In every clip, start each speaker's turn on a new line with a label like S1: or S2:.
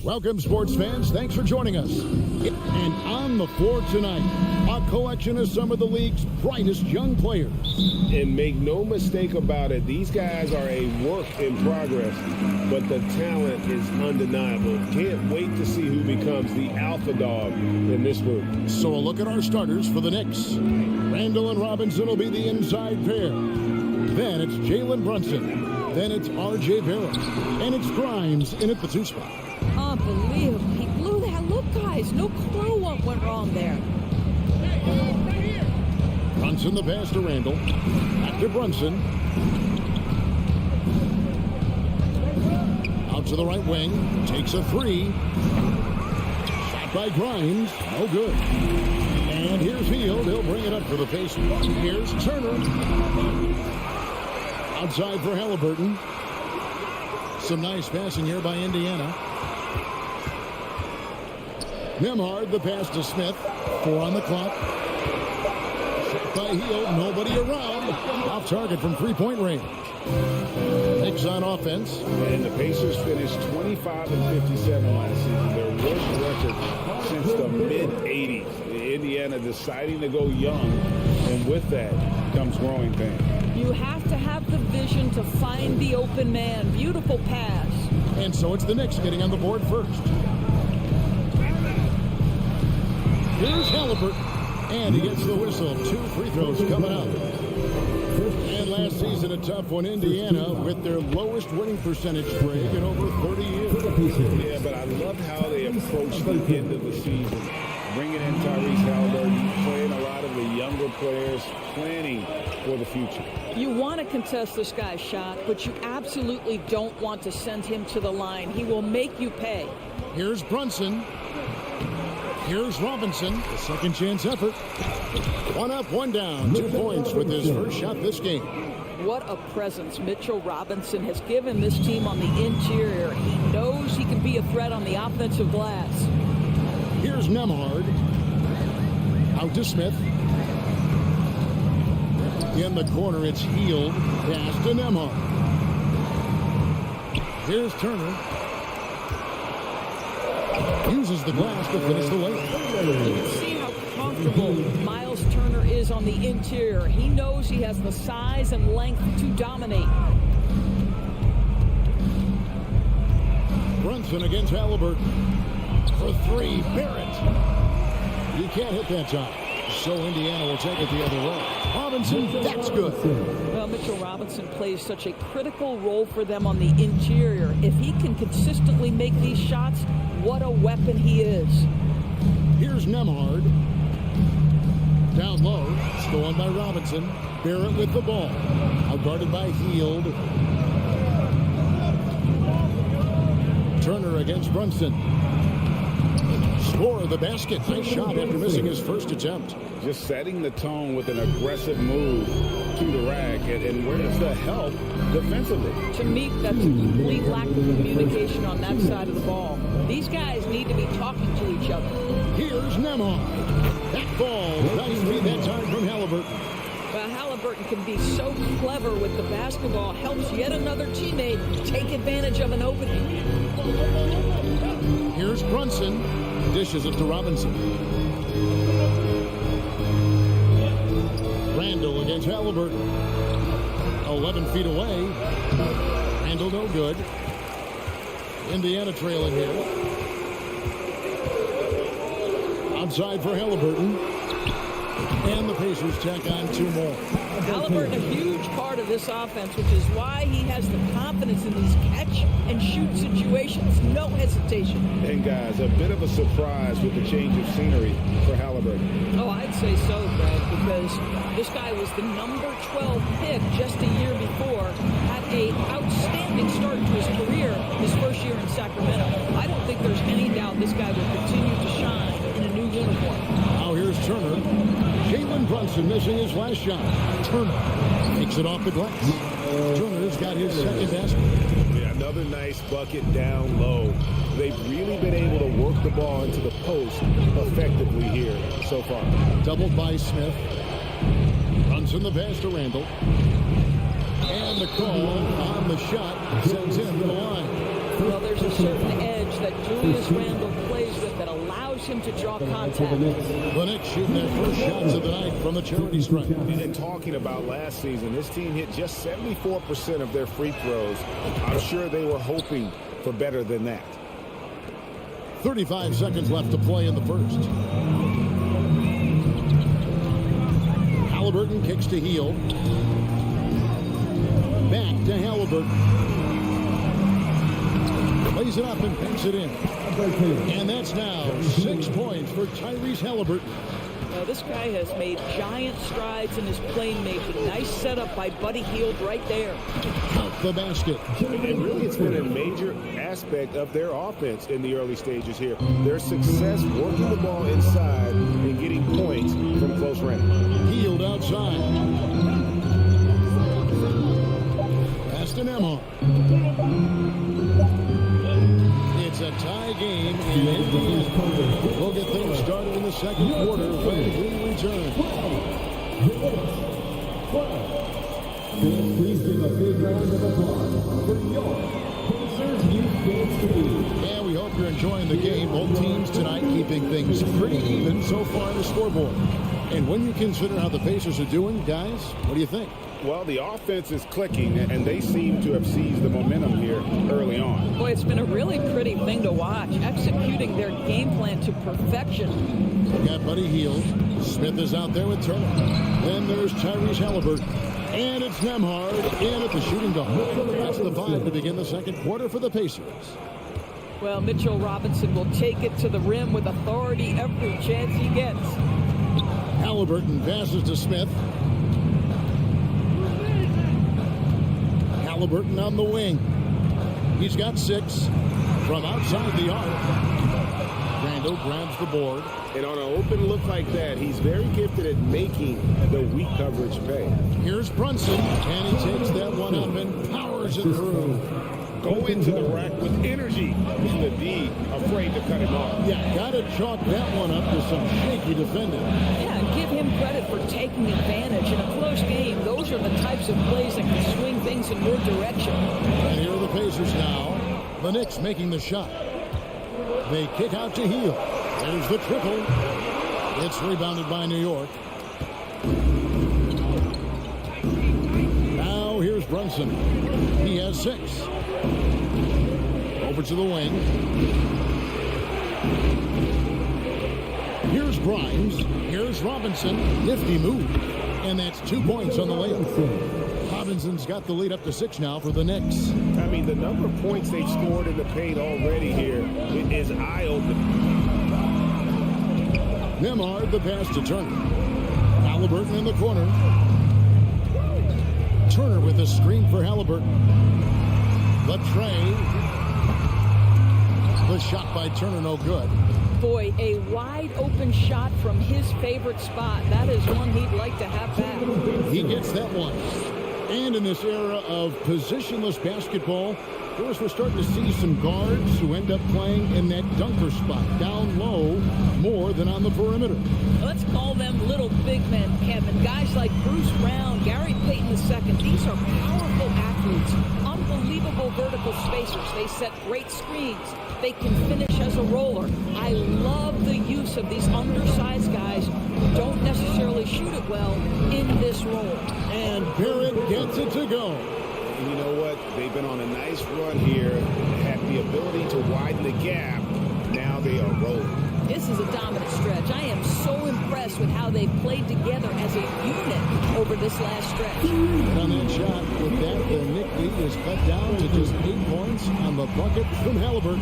S1: Welcome, sports fans. Thanks for joining us. And on the floor tonight, a collection of some of the league's brightest young players.
S2: And make no mistake about it, these guys are a work in progress, but the talent is undeniable. Can't wait to see who becomes the alpha dog in this group.
S1: So a look at our starters for the Knicks. Randall and Robinson will be the inside pair. Then it's Jalen Brunson. Then it's R.J. Barrett. And it's Grimes in at the 2 spot.
S3: Unbelievable. He blew that. Look, guys, no clue what went wrong there.
S1: Brunson the pass to Randall. Back to Brunson. Out to the right wing. Takes a 3. Shot by Grimes. No good. And here's Hield. He'll bring it up for the Pacers. Here's Turner. Outside for Halliburton. Some nice passing here by Indiana. Nembhard, the pass to Smith. 4 on the clock. Shot by Hield. Nobody around. Off target from 3-point range. Knicks on offense.
S2: And the Pacers finished 25 and 57 last season. Their worst record since the mid-'80s. Indiana deciding to go young, and with that comes growing pains.
S3: You have to have the vision to find the open man. Beautiful pass.
S1: And so it's the Knicks getting on the board first. Here's Halliburton. And he gets the whistle. 2 free throws coming up. And last season, a tough one. Indiana with their lowest winning percentage break in over 30 years.
S2: Yeah, but I loved how they approached the end of the season. Bringing in Tyrese Halliburton, playing a lot of the younger players, planning for the future.
S3: You want to contest this guy's shot, but you absolutely don't want to send him to the line. He will make you pay.
S1: Here's Brunson. Here's Robinson. The second chance effort. 1 up, 1 down. 2 points with his first shot this game.
S3: What a presence Mitchell Robinson has given this team on the interior. He knows he can be a threat on the offensive glass.
S1: Here's Nembhard. Out to Smith. In the corner, it's Hield. Pass to Nembhard. Here's Turner. Uses the glass to finish the lane.
S3: You can see how comfortable Miles Turner is on the interior. He knows he has the size and length to dominate.
S1: Brunson against Halliburton. For 3, Barrett. You can't hit that time. So Indiana will take it the other way. Robinson, that's good.
S3: Well, Mitchell Robinson plays such a critical role for them on the interior. If he can consistently make these shots, what a weapon he is.
S1: Here's Nembhard. Down low. Stolen by Robinson. Barrett with the ball. Outguarded by Hield. Turner against Brunson. Score the basket. Nice shot after missing his first attempt.
S2: Just setting the tone with an aggressive move to the rack. And where's the help defensively?
S3: To me, that's a complete lack of communication on that side of the ball. These guys need to be talking to each other.
S1: Here's Nembhard. That ball. Nice feed that time from Halliburton.
S3: Well, Halliburton can be so clever with the basketball. Helps yet another teammate take advantage of an opening.
S1: Here's Brunson. Dishes it to Robinson. Randall against Halliburton. 11 feet away. Randall no good. Indiana trailing here. Outside for Halliburton. And the Pacers tack on 2 more.
S3: Halliburton, a huge part of this offense, which is why he has the confidence in these catch-and-shoot situations. No hesitation.
S2: And, guys, a bit of a surprise with the change of scenery for Halliburton.
S3: Oh, I'd say so, Greg, because this guy was the number 12 pick just a year before, had an outstanding start to his career his first year in Sacramento. I don't think there's any doubt this guy will continue to shine in a new uniform.
S1: Now here's Turner. Jalen Brunson missing his last shot. Turner takes it off the glass. Turner's got his second basket.
S2: Yeah, another nice bucket down low. They've really been able to work the ball into the post effectively here so far.
S1: Doubled by Smith. Runs in the pass to Randall. And the call on the shot sends him to the line.
S3: Well, there's a certain edge that Julius Randle plays with that allows him to draw contact.
S1: The Knicks shooting their first shots of the night from the charity stripe.
S2: And talking about last season, this team hit just 74% of their free throws. I'm sure they were hoping for better than that.
S1: 35 seconds left to play in the first. Halliburton kicks to Heel. Back to Halliburton. Plays it up and banks it in. And that's now 6 points for Tyrese Halliburton.
S3: Now, this guy has made giant strides in his playmaking. Nice setup by Buddy Hield right there.
S1: Count the basket.
S2: And really, it's been a major aspect of their offense in the early stages here. Their success working the ball inside and getting points from close range.
S1: Hield outside. Pass to Nembhard. It's a tie game, and Indiana will get things started in the second quarter when we return.
S4: Please give a big round of applause for your Pacers Youth Dance Team.
S1: And we hope you're enjoying the game. Both teams tonight keeping things pretty even so far on the scoreboard. And when you consider how the Pacers are doing, guys, what do you think?
S2: Well, the offense is clicking, and they seem to have seized the momentum here early on.
S3: Boy, it's been a really pretty thing to watch, executing their game plan to perfection.
S1: We got Buddy Hield. Smith is out there with Turner. Then there's Tyrese Halliburton. And it's Nembhard in at the shooting guard. That's the 5 to begin the second quarter for the Pacers.
S3: Well, Mitchell Robinson will take it to the rim with authority every chance he gets.
S1: Halliburton passes to Smith. Halliburton on the wing. He's got 6 from outside the arc. Randle grabs the board.
S2: And on an open look like that, he's very gifted at making the weak coverage pay.
S1: Here's Brunson, and he takes that one up and powers it through.
S2: Go into the rack with energy. Is the D afraid to cut him off?
S1: Yeah, got to chalk that one up to some shaky defending.
S3: Yeah, and give him credit for taking advantage. In a close game, those are the types of plays that can swing things in your direction.
S1: And here are the Pacers now. The Knicks making the shot. They kick out to Hield. There's the triple. It's rebounded by New York. Now here's Brunson. He has 6. Over to the wing. Here's Grimes. Here's Robinson. Nifty move. And that's 2 points on the layup. Robinson's got the lead up to 6 now for the Knicks.
S2: I mean, the number of points they've scored in the paint already here is eye-opening.
S1: Nembhard, the pass to Turner. Halliburton in the corner. Turner with a screen for Halliburton. The tray. The shot by Turner, no good.
S3: Boy, a wide open shot from his favorite spot. That is one he'd like to have back.
S1: He gets that one. And in this era of positionless basketball, of course, we're starting to see some guards who end up playing in that dunker spot, down low, more than on the perimeter.
S3: Let's call them little big men, Kevin. Guys like Bruce Brown, Gary Payton II. These are powerful athletes, unbelievable vertical spacers. They set great screens. They can finish as a roller. I love the use of these undersized guys who don't necessarily shoot it well in this role.
S1: And Barrett gets it to go.
S2: And you know what? They've been on a nice run here, had the ability to widen the gap. Now they are rolling.
S3: This is a dominant stretch. I am so impressed with how they've played together as a unit over this last stretch.
S1: And on that shot, with that, the Knicks lead is cut down to just 8 points on the bucket from Halliburton.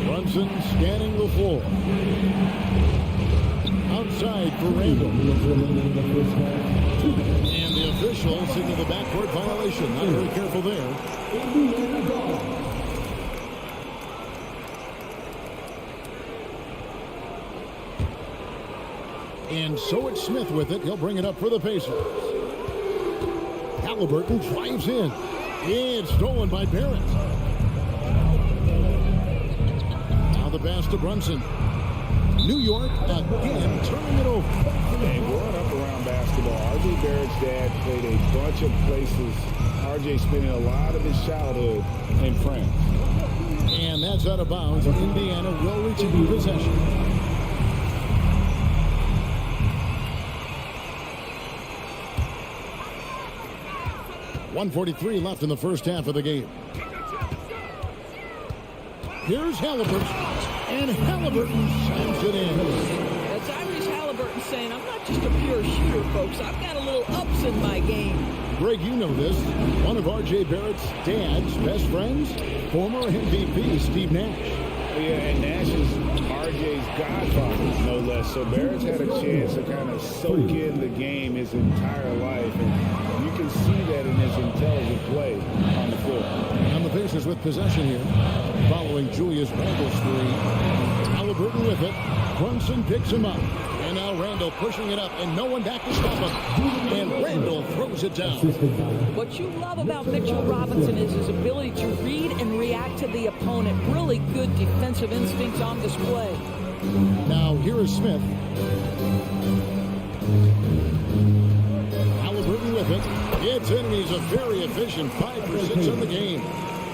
S1: Brunson scanning the floor. Outside for Randle. And the official signaled the backcourt violation. Not very careful there. And so it's Smith with it. He'll bring it up for the Pacers. Halliburton drives in. And stolen by Barrett. Now the pass to Brunson. New York again turning it over.
S2: And growing up around basketball, R.J. Barrett's dad played a bunch of places RJ spending a lot of his childhood in France.
S1: And that's out of bounds. Indiana will retain possession. .143 left in the first half of the game. Here's Halliburton. And Halliburton slams it in.
S3: That's Tyrese Halliburton saying, I'm not just a pure shooter, folks. I've got a little ups in my game.
S1: Greg, you know this. One of R.J. Barrett's dad's best friends, former MVP Steve Nash.
S2: Yeah, and Nash is RJ's godfather, no less. So Barrett's had a chance to kind of soak in the game his entire life, and you can see that in his intelligent play on the field.
S1: And the Pacers with possession here, following Julius Randle's three. Halliburton with it. Brunson picks him up. And now Randle pushing it up, and no one back to stop him. And Randle throws it down.
S3: What you love about Mitchell Robinson is his ability to read and react to the opponent. Really good defensive instincts on display.
S1: Now here is Smith. Halliburton with it. Gets in, and he's a very efficient 5 for 6 on the game.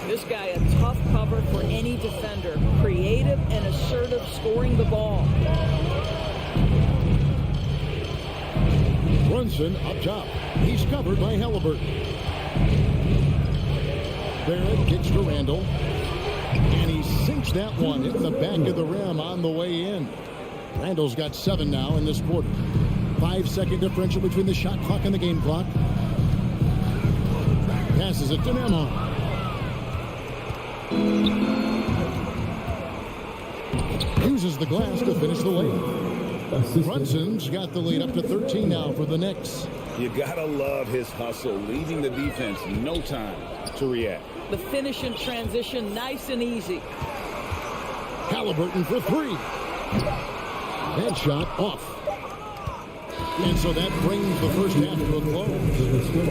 S3: This guy a tough cover for any defender. Creative and assertive scoring the ball.
S1: Brunson up top. He's covered by Halliburton. Barrett kicks to Randle. And he sinks that one in the back of the rim on the way in. Randle's got 7 now in this quarter. 5-second differential between the shot clock and the game clock. Passes it to Nembhard. Uses the glass to finish the lead. Brunson's got the lead up to 13 now for the Knicks.
S2: You gotta love his hustle, leaving the defense no time to react.
S3: The finish in transition, nice and easy.
S1: Halliburton for 3. Head shot off. And so that brings the first half to a close.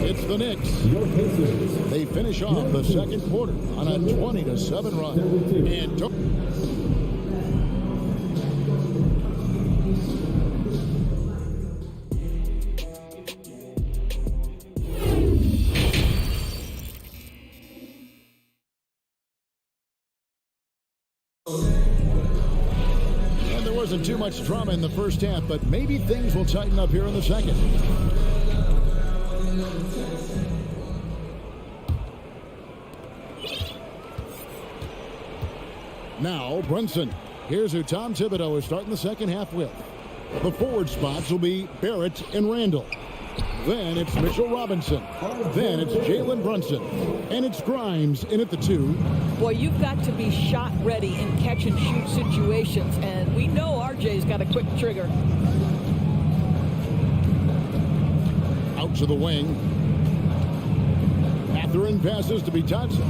S1: It's the Knicks. They finish off the second quarter on a 20-7 run. And there wasn't too much drama in the first half, but maybe things will tighten up here in the second. Now Brunson. Here's who Tom Thibodeau is starting the second half with. The forward spots will be Barrett and Randle. Then it's Mitchell Robinson. Then it's Jalen Brunson. And it's Grimes in at the 2.
S3: Boy, you've got to be shot ready in catch and shoot situations, and we know RJ's got a quick trigger.
S1: Out to the wing. Mathurin passes to Bitadze.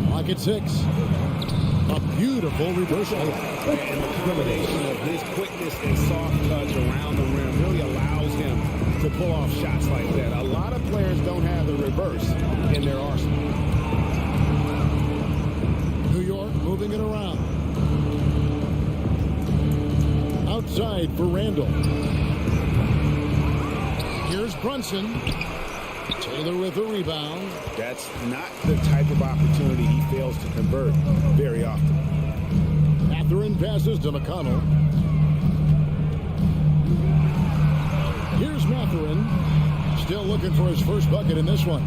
S1: Clock at 6. A beautiful reversal.
S2: And the combination of his quickness and soft touch around the rim really allows him to pull off shots like that. A lot of players don't have the reverse in their arsenal.
S1: New York moving it around. Outside for Randle. Here's Brunson. Taylor with a rebound.
S2: That's not the type of opportunity he fails to convert very often.
S1: Mathurin passes to McConnell. Here's Mathurin. Still looking for his first bucket in this one.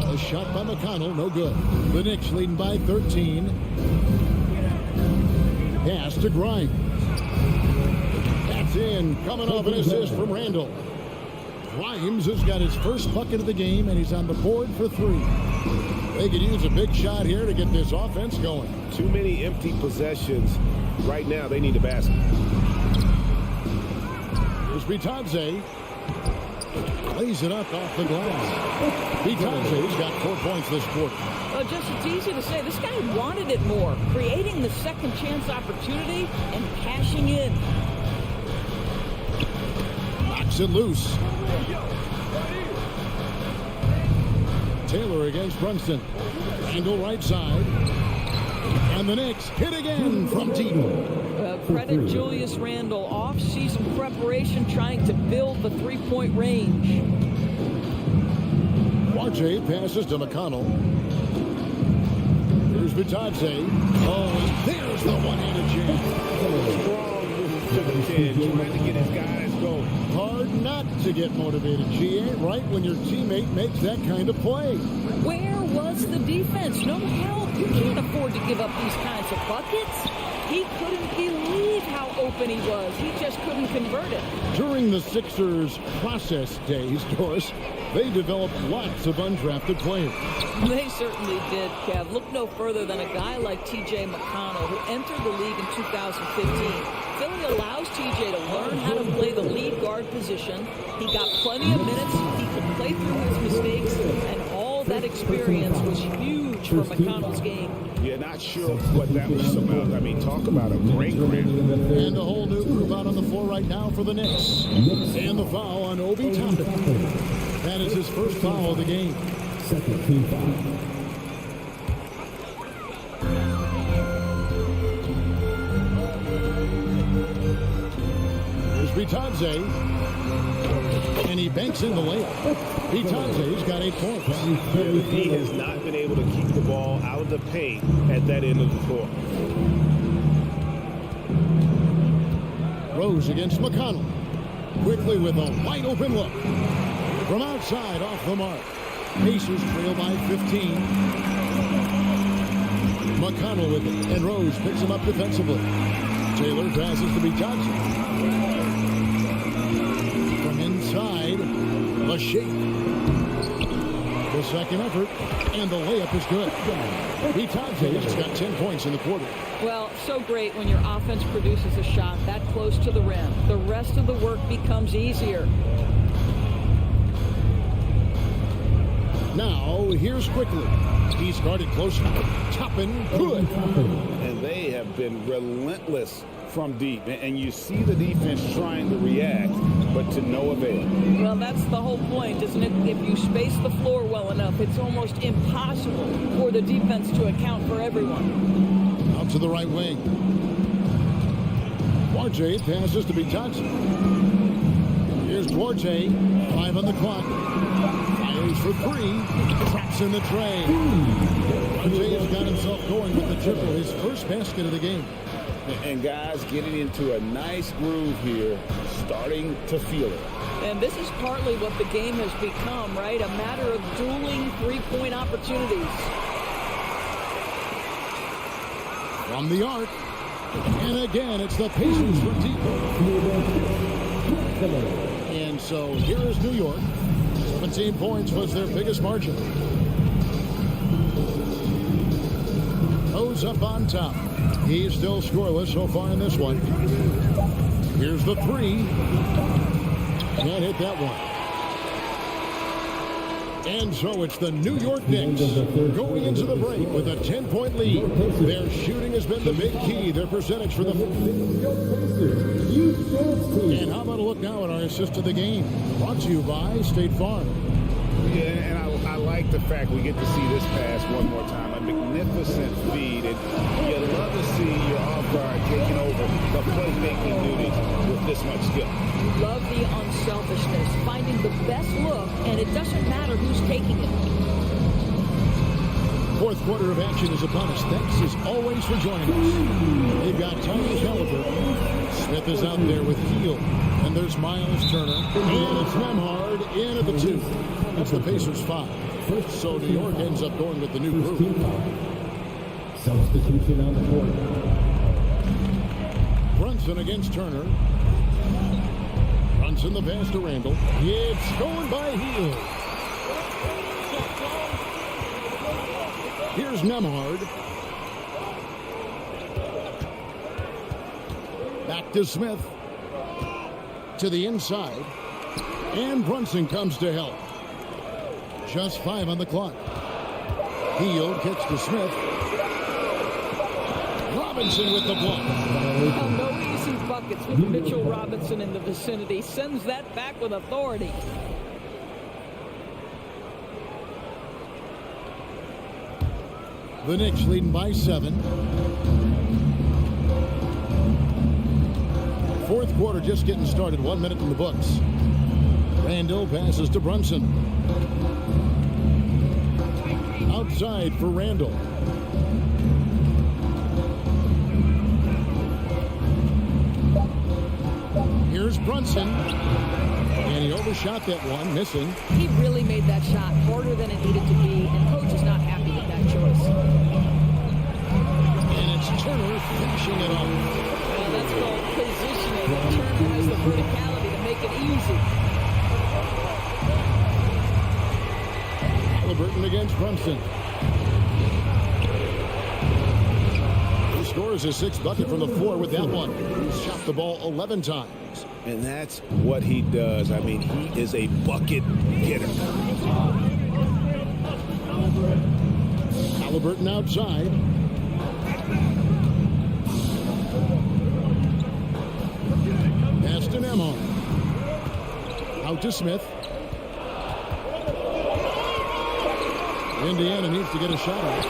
S1: A shot by McConnell, no good. The Knicks leading by 13. Pass to Grimes. That's in. Coming off an assist from Randle. Grimes has got his first bucket of the game, and he's on the board for 3. They could use a big shot here to get this offense going.
S2: Too many empty possessions. Right now, they need a basket.
S1: Here's Bitadze. Lays it up off the glass. Bitadze's got 4 points this quarter.
S3: Well, just it's easy to say. This guy wanted it more. Creating the second chance opportunity and cashing in.
S1: Knocks it loose. Taylor against Brunson. Randle right side. And the Knicks hit again from deep.
S3: Credit Julius Randle. Off-season preparation trying to build the three-point range.
S1: RJ passes to McConnell. Here's Vitadze. Oh, there's the one-handed jam.
S2: Strong move to the 10, trying to get his guys going.
S1: Hard not to get motivated, GA, right when your teammate makes that kind of play.
S3: Where was the defense? No help. You can't afford to give up these kinds of buckets. He couldn't believe how open he was. He just couldn't convert it.
S1: During the Sixers' process days, Doris, they developed lots of undrafted players.
S3: They certainly did, Kev. Look no further than a guy like T.J. McConnell, who entered the league in 2015. Philly allows T.J. to learn how to play the lead guard position. He got plenty of minutes. He could play through his mistakes, and all that experience was huge for McConnell's game.
S2: Yeah, not sure what that was about. I mean, talk about a great career.
S1: And a whole new group out on the floor right now for the Knicks. And the foul on Obi Toppin. That is his first foul of the game.
S4: Second team foul.
S1: Here's Vitadze. And he banks in the layup. Vitadze's got 8 points.
S2: He has not been able to keep the ball out of the paint at that end of the floor.
S1: Rose against McConnell. Quickly with a wide open look. From outside off the mark. Pacers trail by 15. McConnell with it. And Rose picks him up defensively. Taylor passes to Vitadze. From inside, Lachey. The second effort, and the layup is good. Vitadze has got 10 points in the quarter.
S3: Well, so great when your offense produces a shot that close to the rim. The rest of the work becomes easier.
S1: Now, here's Quickly. He's guarded close. Toppin, good.
S2: And they have been relentless from deep. And you see the defense trying to react, but to no avail.
S3: Well, that's the whole point, isn't it? If you space the floor well enough, it's almost impossible for the defense to account for everyone.
S1: Out to the right wing. Duarte passes to Vitadze. Here's Duarte. 5 on the clock. Fires for 3. Traps in the tray. Duarte has got himself going with the triple. His first basket of the game.
S2: And guys getting into a nice groove here, starting to feel it.
S3: And this is partly what the game has become, right? A matter of dueling three-point opportunities.
S1: From the arc. And again, it's the Pacers for deep. And so here is New York. 17 points was their biggest margin. Rose up on top. He's still scoreless so far in this one. Here's the 3. Can't hit that one. And so it's the New York Knicks going into the break with a 10-point lead. Their shooting has been the big key. Their percentage for the... And how about a look now at our assist to the game? Brought to you by State Farm.
S2: Yeah, and I like the fact we get to see this pass one more time. A magnificent feed. And you love to see your off-guard taking over the playmaking duties with this much skill.
S3: Love the unselfishness, finding the best look, and it doesn't matter who's taking it.
S1: Fourth quarter of action is upon us. Thanks as always for joining us. They've got Tyrese Haliburton. Smith is out there with Heel. And there's Miles Turner. And it's Nembhard in at the 2. That's the Pacers 5. So New York ends up going with the new group.
S4: Substitution on the court.
S1: Brunson against Turner. Brunson the pass to Randle. It's going by Heel. Here's Nembhard. Back to Smith. To the inside. And Brunson comes to help. Just 5 on the clock. Heel kicks to Smith. Robinson with the block.
S3: Well, no easy buckets with Mitchell Robinson in the vicinity. Sends that back with authority.
S1: The Knicks leading by 7. Fourth quarter just getting started. 1 minute in the books. Randall passes to Brunson. Outside for Randall. Here's Brunson. And he overshot that one, missing.
S3: He really made that shot harder than it needed to be, and coach is not happy with that choice.
S1: And it's Turner finishing it off.
S3: Well, that's called positioning. Turner has the verticality to make it easy.
S1: Halliburton against Brunson. He scores his 6th bucket from the floor with that one. He's shot the ball 11 times.
S2: And that's what he does. I mean, he is a bucket getter.
S1: Halliburton outside. Pass to Nemo. Out to Smith. Indiana needs to get a shot off.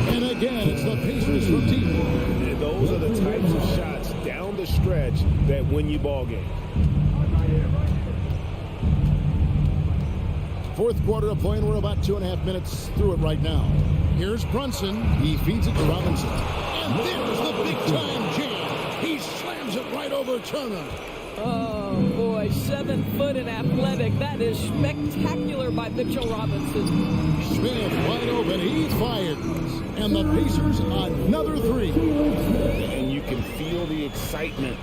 S1: And again, it's the Pacers from deep.
S2: And those are the types of shots down the stretch that win you ball game.
S1: Fourth quarter of play, and we're about 2.5 minutes through it right now. Here's Brunson. He feeds it to Robinson. And there's the big-time jam. He slams it right over Turner.
S3: Oh, boy, 7 foot and athletic. That is spectacular by Mitchell Robinson.
S1: Smith wide open. He fires. And the Pacers another 3.
S2: And you can feel the excitement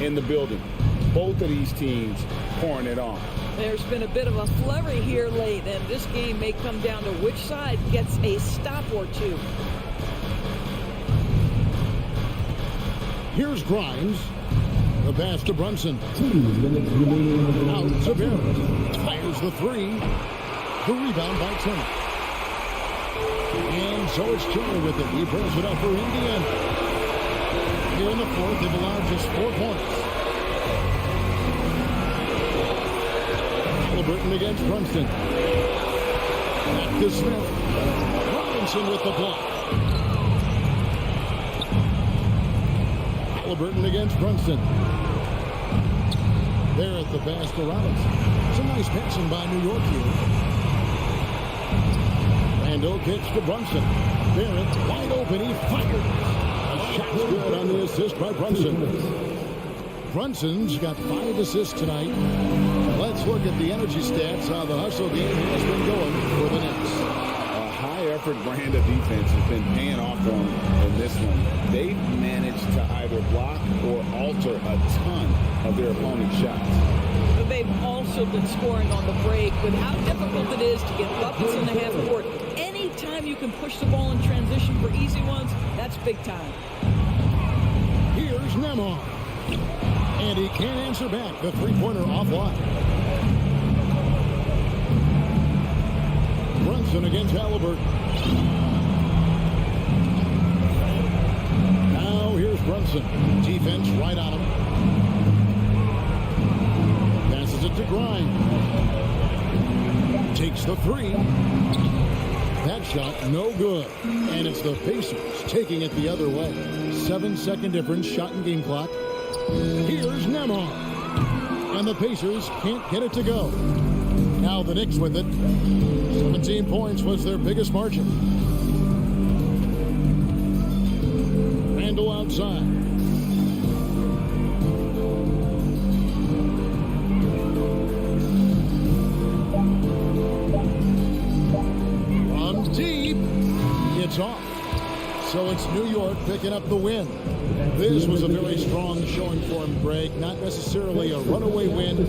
S2: in the building. Both of these teams pouring it on.
S3: There's been a bit of a flurry here late, and this game may come down to which side gets a stop or two.
S1: Here's Grimes. The pass to Brunson.
S4: 2 minutes remaining.
S1: Out to Barrett. Fires the 3. The rebound by Turner. And so it's Turner with it. He brings it up for Indiana. Here in the fourth, they've allowed just 4 points. Halliburton against Brunson. Back to Smith. Robinson with the block. Halliburton against Brunson. There at the pass to Robinson. Some nice passing by New York here. Randall kicks to Brunson. Barrett wide open. He fires. A shot's good on the assist by Brunson. Brunson's got 5 assists tonight. Let's look at the energy stats. How the hustle game has been going for the Knicks.
S2: A high-effort brand of defense has been paying off for them in this one. They've managed to either block or alter a ton of their opponent's shots.
S3: But they've also been scoring on the break with how difficult it is to get buckets in the half court. Anytime you can push the ball in transition for easy ones, that's big time.
S1: Here's Nemo. And he can't answer back. The three-pointer offline. Brunson against Halliburton. Now here's Brunson. Defense right on him. Passes it to Grimes. Takes the 3. That shot no good. And it's the Pacers taking it the other way. 7-second difference, shot and game clock. Here's Nemo. And the Pacers can't get it to go. Now the Knicks with it. 17 points was their biggest margin. Randall outside. From deep. It's off. So it's New York picking up the win. This was a very strong showing for him, Greg. Not necessarily a runaway win.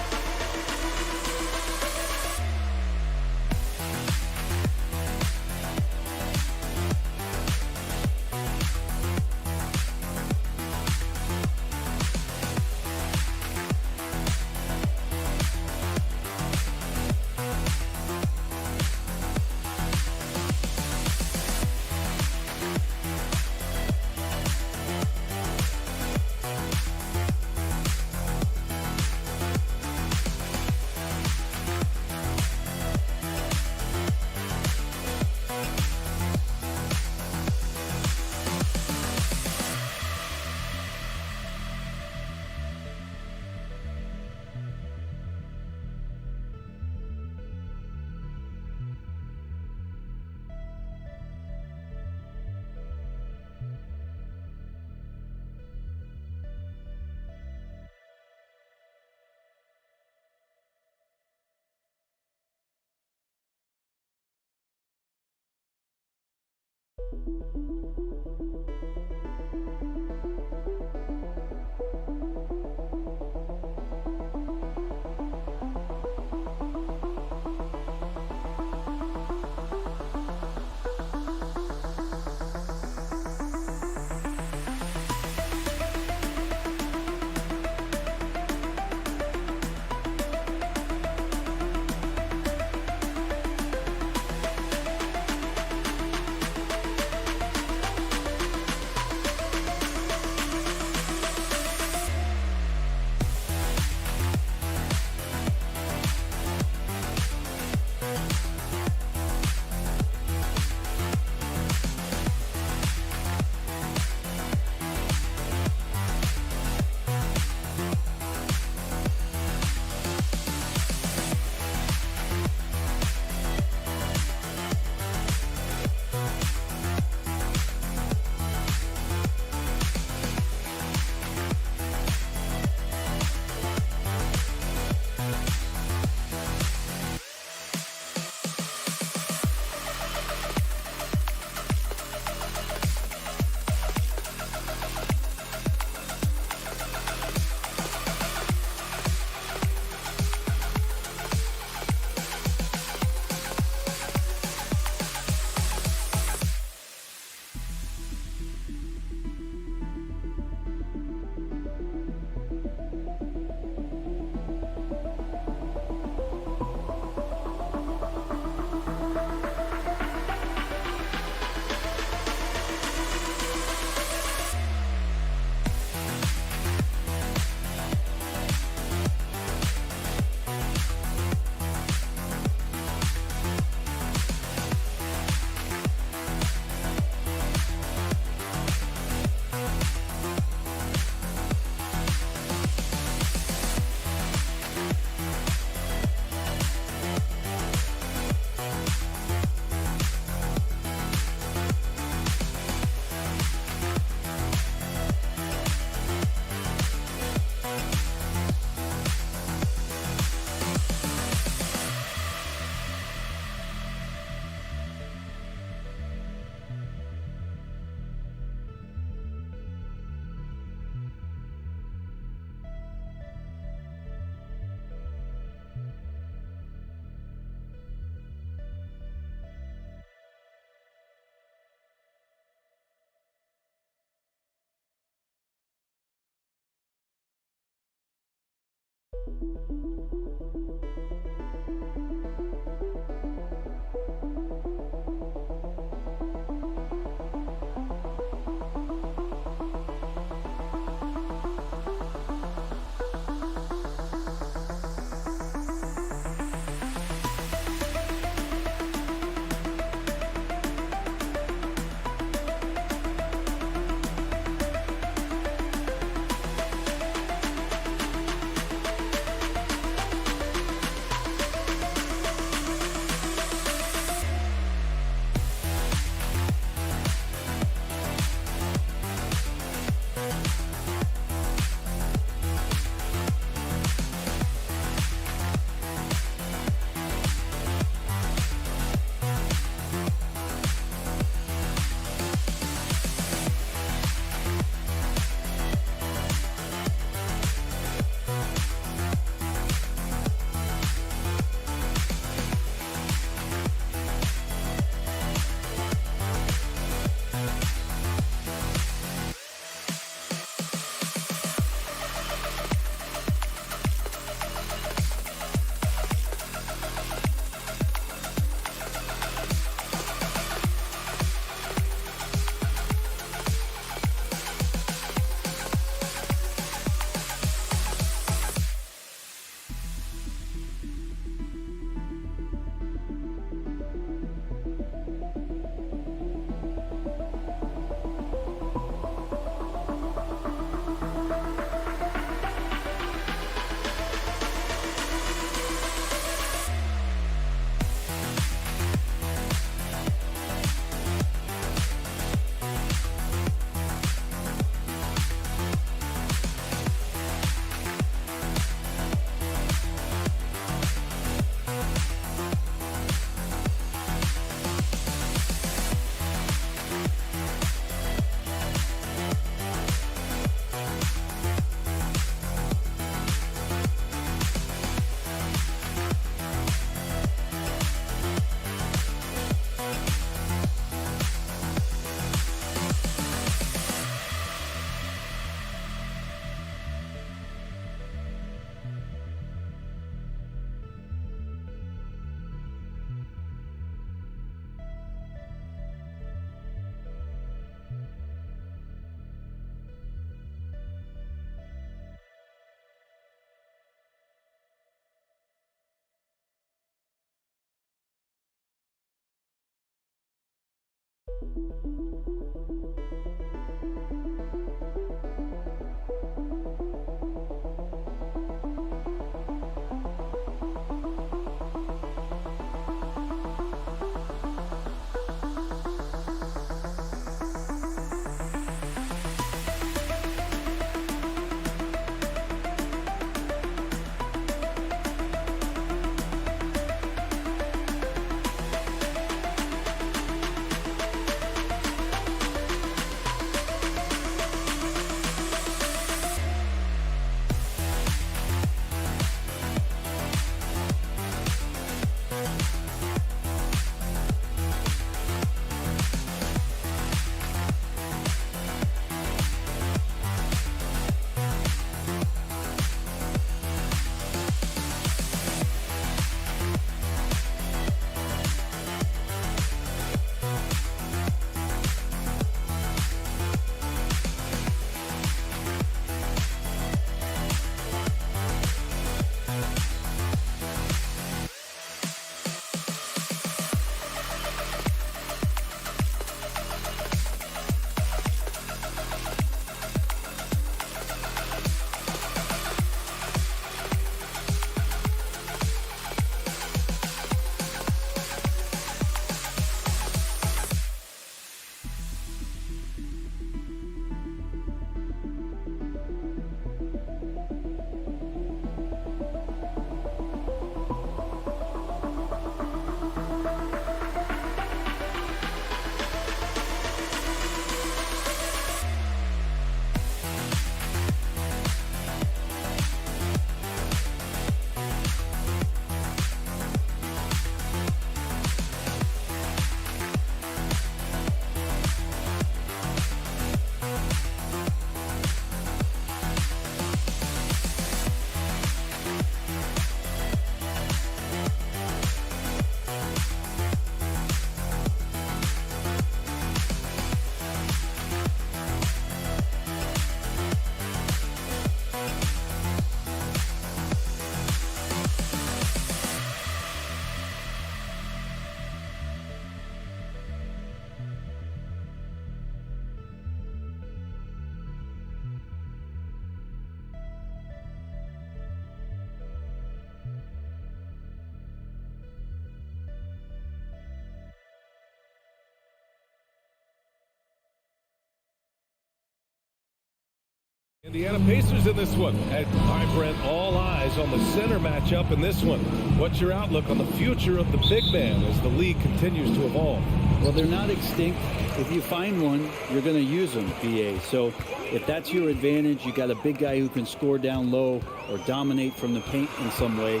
S5: Indiana Pacers in this one. At Brent, all eyes on the center matchup in this one. What's your outlook on the future of the big man as the league continues to evolve?
S6: Well, they're not extinct. If you find one, you're going to use them, BA. So if that's your advantage, you got a big guy who can score down low or dominate from the paint in some way,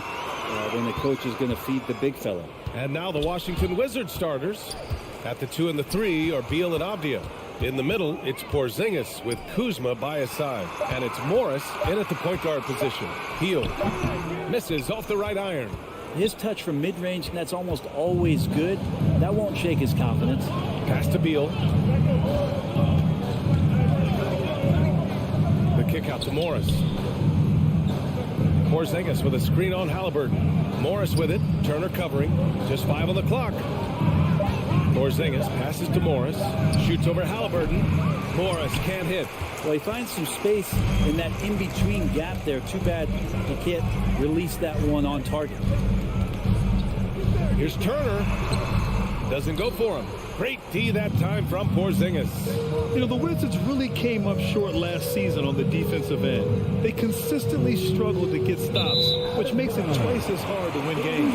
S6: then the coach is going to feed the big fella.
S5: And now the Washington Wizards starters. At the 2 and the 3 are Beal and Avdia. In the middle, it's Porzingis with Kuzma by his side. And it's Morris in at the point guard position. Hield misses off the right iron.
S6: His touch from mid-range, and that's almost always good. That won't shake his confidence.
S5: Pass to Beal. The kick out to Morris. Porzingis with a screen on Halliburton. Morris with it. Turner covering. Just 5 on the clock. Porzingis passes to Morris. Shoots over Halliburton. Morris can't hit.
S6: Well, he finds some space in that in-between gap there. Too bad he can't release that one on target.
S5: Here's Turner. Doesn't go for him. Great D that time from Porzingis.
S7: You know, the Wizards really came up short last season on the defensive end. They consistently struggled to get stops, which makes it twice as hard to win games.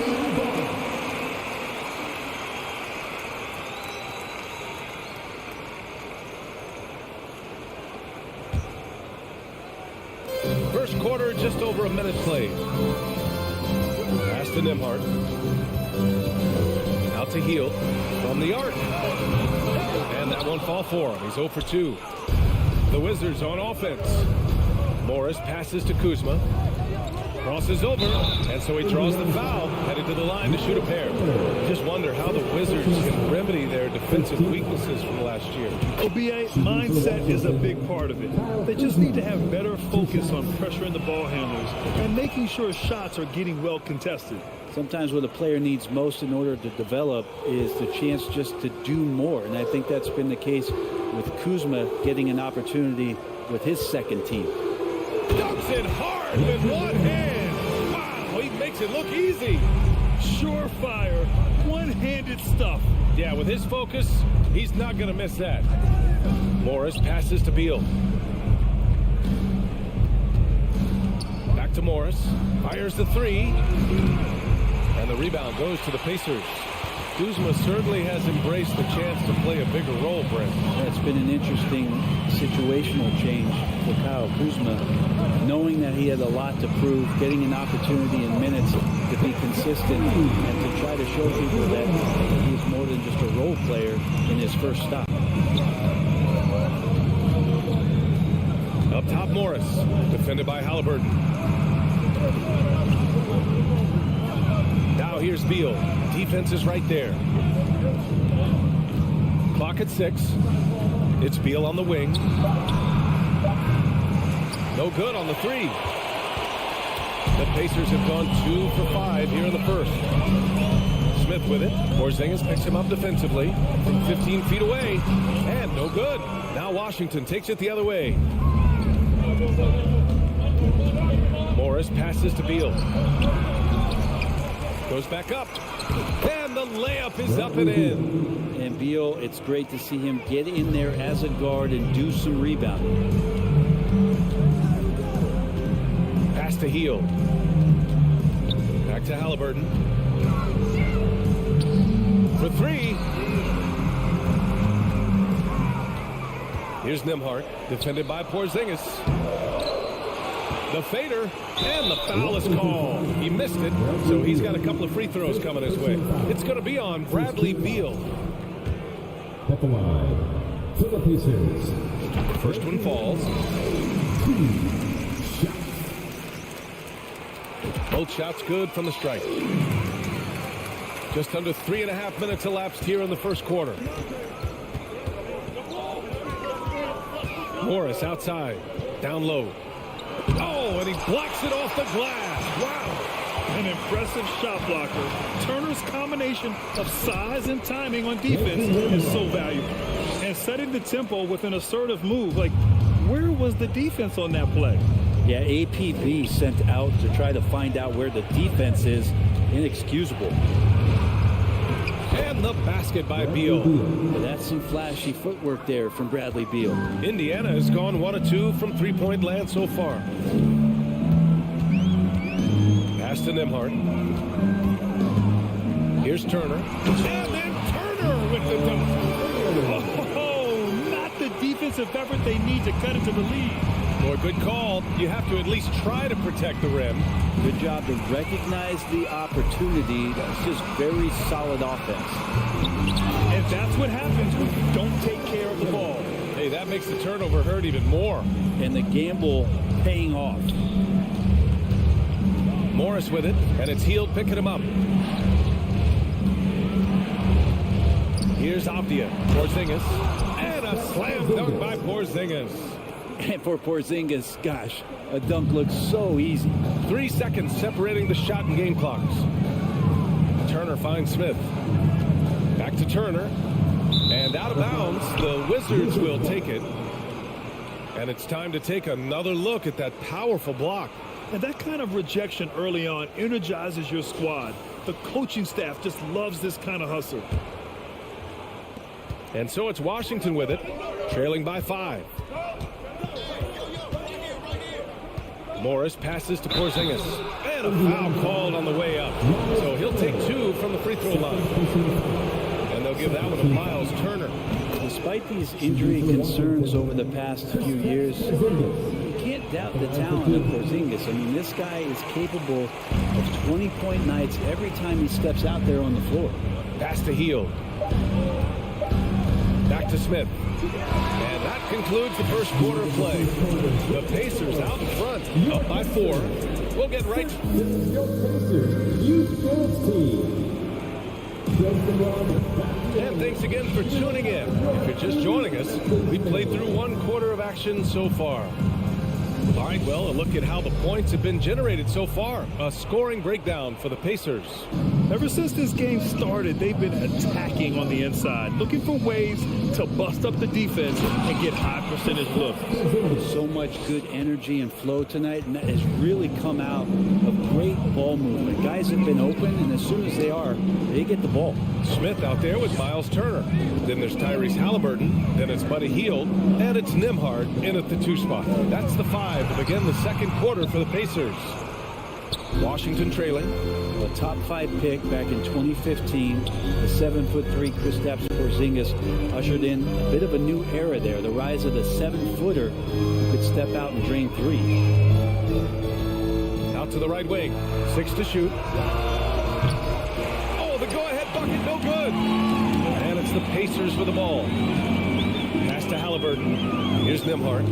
S5: First quarter, just over a minute played. Pass to Nembhard. Out to Hield from the arc. And that won't fall for him. He's 0 for 2. The Wizards on offense. Morris passes to Kuzma. Crosses over, and so he draws the foul, headed to the line to shoot a pair. Just wonder how the Wizards can remedy their defensive weaknesses from last year.
S7: OBA, mindset is a big part of it. They just need to have better focus on pressuring the ball handlers and making sure shots are getting well contested.
S6: Sometimes what a player needs most in order to develop is the chance just to do more. And I think that's been the case with Kuzma getting an opportunity with his second team.
S5: Dunks it hard with one hand. Wow, he makes it look easy.
S7: Surefire, one-handed stuff.
S5: Yeah, with his focus, he's not going to miss that. Morris passes to Beal. Back to Morris. Fires the three. And the rebound goes to the Pacers. Kuzma certainly has embraced the chance to play a bigger role, Brent.
S6: That's been an interesting situational change for Kyle Kuzma, knowing that he had a lot to prove, getting an opportunity in minutes to be consistent and to try to show people that he's more than just a role player in his first stop.
S5: Up top, Morris, defended by Halliburton. Now here's Beal. Defense is right there. Clock at 6. It's Beal on the wing. No good on the three. The Pacers have gone 2 for 5 here in the first. Smith with it. Porzingis picks him up defensively from 15 feet away. And no good. Now Washington takes it the other way. Morris passes to Beal. Goes back up. And the layup is up and in.
S6: And Beal, it's great to see him get in there as a guard and do some rebounding.
S5: Pass to Heel. Back to Halliburton. For three. Here's Nembhard, defended by Porzingis. The fader, and the foul is called. He missed it, so he's got a couple of free throws coming his way. It's going to be on Bradley Beal.
S4: At the line, for the Pacers.
S5: First one falls. Both shots good from the stripe. Just under 3.5 minutes elapsed here in the first quarter. Morris outside, down low. Oh, and he blocks it off the glass. Wow.
S7: An impressive shot blocker. Turner's combination of size and timing on defense is so valuable. And setting the tempo with an assertive move. Like, where was the defense on that play?
S6: Yeah, APB sent out to try to find out where the defense is. Inexcusable.
S5: And the basket by Beal.
S6: But that's some flashy footwork there from Bradley Beal.
S5: Indiana has gone 1 of 2 from three-point land so far. Pass to Nembhard. Here's Turner. And then Turner with the dunk.
S7: Oh, not the defensive effort they need to cut into the lead.
S5: Boy, good call. You have to at least try to protect the rim.
S6: Good job to recognize the opportunity. That's just very solid offense.
S7: And that's what happens when you don't take care of the ball.
S5: Hey, that makes the turnover hurt even more.
S6: And the gamble paying off.
S5: Morris with it, and it's Hield picking him up. Here's Avdia. Porzingis. And a slam dunk by Porzingis.
S6: And for Porzingis, gosh, a dunk looks so easy.
S5: 3 seconds separating the shot and game clocks. Turner finds Smith. Back to Turner. And out of bounds, the Wizards will take it. And it's time to take another look at that powerful block.
S7: And that kind of rejection early on energizes your squad. The coaching staff just loves this kind of hustle.
S5: And so it's Washington with it, trailing by 5. Morris passes to Porzingis. And a foul called on the way up. So he'll take 2 from the free throw line. And they'll give that one to Miles Turner.
S6: Despite these injury concerns over the past few years, you can't doubt the talent of Porzingis. I mean, this guy is capable of 20-point nights every time he steps out there on the floor.
S5: Pass to Hield. Back to Smith. And that concludes the first quarter of play. The Pacers out in front, up by 4. We'll get right.
S4: This is your Pacers Youth Dance Team.
S5: And thanks again for tuning in. If you're just joining us, we played through 1 quarter of action so far. All right, well, a look at how the points have been generated so far. A scoring breakdown for the Pacers.
S7: Ever since this game started, they've been attacking on the inside, looking for ways to bust up the defense and get high percentage looks.
S6: So much good energy and flow tonight, and that has really come out of great ball movement. Guys have been open, and as soon as they are, they get the ball.
S5: Smith out there with Miles Turner. Then there's Tyrese Halliburton. Then it's Buddy Hield. And it's Nembhard in at the 2 spot. That's the 5 to begin the second quarter for the Pacers. Washington trailing.
S6: A top 5 pick back in 2015. The 7'3" Kristaps Porzingis ushered in a bit of a new era there. The rise of the 7-footer who could step out and drain 3.
S5: Out to the right wing. 6 to shoot. Oh, the go-ahead bucket, no good. And it's the Pacers with the ball. Pass to Halliburton. Here's Nembhard.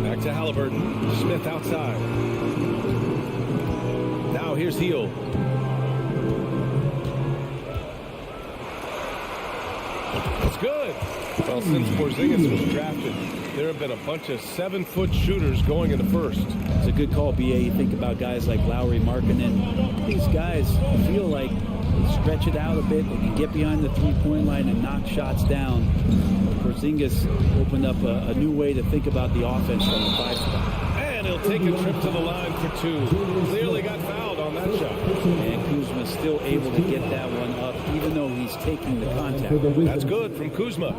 S5: Back to Halliburton. Smith outside. Now here's Hield. It's good. Well, since Porzingis was drafted, there have been a bunch of 7-foot shooters going in the first.
S6: It's a good call, BA. You think about guys like Lowry, Markkanen. These guys feel like they stretch it out a bit. They can get behind the three-point line and knock shots down. Porzingis opened up a new way to think about the offense from the 5 spot.
S5: And he'll take a trip to the line for 2. Clearly got fouled on that shot.
S6: And Kuzma's still able to get that one up, even though he's taking the contact.
S5: That's good from Kuzma.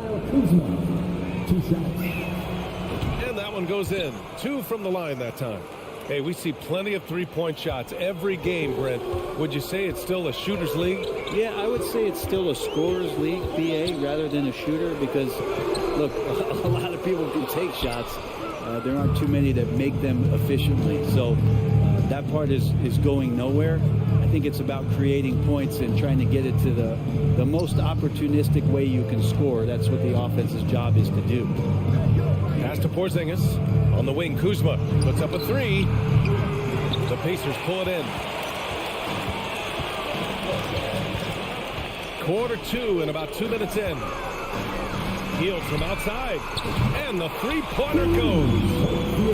S5: And that one goes in. 2 from the line that time. Hey, we see plenty of three-point shots every game, Brent. Would you say it's still a shooter's league?
S6: Yeah, I would say it's still a scorer's league, BA, rather than a shooter, because, look, a lot of people can take shots. There aren't too many that make them efficiently. So that part is going nowhere. I think it's about creating points and trying to get it to the most opportunistic way you can score. That's what the offense's job is to do.
S5: Pass to Porzingis. On the wing, Kuzma puts up a 3. The Pacers pull it in. Quarter 2 and about 2 minutes in. Hield from outside. And the three-pointer goes.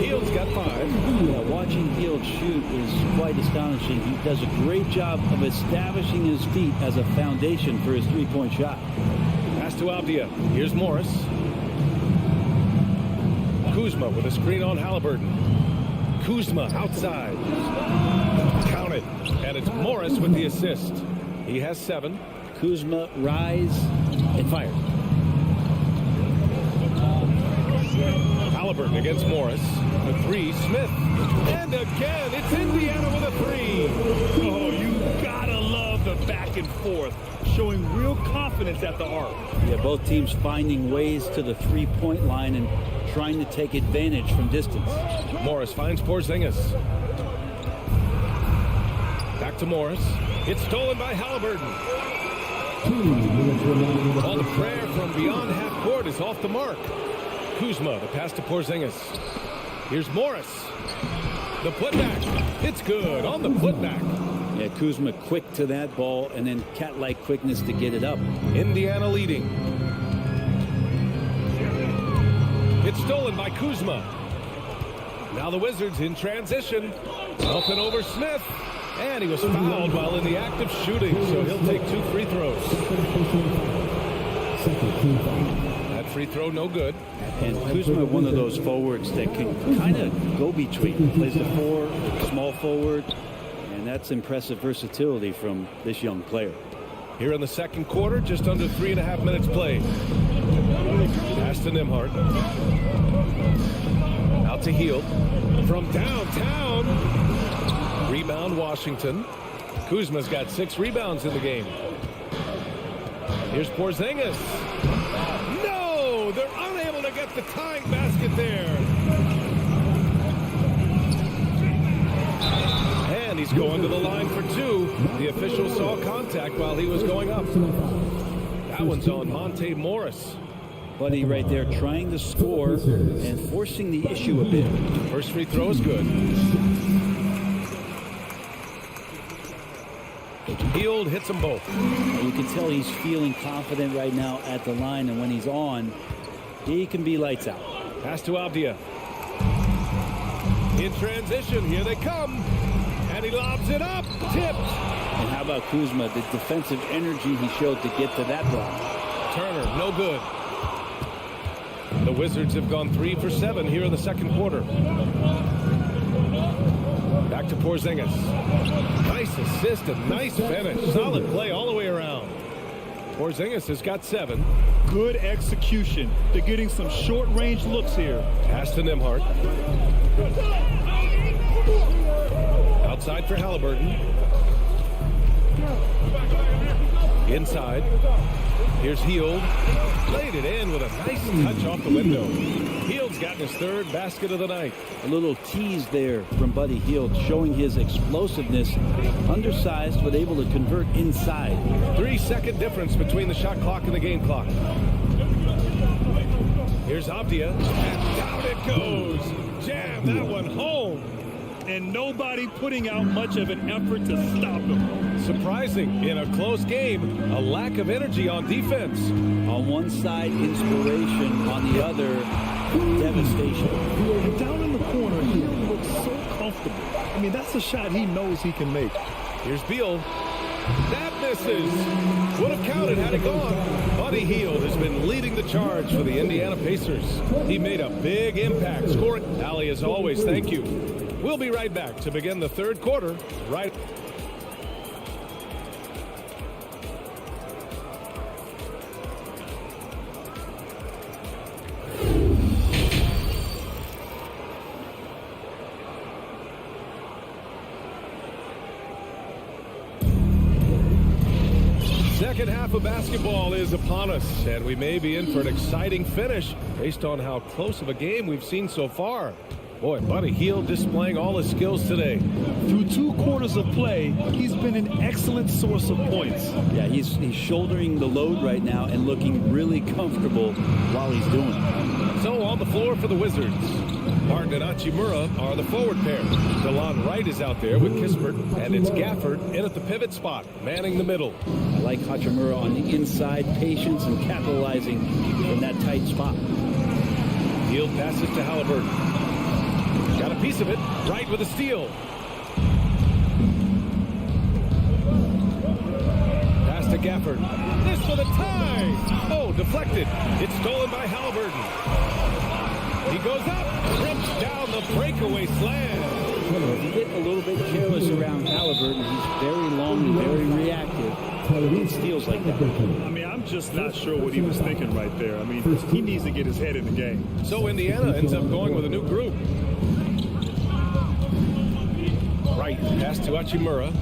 S5: Hield's got 5.
S6: Yeah, watching Hield shoot is quite astonishing. He does a great job of establishing his feet as a foundation for his three-point shot.
S5: Pass to Avdia. Here's Morris. Kuzma with a screen on Halliburton. Kuzma outside. Count it. And it's Morris with the assist. He has 7.
S6: Kuzma, rise, and fire.
S5: Halliburton against Morris. The 3, Smith. And again, it's Indiana with a 3.
S7: Oh, you gotta love the back and forth, showing real confidence at the arc.
S6: Yeah, both teams finding ways to the three-point line and trying to take advantage from distance.
S5: Morris finds Porzingis. Back to Morris. It's stolen by Halliburton. All the prayer from beyond half court is off the mark. Kuzma, the pass to Porzingis. Here's Morris. The putback. It's good on the putback.
S6: Yeah, Kuzma quick to that ball and then cat-like quickness to get it up.
S5: Indiana leading. It's stolen by Kuzma. Now the Wizards in transition. Up and over Smith. And he was fouled while in the act of shooting, so he'll take 2 free throws. That free throw no good.
S6: And Kuzma, one of those forwards that can kind of go between. Plays the 4, small forward, and that's impressive versatility from this young player.
S5: Here in the second quarter, just under 3.5 minutes played. Pass to Nembhard. Out to Hield. From downtown. Rebound Washington. Kuzma's got 6 rebounds in the game. Here's Porzingis. No! They're unable to get the tying basket there. And he's going to the line for 2. The official saw contact while he was going up. That one's on Monte Morris.
S6: Buddy right there trying to score and forcing the issue a bit.
S5: First free throw is good. Hield hits them both.
S6: You can tell he's feeling confident right now at the line, and when he's on, he can be lights out.
S5: Pass to Avdia. In transition, here they come. And he lobs it up. Tipped.
S6: And how about Kuzma, the defensive energy he showed to get to that block.
S5: Turner, no good. The Wizards have gone 3 for 7 here in the second quarter. Back to Porzingis. Nice assist and nice finish. Solid play all the way around. Porzingis has got 7.
S7: Good execution. They're getting some short-range looks here.
S5: Pass to Nembhard. Outside for Halliburton. Inside. Here's Hield. Laid it in with a nice touch off the window. Hield's gotten his 3rd basket of the night.
S6: A little tease there from Buddy Hield, showing his explosiveness. Undersized, but able to convert inside.
S5: 3-second difference between the shot clock and the game clock. Here's Avdia. And down it goes. Jam that one home.
S7: And nobody putting out much of an effort to stop him.
S5: Surprising in a close game, a lack of energy on defense.
S6: On one side, inspiration. On the other, devastation.
S7: And down in the corner, he looks so comfortable. I mean, that's a shot he knows he can make.
S5: Here's Beal. That misses. Would have counted had it gone. Buddy Hield has been leading the charge for the Indiana Pacers. He made a big impact, scoring. Allie, as always, thank you. We'll be right back to begin the third quarter. Right. Second half of basketball is upon us, and we may be in for an exciting finish based on how close of a game we've seen so far. Boy, Buddy Hield displaying all his skills today.
S7: Through 2 quarters of play, he's been an excellent source of points.
S6: Yeah, he's shouldering the load right now and looking really comfortable while he's doing it.
S5: So on the floor for the Wizards, Martin and Hachimura are the forward pair. DeLon Wright is out there with Kispert, and it's Gafford in at the pivot spot, manning the middle.
S6: I like Hachimura on the inside, patience and capitalizing from that tight spot.
S5: Hield passes to Halliburton. Got a piece of it. Wright with a steal. Pass to Gafford. This for the tie. Oh, deflected. It's stolen by Halliburton. He goes up, rips down the breakaway slam.
S6: If you get a little bit careless around Halliburton, he's very long and very reactive. He steals like that.
S7: I mean, I'm just not sure what he was thinking right there. I mean, he needs to get his head in the game.
S5: So Indiana ends up going with a new group. Right, pass to Hachimura.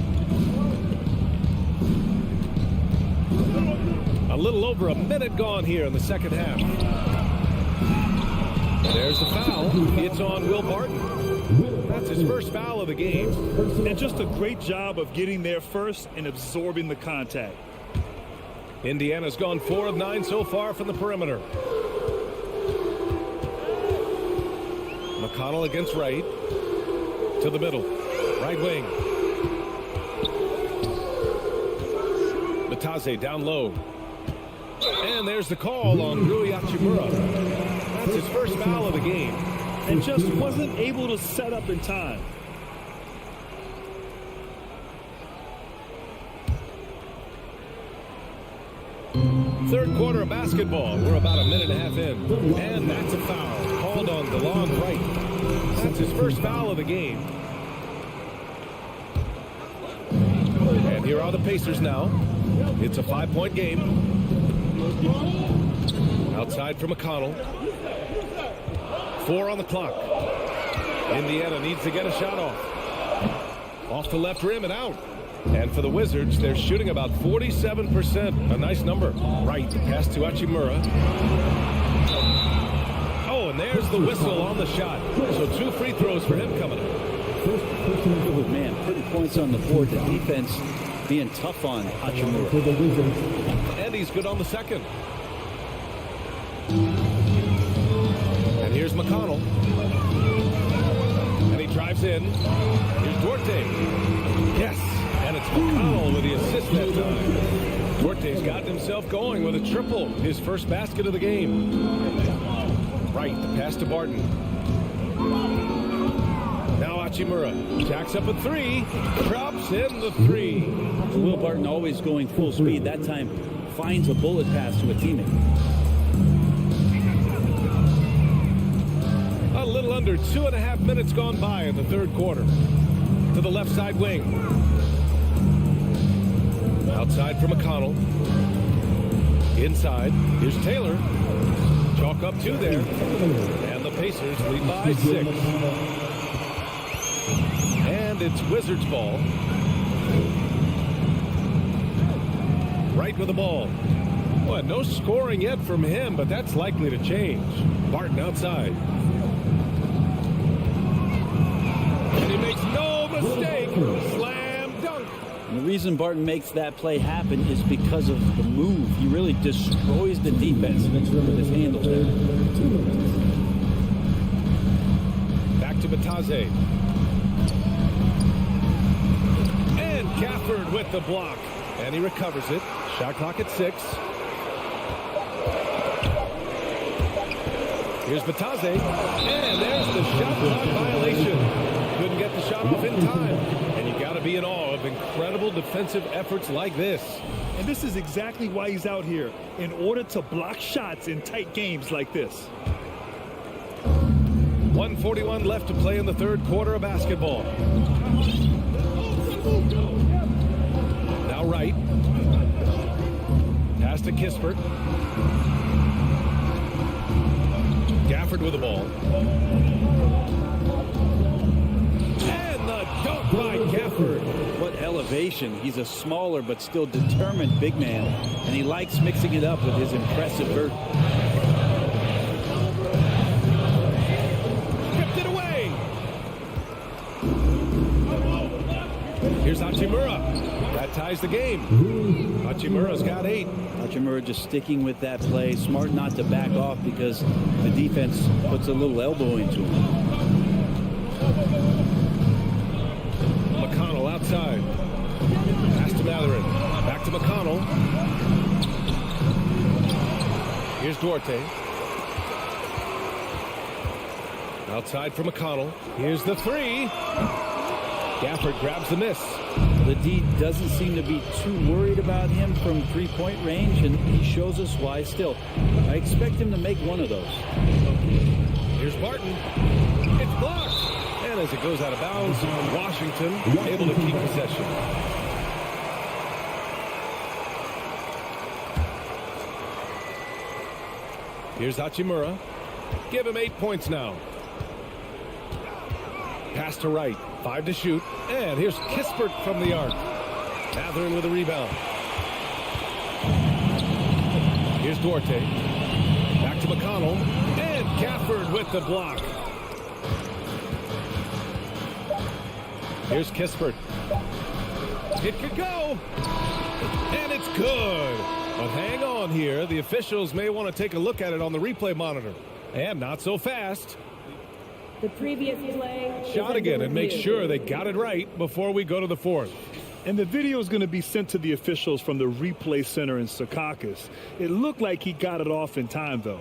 S5: A little over a minute gone here in the second half. There's the foul. It's on Will Barton. That's his first foul of the game.
S7: And just a great job of getting there first and absorbing the contact.
S5: Indiana's gone 4 of 9 so far from the perimeter. McConnell against Wright. To the middle. Right wing. Matase down low. And there's the call on Rui Hachimura. That's his first foul of the game.
S7: And just wasn't able to set up in time.
S5: Third quarter of basketball. We're about a minute and a half in. And that's a foul called on DeLon Wright. That's his first foul of the game. And here are the Pacers now. It's a 5-point game. Outside for McConnell. 4 on the clock. Indiana needs to get a shot off. Off the left rim and out. And for the Wizards, they're shooting about 47%. A nice number. Right, pass to Hachimura. Oh, and there's the whistle on the shot. So 2 free throws for him coming up.
S6: Oh, man, putting points on the board. The defense being tough on Hachimura.
S4: For the Wizards,
S5: And he's good on the second. And here's McConnell. And he drives in. Here's Duarte. Yes. And it's McConnell with the assist that time. Duarte's gotten himself going with a triple. His first basket of the game. Right. The pass to Barton. Now Hachimura jacks up a three. Drops in the three.
S6: Will Barton always going full speed. That time finds a bullet pass to a teammate.
S5: A little under 2.5 minutes gone by in the third quarter. To the left side wing. Outside for McConnell. Inside. Here's Taylor. Chalk up 2 there. And the Pacers lead by 6. And it's Wizards ball. Right with the ball. Well, no scoring yet from him, but that's likely to change. Barton outside. And he makes no mistake. Slam dunk.
S6: And the reason Barton makes that play happen is because of the move. He really destroys the defense with his handle there.
S5: Back to Batase. And Gafford with the block. And he recovers it. Shot clock at 6. Here's Batase. And there's the shot clock violation. Couldn't get the shot off in time. And you got to be in awe of incredible defensive efforts like this.
S7: And this is exactly why he's out here, in order to block shots in tight games like this.
S5: 1:41 left to play in the third quarter of basketball. Now right. Pass to Kispert. Gafford with the ball. And the dunk by Gafford.
S6: What elevation. He's a smaller but still determined big man. And he likes mixing it up with his impressive vert.
S5: Ripped it away. Here's Hachimura. That ties the game. Hachimura's got 8.
S6: Hachimura just sticking with that play. Smart not to back off because the defense puts a little elbow into him.
S5: McConnell outside. Pass to Matherin. Back to McConnell. Here's Duarte. Outside for McConnell. Here's the 3. Gafford grabs the miss.
S6: The D doesn't seem to be too worried about him from three-point range, and he shows us why still. I expect him to make one of those.
S5: Here's Barton. It's blocked. And as it goes out of bounds, Washington able to keep possession. Here's Hachimura. Give him 8 points now. Pass to right. 5 to shoot. And here's Kispert from the arc. Matherin with a rebound. Here's Duarte. Back to McConnell. And Gafford with the block. Here's Kispert. It could go. And it's good. But hang on here. The officials may want to take a look at it on the replay monitor. And not so fast.
S8: The previous play
S5: Shot again and make sure they got it right before we go to the fourth.
S7: And the video is going to be sent to the officials from the replay center in Secaucus. It looked like he got it off in time, though.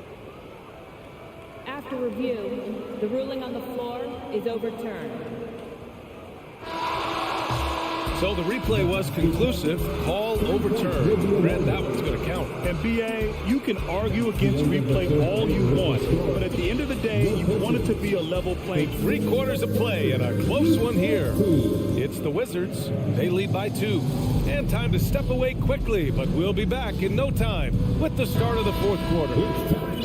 S8: After review, the ruling on the floor is overturned.
S5: So the replay was conclusive. Call overturned. Brent, that one's going to count.
S7: And BA, you can argue against replay all you want, but at the end of the day, you want it to be a level playing.
S5: 3 quarters of play and a close one here. It's the Wizards. They lead by 2. And time to step away quickly, but we'll be back in no time with the start of the fourth quarter.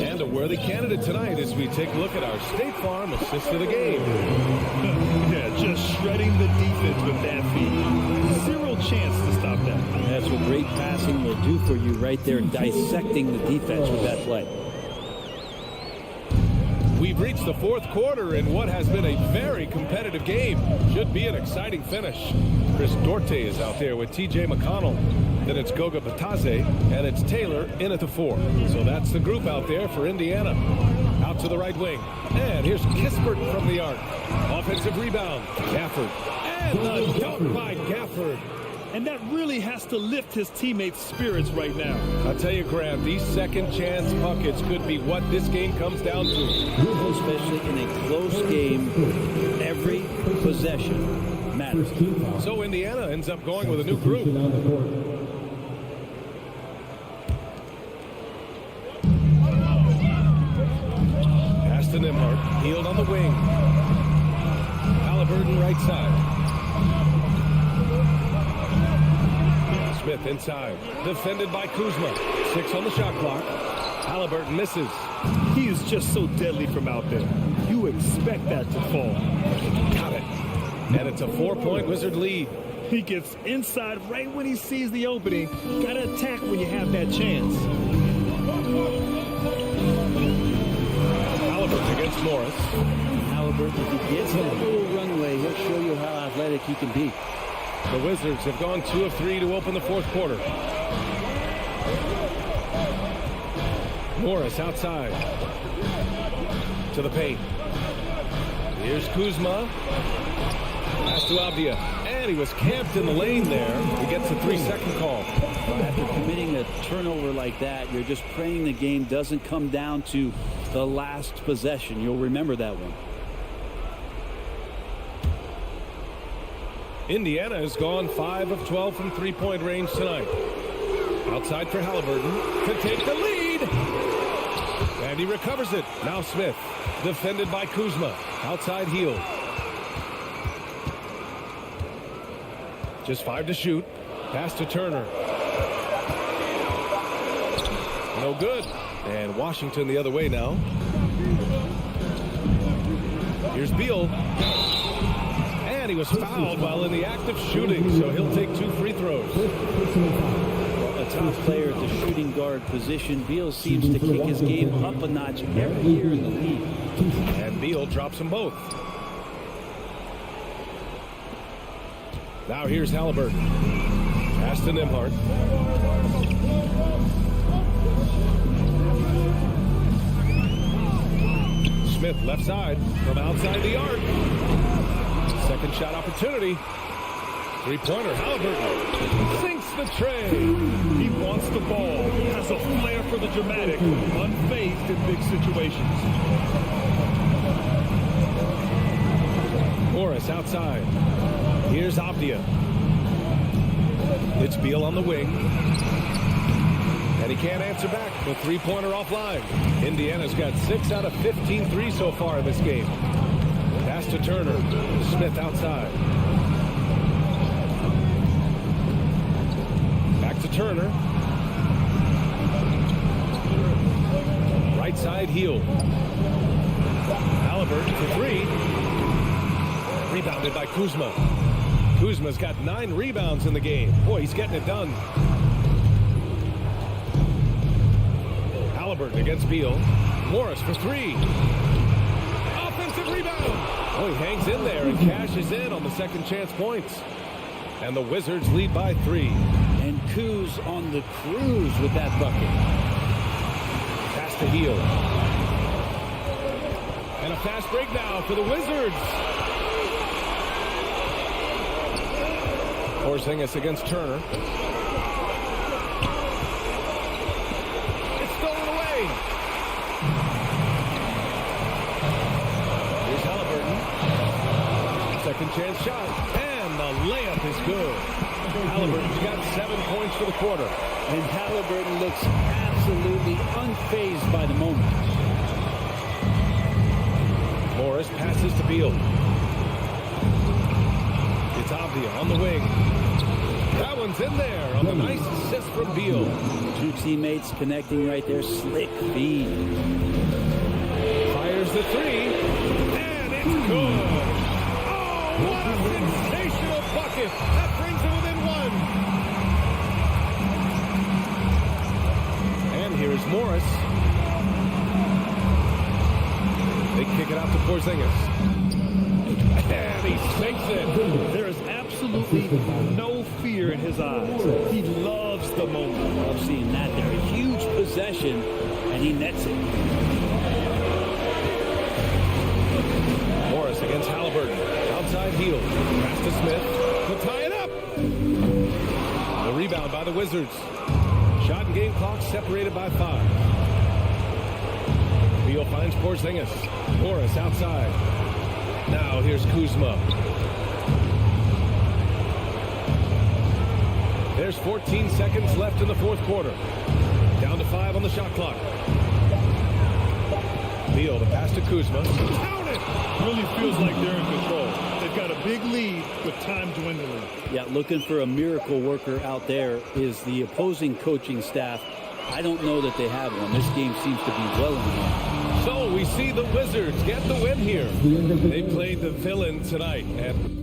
S5: And a worthy candidate tonight as we take a look at our State Farm assist of the game.
S7: Yeah, just shredding the defense with that feed. Zero chance to stop that.
S6: That's what great passing will do for you right there, dissecting the defense with that play.
S5: We've reached the fourth quarter in what has been a very competitive game. Should be an exciting finish. Chris Dorte is out there with T.J. McConnell. Then it's Goga Batase, and it's Taylor in at the 4. So that's the group out there for Indiana. Out to the right wing. And here's Kispert from the arc. Offensive rebound. Gafford. And the dunk by Gafford.
S7: And that really has to lift his teammates' spirits right now.
S5: I'll tell you, Graham, these second chance buckets could be what this game comes down to.
S6: Especially in a close game, every possession matters.
S5: So Indiana ends up going with a new group. Pass to Nembhard. Healed on the wing. Halliburton right side. Smith inside. Defended by Kuzma. 6 on the shot clock. Halliburton misses.
S7: He is just so deadly from out there. You expect that to fall.
S5: Got it. And it's a 4-point Wizard lead.
S7: He gets inside right when he sees the opening. Got to attack when you have that chance.
S5: Halliburton against Morris.
S6: Halliburton, if he gets that little runway, he'll show you how athletic he can be.
S5: The Wizards have gone 2 of 3 to open the fourth quarter. Morris outside. To the paint. Here's Kuzma. Pass to Avdia. And he was camped in the lane there. He gets a 3-second call.
S6: After committing a turnover like that, you're just praying the game doesn't come down to the last possession. You'll remember that one.
S5: Indiana has gone 5 of 12 from three-point range tonight. Outside for Halliburton to take the lead. And he recovers it. Now Smith, defended by Kuzma. Outside heel. Just 5 to shoot. Pass to Turner. No good. And Washington the other way now. Here's Beal. And he was fouled while in the act of shooting, so he'll take 2 free throws.
S6: A top player at the shooting guard position. Beal seems to kick his game up a notch every year in the league.
S5: And Beal drops them both. Now here's Halliburton. Pass to Nembhard. Smith left side from outside the arc. Second shot opportunity. Three-pointer, Halliburton sinks the tray.
S7: He wants the ball. Has a flair for the dramatic. Unfazed in big situations.
S5: Morris outside. Here's Avdia. It's Beal on the wing. And he can't answer back. The three-pointer offline. Indiana's got 6 out of 15 threes so far in this game. Pass to Turner. Smith outside. Back to Turner. Right side heel. Halliburton for 3. Rebounded by Kuzma. Kuzma's got 9 rebounds in the game. Boy, he's getting it done. Halliburton against Beal. Morris for 3. Offensive rebound. Oh, he hangs in there and cashes in on the second chance points. And the Wizards lead by 3.
S6: And Kuz on the cruise with that bucket.
S5: Pass to heel. And a fast break now for the Wizards. Porzingis against Turner. It's stolen away. Here's Halliburton. Second chance shot. And the layup is good. Halliburton's got 7 points for the quarter.
S6: And Halliburton looks absolutely unfazed by the moment.
S5: Morris passes to Beal. It's Avdia on the wing. That one's in there on the nice assist from Beal.
S6: 2 teammates connecting right there. Slick feed.
S5: Fires the 3. And it's good. Oh, what a sensational bucket. That brings it within 1. And here's Morris. out to Porzingis. And he sinks it.
S7: There is absolutely no fear in his eyes. He loves the moment.
S6: I love seeing that there. A huge possession, and he nets it.
S5: Morris against Halliburton. Outside heel. Pass to Smith. He'll tie it up. The rebound by the Wizards. Shot and game clock separated by 5. Beal finds Porzingis. Morris outside. Now here's Kuzma. There's 14 seconds left in the fourth quarter. Down to 5 on the shot clock. Beal the pass to Kuzma. Count it!
S7: Really feels like they're in control. They've got a big lead with time dwindling.
S6: Yeah, looking for a miracle worker out there is the opposing coaching staff. I don't know that they have one. This game seems to be well in hand.
S5: So we see the Wizards get the win here. They played the villain tonight. And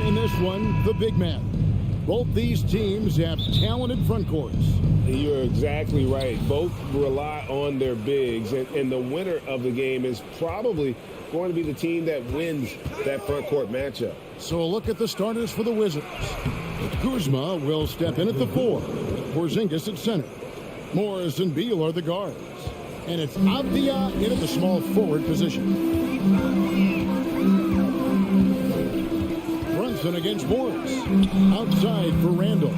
S1: In this one, the big man. Both these teams have talented front courts.
S2: You're exactly right. Both rely on their bigs, and the winner of the game is probably going to be the team that wins that front court matchup.
S1: So a look at the starters for the Wizards. Kuzma will step in at the 4. Porzingis at center. Morris and Beal are the guards. And it's Avdia in at the small forward position. Brunson against Morris. Outside for Randall.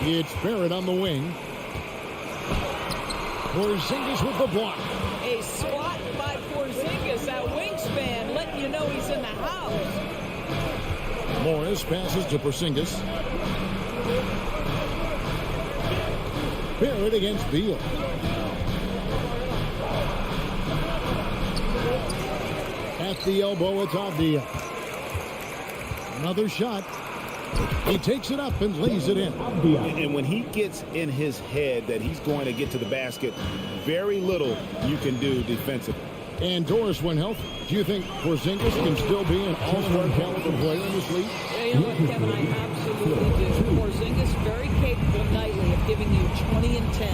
S1: It's Barrett on the wing. Porzingis with the block.
S3: A swat by Porzingis, that wingspan, letting you know he's in the house.
S1: Morris passes to Porzingis. Barrett against Beal. At the elbow, it's Avdia. Another shot. He takes it up and lays it in.
S2: And when he gets in his head that he's going to get to the basket, very little you can do defensively.
S1: And Doris, when healthy, do you think Porzingis can still be an all-star caliber player in this league?
S3: Yeah, you know what, Kevin, I absolutely do. Porzingis very capable nightly of giving you 20 and 10.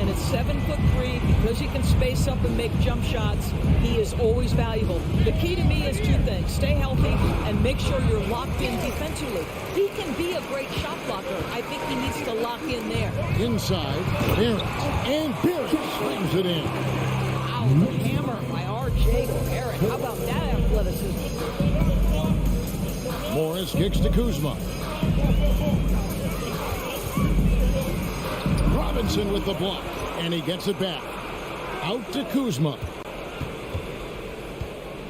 S3: And at 7'3", because he can space up and make jump shots, he is always valuable. The key to me is two things. Stay healthy and make sure you're locked in defensively. He can be a great shot blocker. I think he needs to lock in there.
S1: Inside, Barrett. And Barrett slams it in.
S3: Wow, the hammer by R.J. Barrett. How about that athleticism?
S1: Morris kicks to Kuzma. Robinson with the block, and he gets it back. Out to Kuzma.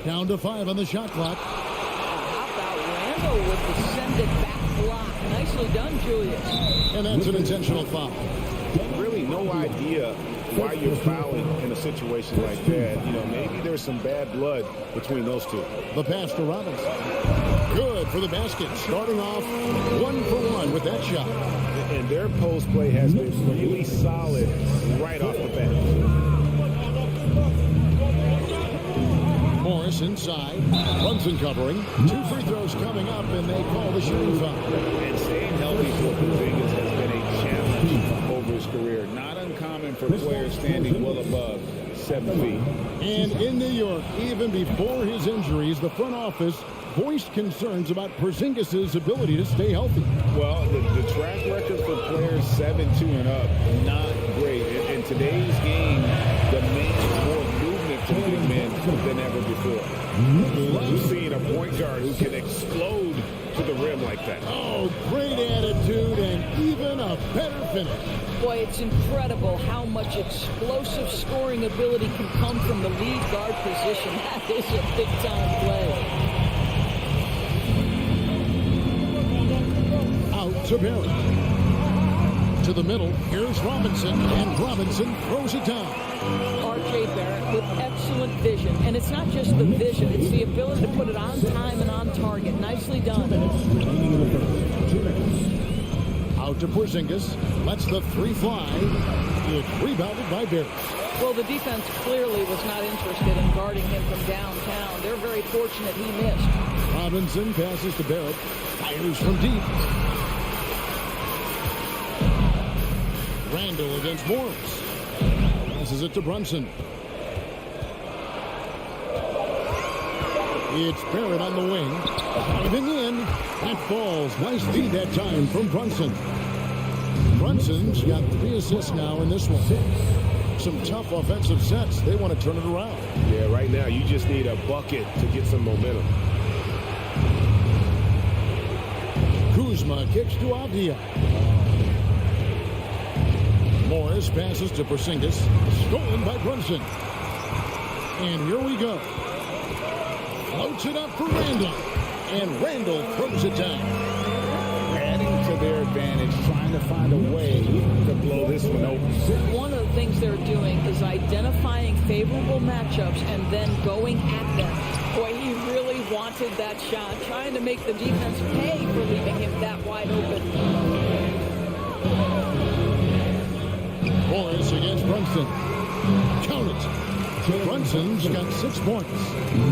S1: Down to 5 on the shot clock.
S3: How about Randall with the send-it back block? Nicely done, Julius.
S1: And that's an intentional foul.
S2: Really no idea why you're fouling in a situation like that. You know, maybe there's some bad blood between those two.
S1: The pass to Robinson. Good for the basket. Starting off 1 for 1 with that shot.
S2: And their post play has been really solid right off the bat.
S1: Morris inside. Brunson covering. 2 free throws coming up, and they call the shooting foul.
S2: And staying healthy for Porzingis has been a challenge over his career. Not uncommon for players standing well above 7 feet.
S1: And in New York, even before his injuries, the front office voiced concerns about Porzingis' ability to stay healthy.
S2: Well, the track record for players 7'2" and up, not great. In today's game, demands more movement from big men than ever before. We've seen a point guard who can explode to the rim like that.
S1: Oh, great attitude and even a better finish.
S3: Boy, it's incredible how much explosive scoring ability can come from the lead guard position. That is a big-time play.
S1: Out to Barrett. To the middle. Here's Robinson, and Robinson throws it down.
S3: R.J. Barrett with excellent vision. And it's not just the vision, it's the ability to put it on time and on target. Nicely done.
S1: Out to Porzingis. Lets the 3 fly. It's rebounded by Barrett.
S3: Well, the defense clearly was not interested in guarding him from downtown. They're very fortunate he missed.
S1: Robinson passes to Barrett. Fires from deep. Randall against Morris. Passes it to Brunson. It's Barrett on the wing. Diving in. That falls. Nice feed that time from Brunson. Brunson's got 3 assists now in this one. Some tough offensive sets. They want to turn it around.
S5: Yeah, right now you just need a bucket to get some momentum.
S1: Kuzma kicks to Avdia. Morris passes to Porzingis. Stolen by Brunson. And here we go. Floats it up for Randall. And Randall throws it down.
S2: Adding to their advantage, trying to find a way to blow this one open.
S3: One of the things they're doing is identifying favorable matchups and then going at them. Boy, he really wanted that shot, trying to make the defense pay for leaving him that wide open.
S1: Morris against Brunson. Count it. Brunson's got 6 points.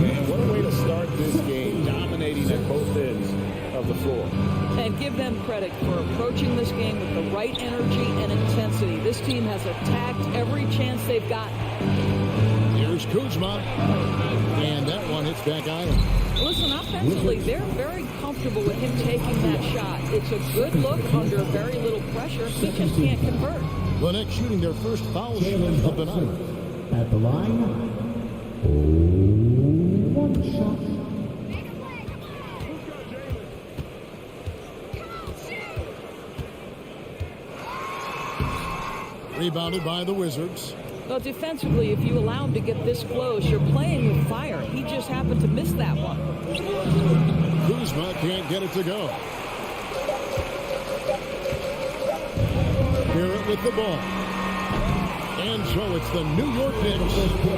S2: Man, what a way to start this game, dominating at both ends of the floor.
S3: And give them credit for approaching this game with the right energy and intensity. This team has attacked every chance they've gotten.
S1: Here's Kuzma. And that one hits back iron.
S3: Listen, offensively, they're very comfortable with him taking that shot. It's a good look under very little pressure. He just can't convert.
S1: The Knicks shooting their first foul shot of the night.
S4: At the line, 1 shot.
S1: Rebounded by the Wizards.
S3: Well, defensively, if you allow him to get this close, you're playing with fire. He just happened to miss that one.
S1: Kuzma can't get it to go. Barrett with the ball. And so it's the New York Knicks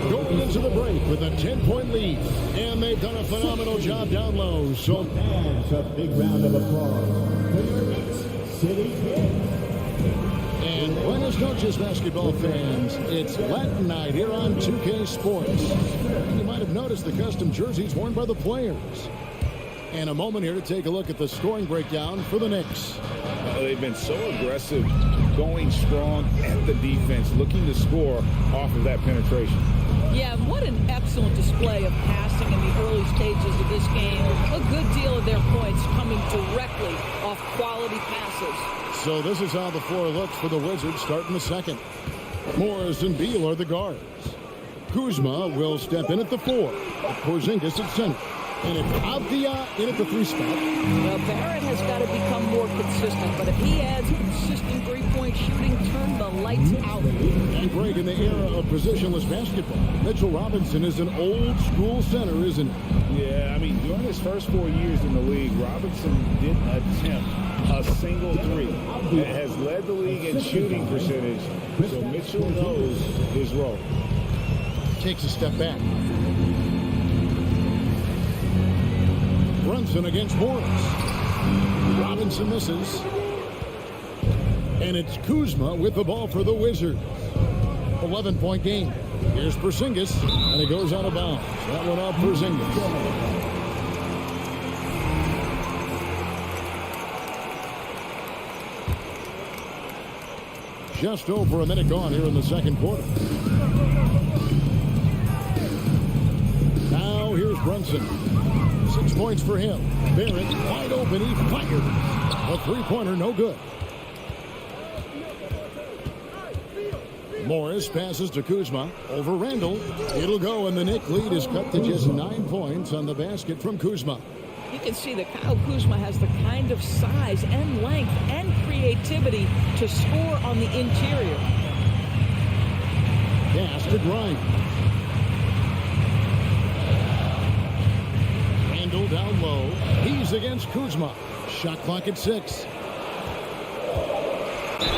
S1: going into the break with a 10-point lead. And they've done a phenomenal job down low. So
S4: And a big round of applause for your Knicks City Knicks.
S1: And buenas noches, basketball fans. It's Latin night here on 2K Sports. And you might have noticed the custom jerseys worn by the players. And a moment here to take a look at the scoring breakdown for the Knicks.
S2: They've been so aggressive, going strong at the defense, looking to score off of that penetration.
S3: Yeah, and what an excellent display of passing in the early stages of this game. A good deal of their points coming directly off quality passes.
S1: So this is how the floor looks for the Wizards starting the second. Morris and Beal are the guards. Kuzma will step in at the 4. Porzingis at center. And it's Avdia in at the 3 spot.
S3: Well, Barrett has got to become more consistent, but if he adds consistent three-point shooting, turn the lights out.
S1: And break in the era of positionless basketball. Mitchell Robinson is an old-school center, isn't he?
S2: Yeah, I mean, during his first 4 years in the league, Robinson didn't attempt a single three. It has led the league in shooting percentage, so Mitchell knows his role.
S1: Takes a step back. Brunson against Morris. Robinson misses. And it's Kuzma with the ball for the Wizards. 11-point game. Here's Porzingis, and it goes out of bounds. That one off Porzingis. Just over a minute gone here in the second quarter. Now here's Brunson. 6 points for him. Barrett wide open. He fires. A three-pointer, no good. Morris passes to Kuzma. Over Randall. It'll go, and the Knicks lead is cut to just 9 points on the basket from Kuzma.
S3: You can see that Kyle Kuzma has the kind of size and length and creativity to score on the interior.
S1: Pass to Grimes. Randall down low. He's against Kuzma. Shot clock at 6.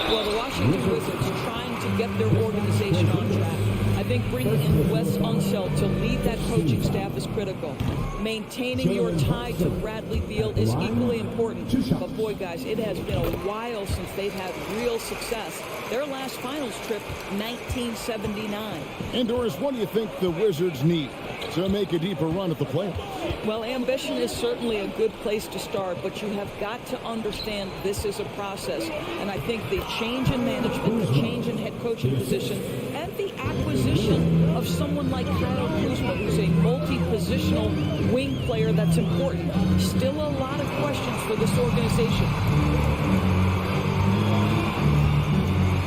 S3: Well, the Washington Wizards trying to get their organization on track. I think bringing in Wes Unseld to lead that coaching staff is critical. Maintaining your tie to Bradley Beal is equally important. But boy, guys, it has been a while since they've had real success. Their last finals trip, 1979.
S1: And Doris, what do you think the Wizards need to make a deeper run at the playoffs?
S3: Well, ambition is certainly a good place to start, but you have got to understand this is a process. And I think the change in management, the change in head coaching position, and the acquisition of someone like Kyle Kuzma, who's a multi-positional wing player that's important. Still a lot of questions for this organization.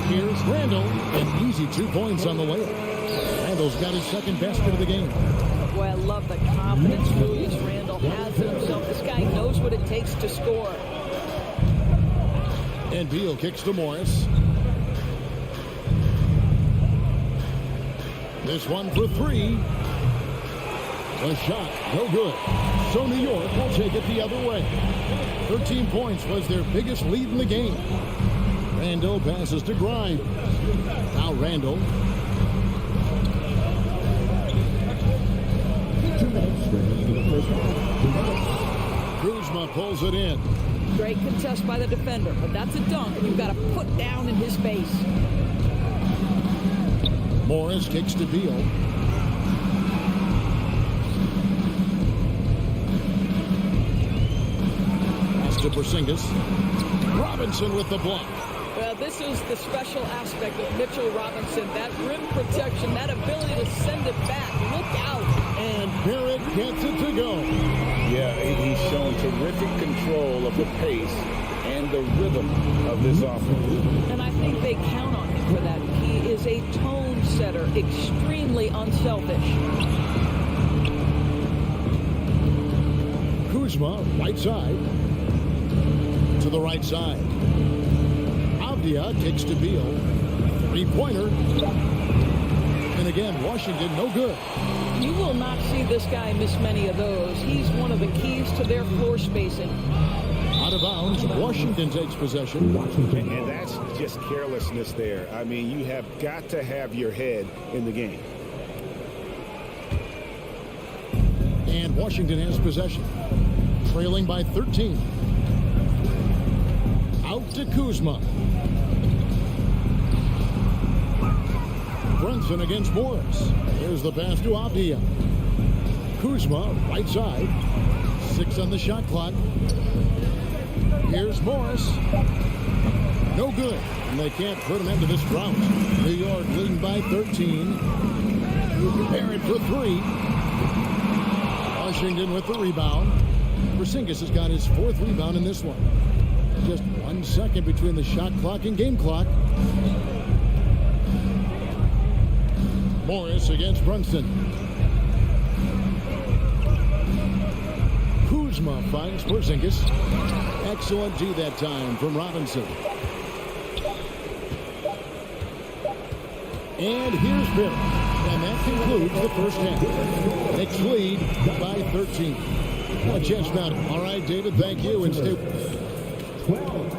S1: Here's Randall. An easy 2 points on the way. Randall's got his second basket of the game.
S3: Boy, I love the confidence Julius Randall has in himself. This guy knows what it takes to score.
S1: And Beal kicks to Morris. This one for 3. The shot, no good. So New York will take it the other way. 13 points was their biggest lead in the game. Randall passes to Grimes. Now Randall. Kuzma pulls it in.
S3: Great contest by the defender, but that's a dunk you've got to put down in his face.
S1: Morris kicks to Beal. Pass to Porzingis. Robinson with the block.
S3: Well, this is the special aspect of Mitchell Robinson. That rim protection, that ability to send it back. Look out.
S1: And Barrett gets it to go.
S2: Yeah, he's shown terrific control of the pace and the rhythm of this offense.
S3: And I think they count on him for that. He is a tone setter, extremely unselfish.
S1: Kuzma, right side. To the right side. Avdia kicks to Beal. Three-pointer. And again, Washington, no good.
S3: You will not see this guy miss many of those. He's one of the keys to their floor spacing.
S1: Out of bounds, Washington takes possession.
S2: And that's just carelessness there. I mean, you have got to have your head in the game.
S1: And Washington has possession. Trailing by 13. Out to Kuzma. Brunson against Morris. Here's the pass to Avdia. Kuzma, right side. 6 on the shot clock. Here's Morris. No good. And they can't put him into this drought. New York leading by 13. Barrett for 3. Washington with the rebound. Porzingis has got his 4th rebound in this one. Just 1 second between the shot clock and game clock. Morris against Brunson. Kuzma finds Porzingis. Excellent D that time from Robinson. And here's Barrett. And that concludes the first half. Knicks lead by 13. Just about it. All right, David, thank you. And stay.
S4: 12.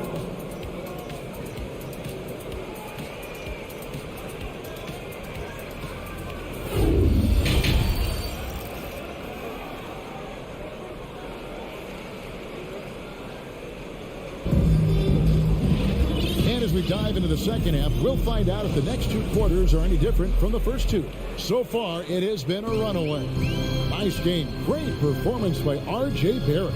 S1: we dive into the second half, we'll find out if the next 2 quarters are any different from the first 2. So far, it has been a runaway. Nice game. Great performance by R.J. Barrett.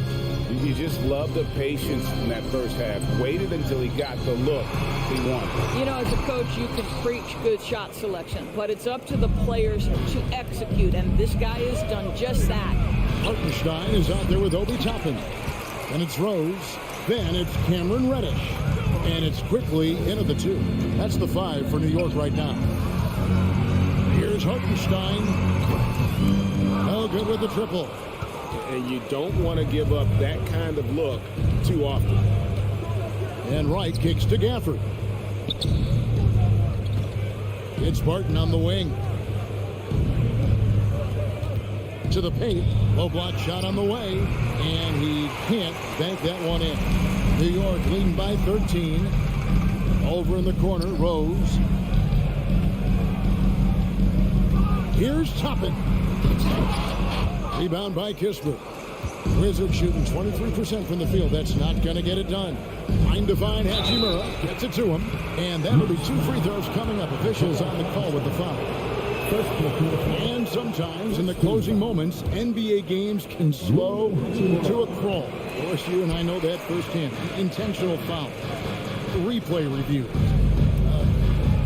S2: You just love the patience in that first half. Waited until he got the look he wanted.
S3: You know, as a coach, you can preach good shot selection, but it's up to the players to execute, and this guy has done just that.
S1: Hartenstein is out there with Obi Toppin. And it's Rose. Then it's Cameron Reddish. And it's quickly into the 2. That's the 5 for New York right now. Here's Hartenstein. No good with the triple.
S2: And you don't want to give up that kind of look too often.
S1: And Wright kicks to Gafford. It's Barton on the wing. To the paint. Low block shot on the way. And he can't bank that one in. New York leading by 13. Over in the corner, Rose. Here's Toppin. Rebound by Kispert. Wizards shooting 23% from the field. That's not going to get it done. Trying to find Hachimura. Gets it to him. And that'll be 2 free throws coming up. Officials on the call with the foul. And sometimes in the closing moments, NBA games can slow to a crawl. Of course, you and I know that firsthand. Intentional foul. Replay review.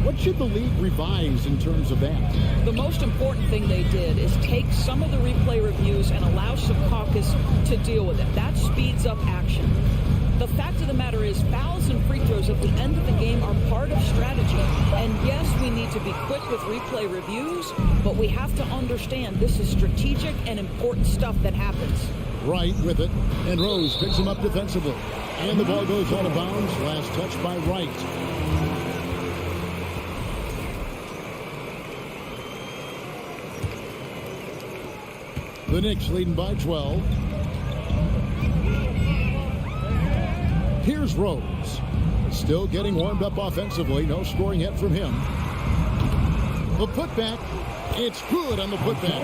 S1: What should the league revise in terms of that?
S3: The most important thing they did is take some of the replay reviews and allow Secaucus to deal with it. That speeds up action. The fact of the matter is fouls and free throws at the end of the game are part of strategy. And yes, we need to be quick with replay reviews, but we have to understand this is strategic and important stuff that happens.
S1: Wright with it, and Rose picks him up defensively. And the ball goes out of bounds. Last touch by Wright. The Knicks leading by 12. Here's Rose. Still getting warmed up offensively. No scoring yet from him. The putback. It's good on the putback.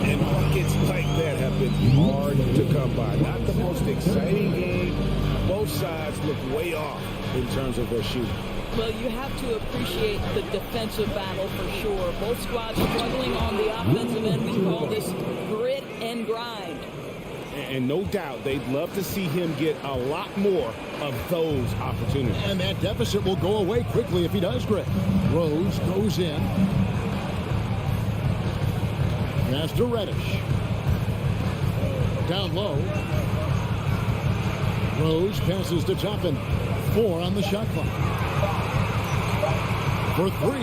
S2: And buckets like that have been hard to come by. Not the most exciting game. Both sides look way off in terms of their shooting.
S3: Well, you have to appreciate the defensive battle for sure. Both squads struggling on the offensive end. We call this grit and grind.
S2: And no doubt they'd love to see him get a lot more of those opportunities.
S1: And that deficit will go away quickly if he does grit. Rose goes in. Pass to Reddish. Down low. Rose passes to Toppin. 4 on the shot clock. For 3.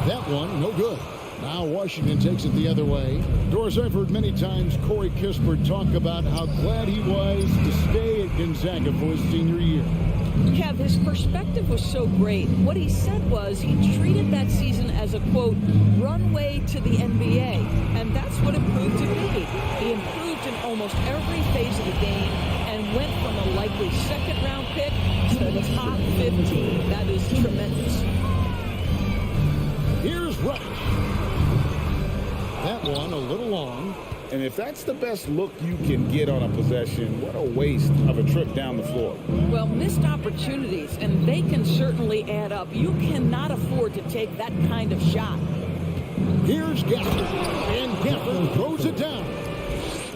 S1: That one, no good. Now Washington takes it the other way. Doris, I've heard many times Corey Kispert talk about how glad he was to stay at Gonzaga for his senior year.
S3: Kev, his perspective was so great. What he said was he treated that season as a, quote, runway to the NBA. And that's what it proved to be. He improved in almost every phase of the game and went from a likely second-round pick to the top 15. That is tremendous.
S1: Here's Reddish. That one a little long.
S2: And if that's the best look you can get on a possession, what a waste of a trip down the floor.
S3: Well, missed opportunities, and they can certainly add up. You cannot afford to take that kind of shot.
S1: Here's Gafford, and Gafford throws it down.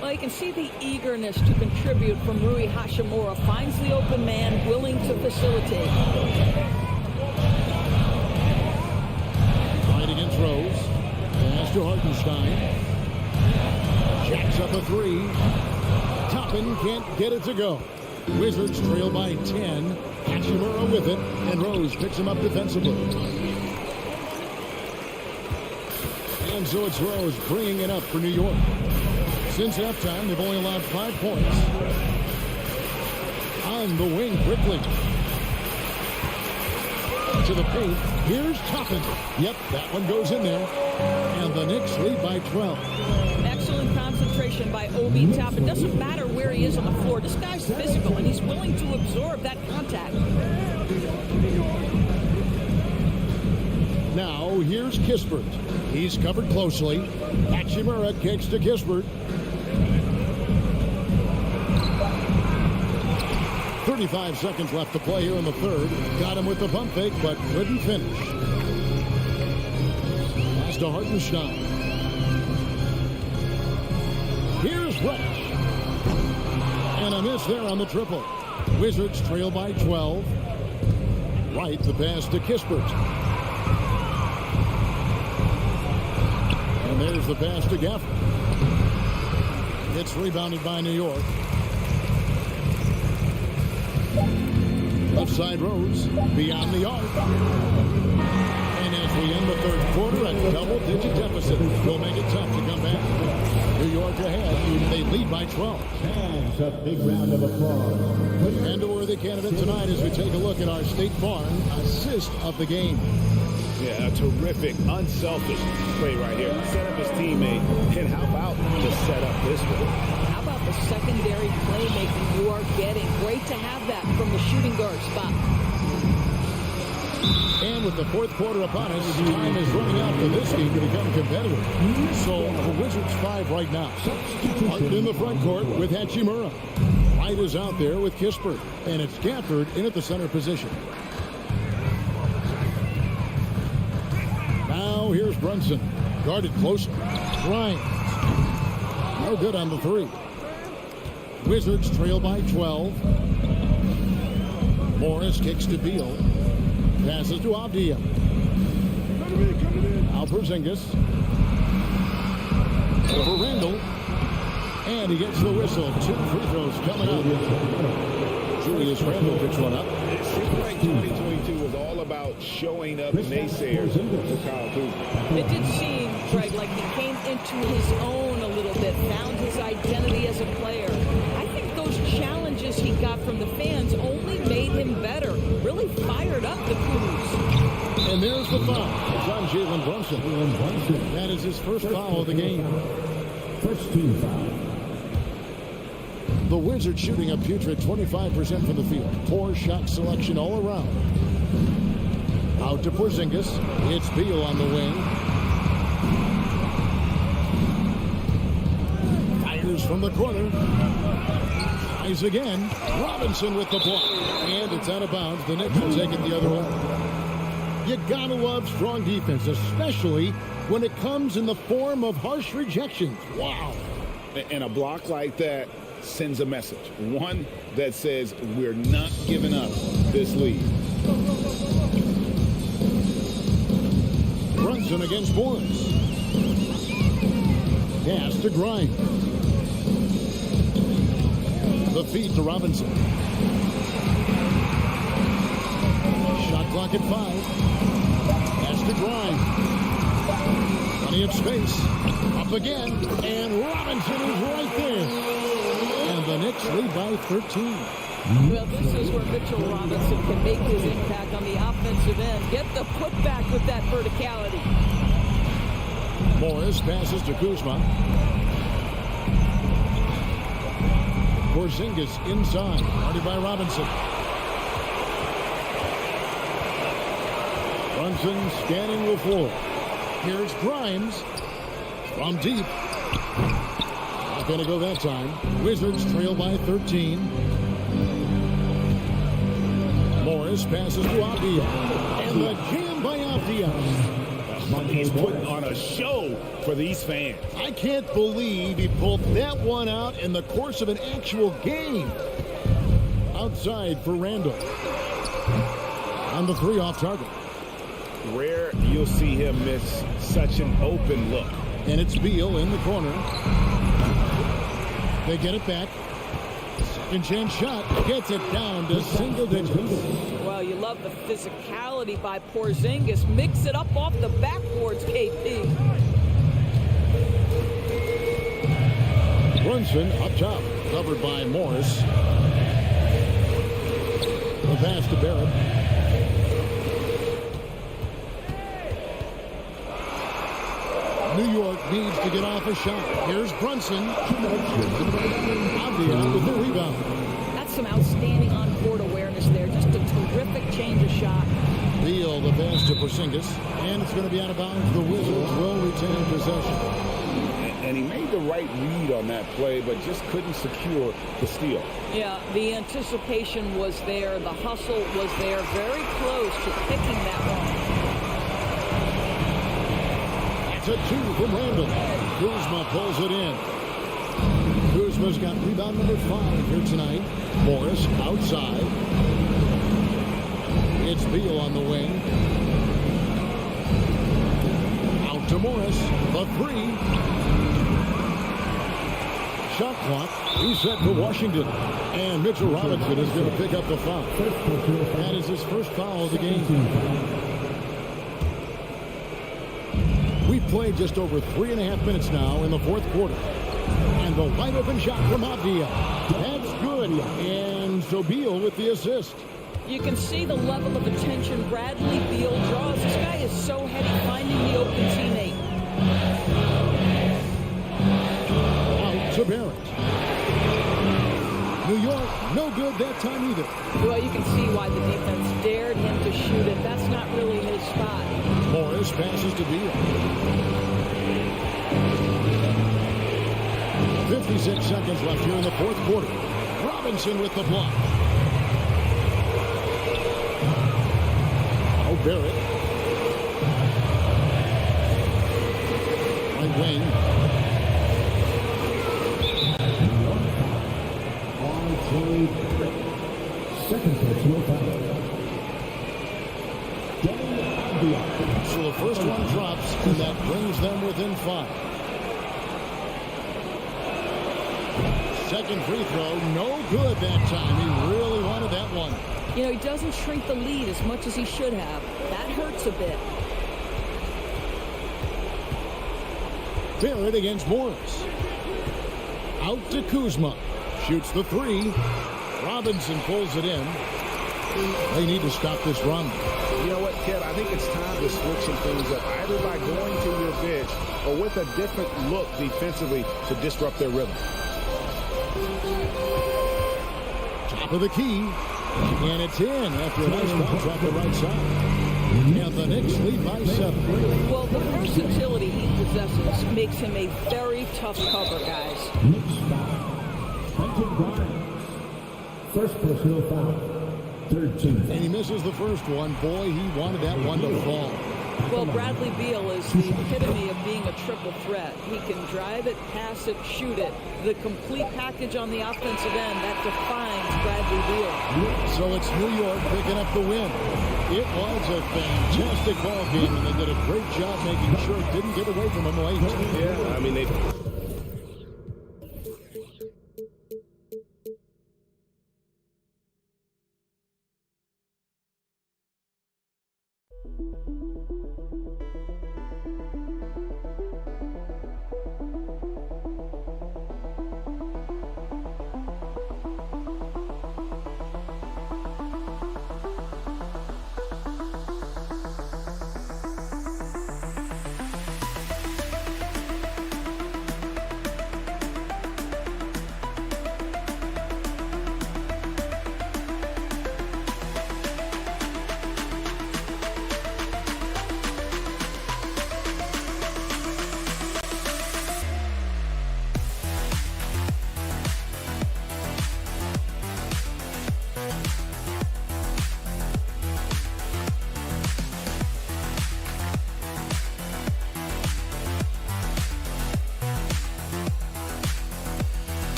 S3: Well, you can see the eagerness to contribute from Rui Hachimura. Finds the open man, willing to facilitate.
S1: Right against Rose. Pass to Hartenstein. Jacks up a 3. Toppin can't get it to go. Wizards trail by 10. Hachimura with it, and Rose picks him up defensively. And so it's Rose bringing it up for New York. Since halftime, they've only allowed 5 points. On the wing quickly. To the paint. Here's Toppin. Yep, that one goes in there. And the Knicks lead by 12.
S3: Excellent concentration by Obi Toppin. It doesn't matter where he is on the floor. This guy's physical, and he's willing to absorb that contact.
S1: Now, here's Kispert. He's covered closely. Hachimura kicks to Kispert. 13 35 seconds left to play here in the third. Got him with the pump fake, but couldn't finish. Pass to Hartenstein. Here's Reddish. And a miss there on the triple. Wizards trail by 12. Right, the pass to Kispert. And there's the pass to Gafford. It's rebounded by New York. Left side Rose, beyond the arc. And as we end the third quarter, a double-digit deficit will make it tough to come back. New York ahead, they lead by 12.
S4: And a big round of applause.
S1: And a worthy candidate tonight as we take a look at our State Farm assist of the game.
S2: Yeah, a terrific, unselfish play right here. Set up his teammate, and how about to set up this one?
S3: How about the secondary playmaking you are getting? Great to have that from the shooting guard spot.
S1: And with the fourth quarter upon us, time is running out for this game to become competitive. So the Wizards 5 right now. Martin in the front court with Hachimura. Wright is out there with Kispert. And it's Gafford in at the center position. Now here's Brunson. Guarded closely. Grimes. No good on the three. Wizards trail by 12. Morris kicks to Beal. Passes to Avdia. Now Porzingis. Over Randall. And he gets the whistle. 2 free throws coming up. Julius Randall picks one up.
S2: It seems like 2022 was all about showing up naysayers for Kyle Kuzma.
S3: It did seem, Greg, like he came into his own a little bit, found his identity as a player. I think those challenges he got from the fans only made him better, really fired up the crews.
S1: And there's the foul. It's on Jalen Brunson. That is his first foul of the game.
S4: First team foul.
S1: The Wizards shooting a putrid 25% from the field. Poor shot selection all around. Out to Porzingis. It's Beal on the wing. Fires from the corner. Tries again. Robinson with the block. And it's out of bounds. The Knicks will take it the other way. You gotta love strong defense, especially when it comes in the form of harsh rejections. Wow.
S2: And a block like that sends a message. One that says we're not giving up this lead.
S1: Brunson against Morris. Pass to Grimes. The feed to Robinson. Shot clock at 5. Pass to Grimes. Plenty of space. Up again. And Robinson is right there. And the Knicks lead by 13.
S3: Well, this is where Mitchell Robinson can make his impact on the offensive end. Get the putback with that verticality.
S1: Morris passes to Kuzma. Porzingis inside. Guarded by Robinson. Brunson scanning the floor. Here's Grimes. From deep. Not going to go that time. Wizards trail by 13. Morris passes to Avdia. And the jam by Avdia.
S2: He's putting on a show for these fans.
S1: I can't believe he pulled that one out in the course of an actual game. Outside for Randall. On the 3 off target.
S2: Rare you'll see him miss such an open look.
S1: And it's Beal in the corner. They get it back. Second chance shot. Gets it down to single digits.
S3: Well, you love the physicality by Porzingis. Mix it up off the backboards, KP.
S1: Brunson up top. Covered by Morris. The pass to Barrett. New York needs to get off a shot. Here's Brunson. Avdia with the rebound.
S3: That's some outstanding on-court awareness there. Just a terrific change of shot.
S1: Beal, the pass to Porzingis. And it's going to be out of bounds. The Wizards will retain possession.
S2: and he made the right read on that play, but just couldn't secure the steal.
S3: Yeah, the anticipation was there. The hustle was there. Very close to picking that one.
S1: That's a 2 from Randall. Kuzma pulls it in. Kuzma's got rebound number 5 here tonight. Morris outside. It's Beal on the wing. Out to Morris. The 3. Shot clock reset for Washington. And Mitchell Robinson is going to pick up the foul. That is his first foul of the game. We've played just over 3.5 minutes now in the fourth quarter. And the wide open shot from Avdia. That's good. And so Beal with the assist.
S3: You can see the level of attention Bradley Beal draws. This guy is so heady finding the open teammate.
S1: Out to Barrett. New York, no good that time either.
S3: Well, you can see why the defense dared him to shoot it. That's not really his spot.
S1: Morris passes to Beal. 56 seconds left here in the fourth quarter. Robinson with the block. Oh, Barrett. Right wing.
S4: Second personal foul.
S1: So the first one drops, and that brings them within 5. Second free throw, no good that time. He really wanted that one.
S3: You know, he doesn't shrink the lead as much as he should have. That hurts a bit.
S1: Barrett against Morris. Out to Kuzma. Shoots the 3. Robinson pulls it in. They need to stop this run.
S2: You know what, Ted? I think it's time to switch some things up, either by going to your bench or with a different look defensively to disrupt their rhythm.
S1: Top of the key. And it's in after a nice bounce off the right side. And the Knicks lead by 7.
S3: Well, the versatility he possesses makes him a very tough cover, guys.
S4: First personal foul. Third team.
S1: And he misses the first one. Boy, he wanted that one to fall.
S3: Well, Bradley Beal is the epitome of being a triple threat. He can drive it, pass it, shoot it. The complete package on the offensive end, that defines Bradley Beal.
S1: So it's New York picking up the win. It was a fantastic ball game, and they did a great job making sure it didn't get away from them late.
S5: Yeah, I mean, they...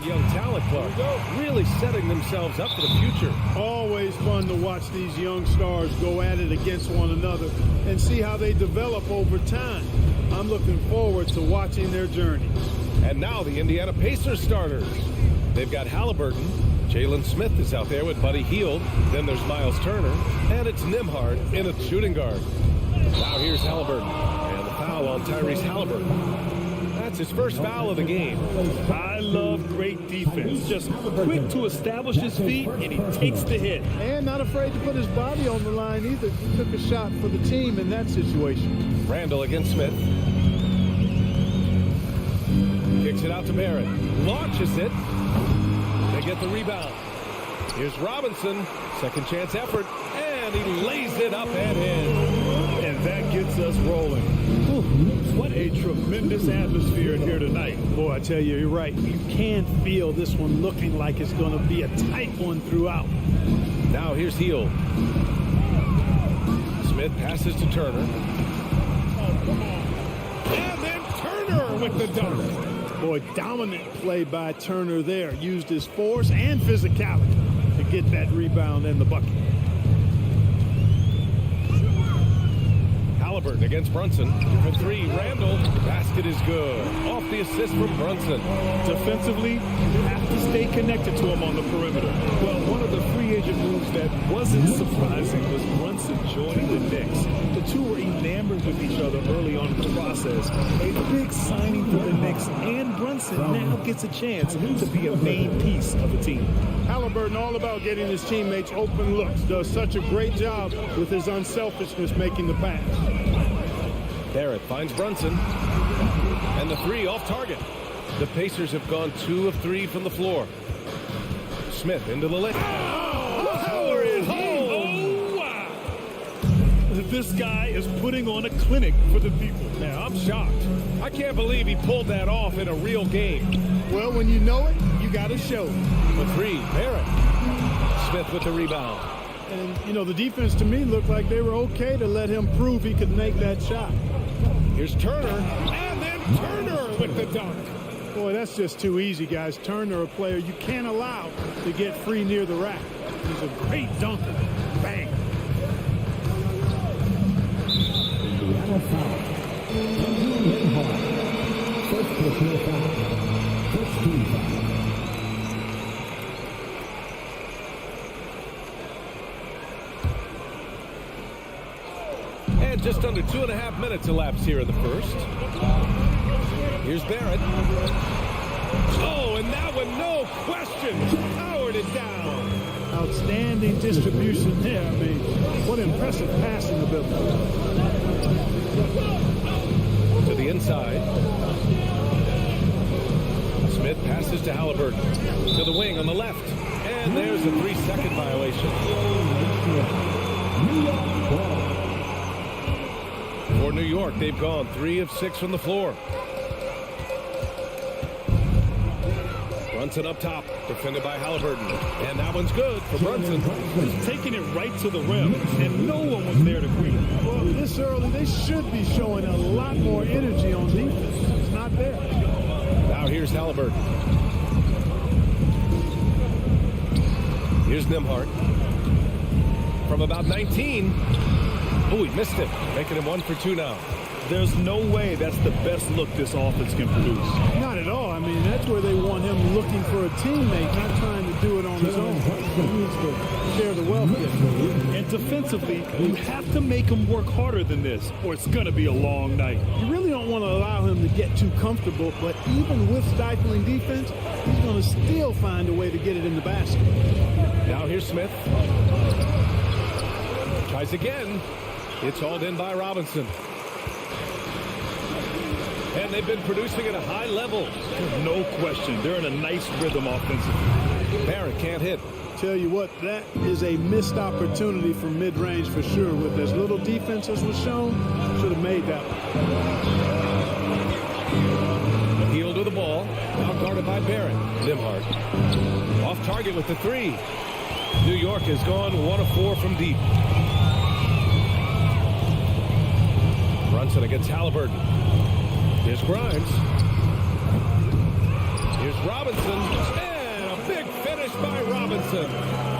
S5: Young talent, Clark, really setting themselves up for the future.
S9: Always fun to watch these young stars go at it against one another and see how they develop over time. I'm looking forward to watching their journey.
S5: And now the Indiana Pacers starters. They've got Halliburton. Jalen Smith is out there with Buddy Hield. Then there's Miles Turner. And it's Nembhard in a shooting guard. Now here's Halliburton. And the foul on Tyrese Halliburton. That's his first foul of the game.
S7: I love great defense. Just quick to establish his feet, and he takes the hit.
S9: And not afraid to put his body on the line either. He took a shot for the team in that situation.
S5: Randall against Smith. Kicks it out to Barrett. Launches it. They get the rebound. Here's Robinson. Second chance effort. And he lays it up and in.
S7: And that gets us rolling. Whew, what a tremendous atmosphere here tonight.
S9: Boy, I tell you, you're right. You can feel this one looking like it's going to be a tight one throughout.
S5: Now here's Hield. Smith passes to Turner. And then Turner with the dunk.
S9: Boy, dominant play by Turner there. Used his force and physicality to get that rebound and the bucket.
S5: Halliburton against Brunson. For three, Randall. The basket is good. Off the assist from Brunson.
S7: Defensively, you have to stay connected to him on the perimeter. Well, one of the free agent moves that wasn't surprising was Brunson joining the Knicks. The two were enamored with each other early on in the process. A big signing for the Knicks, and Brunson now gets a chance to be a main piece of the team.
S9: Halliburton all about getting his teammates open looks. Does such a great job with his unselfishness making the pass.
S5: Barrett finds Brunson. And the three off target. The Pacers have gone 2 of 3 from the floor. Smith into the lane.
S7: Power is home! Oh, wow! This guy is putting on a clinic for the people.
S5: Now, I'm shocked. I can't believe he pulled that off in a real game.
S9: Well, when you know it, you got to show it.
S5: The three, Barrett. Smith with the rebound.
S9: And, you know, the defense to me looked like they were okay to let him prove he could make that shot.
S5: Here's Turner. And then Turner with the dunk.
S9: Boy, that's just too easy, guys. Turner, a player you can't allow to get free near the rack. He's a great dunker. Bang.
S4: Indiana foul. First personal foul. First team foul.
S5: And just under 2.5 minutes elapsed here in the first. Here's Barrett. Oh, and that one, no question, powered it down.
S9: Outstanding distribution there. I mean, what impressive passing ability.
S5: To the inside. Smith passes to Halliburton. To the wing on the left. And there's a 3-second violation. For New York, they've gone 3 of 6 from the floor. Brunson up top, defended by Halliburton. And that one's good for Brunson.
S7: He's taking it right to the rim, and no one was there to greet him.
S9: Well, this early, they should be showing a lot more energy on defense. It's not there.
S5: Now here's Halliburton. Here's Nembhard. From about 19. Oh, he missed it. Making him 1 for 2 now.
S7: There's no way that's the best look this offense can produce.
S9: Not at all. I mean, that's where they want him looking for a teammate, not trying to do it on his own. He needs to share the wealth here.
S7: And defensively, you have to make him work harder than this, or it's going to be a long night.
S9: You really don't want to allow him to get too comfortable, but even with stifling defense, he's going to still find a way to get it in the basket.
S5: Now here's Smith. Tries again. It's hauled in by Robinson. And they've been producing at a high level.
S7: No question. They're in a nice rhythm offensively.
S5: Barrett can't hit.
S9: Tell you what, that is a missed opportunity from mid-range for sure. With as little defense as was shown, should have made that one.
S5: Heel to the ball. Now guarded by Barrett. Nembhard. Off target with the 3. New York has gone 1 of 4 from deep. Brunson against Halliburton. Here's Grimes. Here's Robinson. And a big finish by Robinson.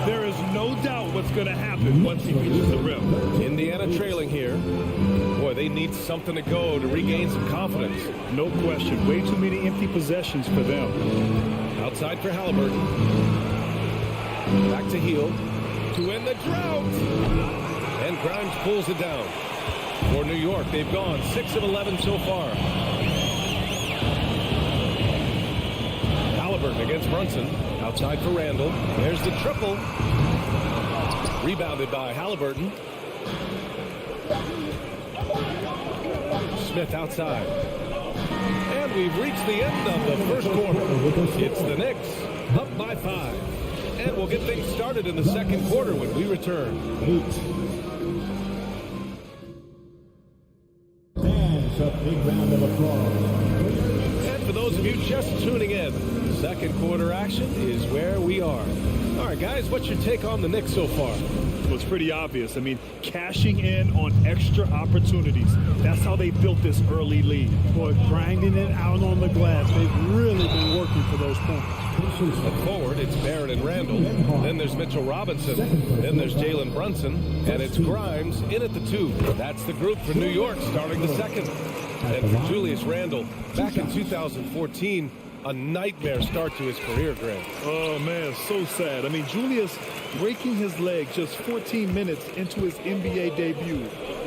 S7: There is no doubt what's going to happen once he reaches the rim.
S5: Indiana trailing here. Boy, they need something to go to regain some confidence.
S7: No question. Way too many empty possessions for them.
S5: Outside for Halliburton. Back to Heel. To end the drought. And Grimes pulls it down. For New York, they've gone 6 of 11 so far. Halliburton against Brunson. Outside for Randall. There's the triple. Rebounded by Halliburton. Smith outside. And we've reached the end of the first quarter. It's the Knicks up by 5. And we'll get things started in the second quarter when we return.
S4: A big round of applause.
S5: And for those of you just tuning in, second quarter action is where we are. All right, guys, what's your take on the Knicks so far?
S7: Well, it's pretty obvious. I mean, cashing in on extra opportunities. That's how they built this early lead.
S9: Boy, grinding it out on the glass. They've really been working for those points.
S5: Up forward, it's Barrett and Randall. Then there's Mitchell Robinson. Then there's Jalen Brunson. And it's Grimes in at the 2. That's the group for New York starting the second. And for Julius Randle, back in 2014, a nightmare start to his career, Greg.
S7: Oh, man, so sad. I mean, Julius breaking his leg just 14 minutes into his NBA debut.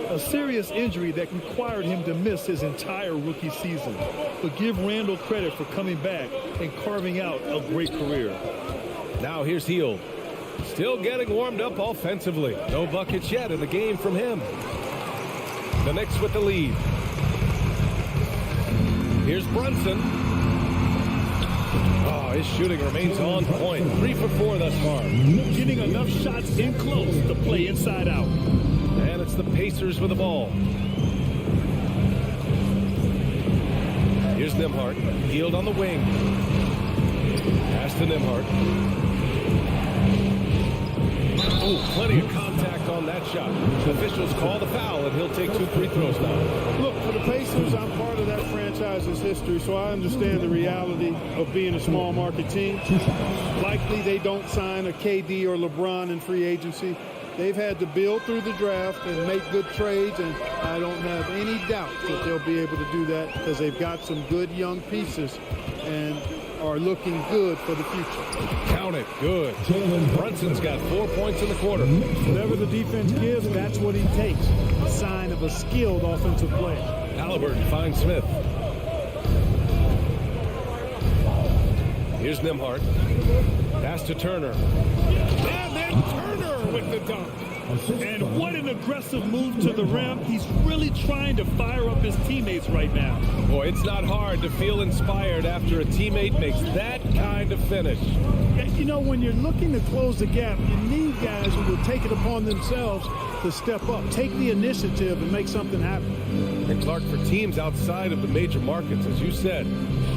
S7: A serious injury that required him to miss his entire rookie season. But give Randall credit for coming back and carving out a great career.
S5: Now here's Heel. Still getting warmed up offensively. No buckets yet in the game from him. The Knicks with the lead. Here's Brunson. Oh, his shooting remains on point. 3 for 4 thus far.
S7: Getting enough shots in close to play inside out.
S5: And it's the Pacers with the ball. Here's Nembhard. Healed on the wing. Pass to Nembhard. Oh, plenty of contact on that shot. Officials call the foul, and he'll take 2 free throws now.
S9: Look, for the Pacers, I'm part of that franchise's history, so I understand the reality of being a small market team. Likely they don't sign a KD or LeBron in free agency. They've had to build through the draft and make good trades, and I don't have any doubt that they'll be able to do that because they've got some good young pieces and are looking good for the future.
S5: Count it. Good. Brunson's got 4 points in the quarter.
S9: Whatever the defense gives, that's what he takes. A sign of a skilled offensive player.
S5: Halliburton finds Smith. Here's Nembhard. Pass to Turner.
S7: And then Turner with the dunk. And what an aggressive move to the rim. He's really trying to fire up his teammates right now.
S5: Boy, it's not hard to feel inspired after a teammate makes that kind of finish.
S9: You know, when you're looking to close the gap, you need guys who will take it upon themselves to step up, take the initiative, and make something happen.
S5: And Clark, for teams outside of the major markets, as you said,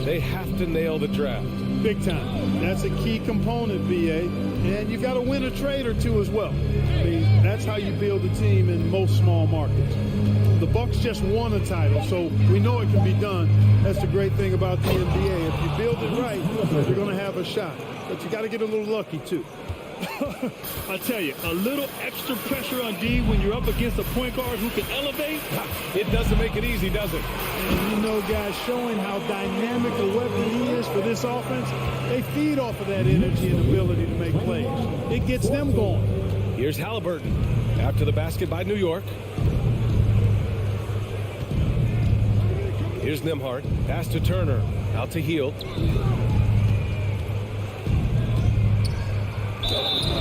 S5: they have to nail the draft.
S9: Big time. That's a key component, BA. And you got to win a trade or two as well. I mean, that's how you build a team in most small markets. The Bucks just won a title, so we know it can be done. That's the great thing about the NBA. If you build it right, you're going to have a shot. But you got to get a little lucky, too.
S7: I tell you, a little extra pressure on D when you're up against a point guard who can elevate.
S5: It doesn't make it easy, does it?
S9: And you know, guys, showing how dynamic a weapon he is for this offense, they feed off of that energy and ability to make plays. It gets them going.
S5: Here's Halliburton after the basket by New York. Here's Nembhard. Pass to Turner. Out to Hield.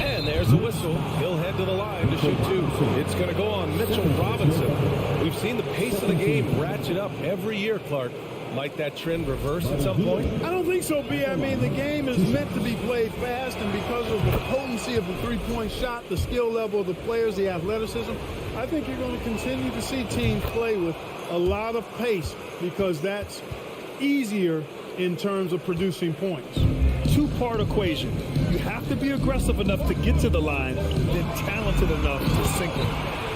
S5: And there's a whistle. He'll head to the line to shoot two. It's going to go on Mitchell Robinson. We've seen the pace of the game ratchet up every year, Clark. Might that trend reverse at some point?
S9: I don't think so, B. I mean, the game is meant to be played fast, and because of the potency of the three-point shot, the skill level of the players, the athleticism, I think you're going to continue to see teams play with a lot of pace because that's easier in terms of producing points.
S7: Two-part equation. You have to be aggressive enough to get to the line, then talented enough to sink it.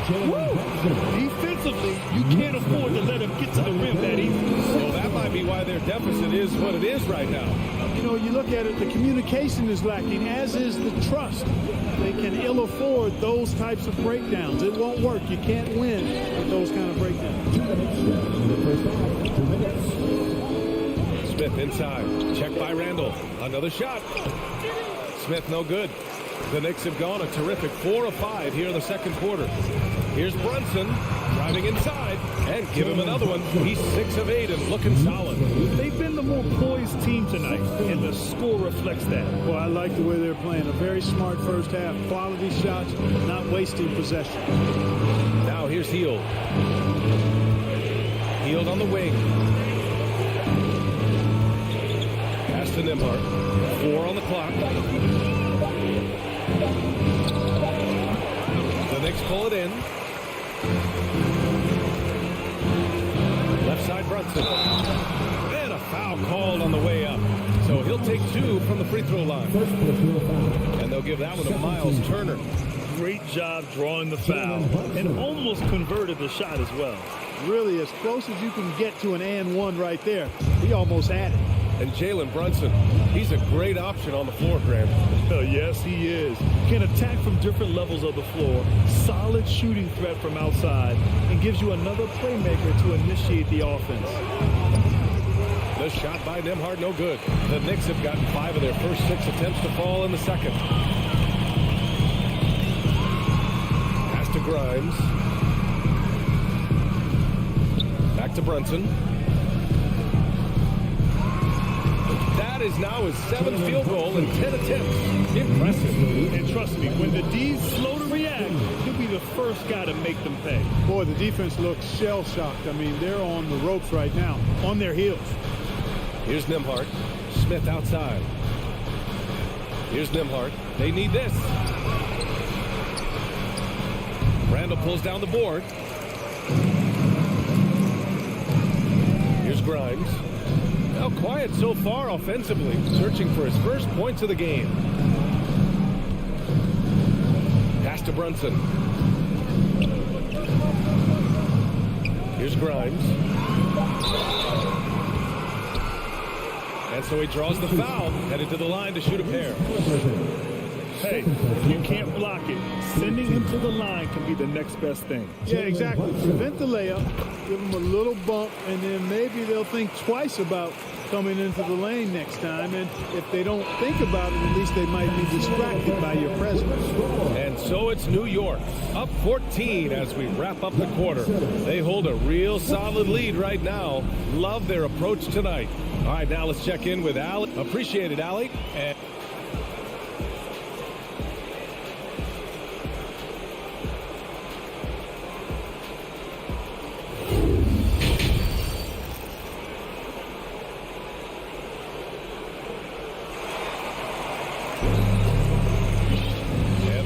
S7: Woo! Defensively, you can't afford to let him get to the rim that easy.
S5: Well, that might be why their deficit is what it is right now.
S9: You know, you look at it, the communication is lacking, as is the trust. They can ill afford those types of breakdowns. It won't work. You can't win with those kind of breakdowns.
S5: Smith inside. Check by Randall. Another shot. Smith no good. The Knicks have gone a terrific 4 of 5 here in the second quarter. Here's Brunson driving inside and give him another one. He's 6 of 8 and looking solid.
S7: They've been the more poised team tonight, and the score reflects that.
S9: Well, I like the way they're playing. A very smart first half. Quality shots, not wasting possession.
S5: Now here's Hield. Hield on the wing. Pass to Nembhard. 4 on the clock. The Knicks pull it in. Left side Brunson. And a foul called on the way up. So he'll take 2 from the free throw line. And they'll give that one to Miles Turner.
S7: Great job drawing the foul and almost converted the shot as well.
S9: Really, as close as you can get to an and one right there. He almost had it.
S5: And Jalen Brunson, he's a great option on the floor, Graham.
S7: Yes, he is. Can attack from different levels of the floor, solid shooting threat from outside, and gives you another playmaker to initiate the offense.
S5: The shot by Nembhard, no good. The Knicks have gotten 5 of their first 6 attempts to fall in the second. Pass to Grimes. Back to Brunson. That is now his 7th field goal in 10 attempts. Impressive.
S7: And trust me, when the D's slow to react, he'll be the first guy to make them pay.
S9: Boy, the defense looks shell-shocked. I mean, they're on the ropes right now, on their heels.
S5: Here's Nembhard. Smith outside. Here's Nembhard. They need this. Randall pulls down the board. Here's Grimes. Now quiet so far offensively, searching for his first points of the game. Pass to Brunson. Here's Grimes. And so he draws the foul, headed to the line to shoot a pair.
S7: Hey, if you can't block it, sending him to the line can be the next best thing.
S9: Yeah, exactly. Prevent the layup, give them a little bump, and then maybe they'll think twice about coming into the lane next time. And if they don't think about it, at least they might be distracted by your presence.
S5: And so it's New York, up 14 as we wrap up the quarter. They hold a real solid lead right now. Love their approach tonight. All right, now let's check in with Allie. Appreciate it, Allie. And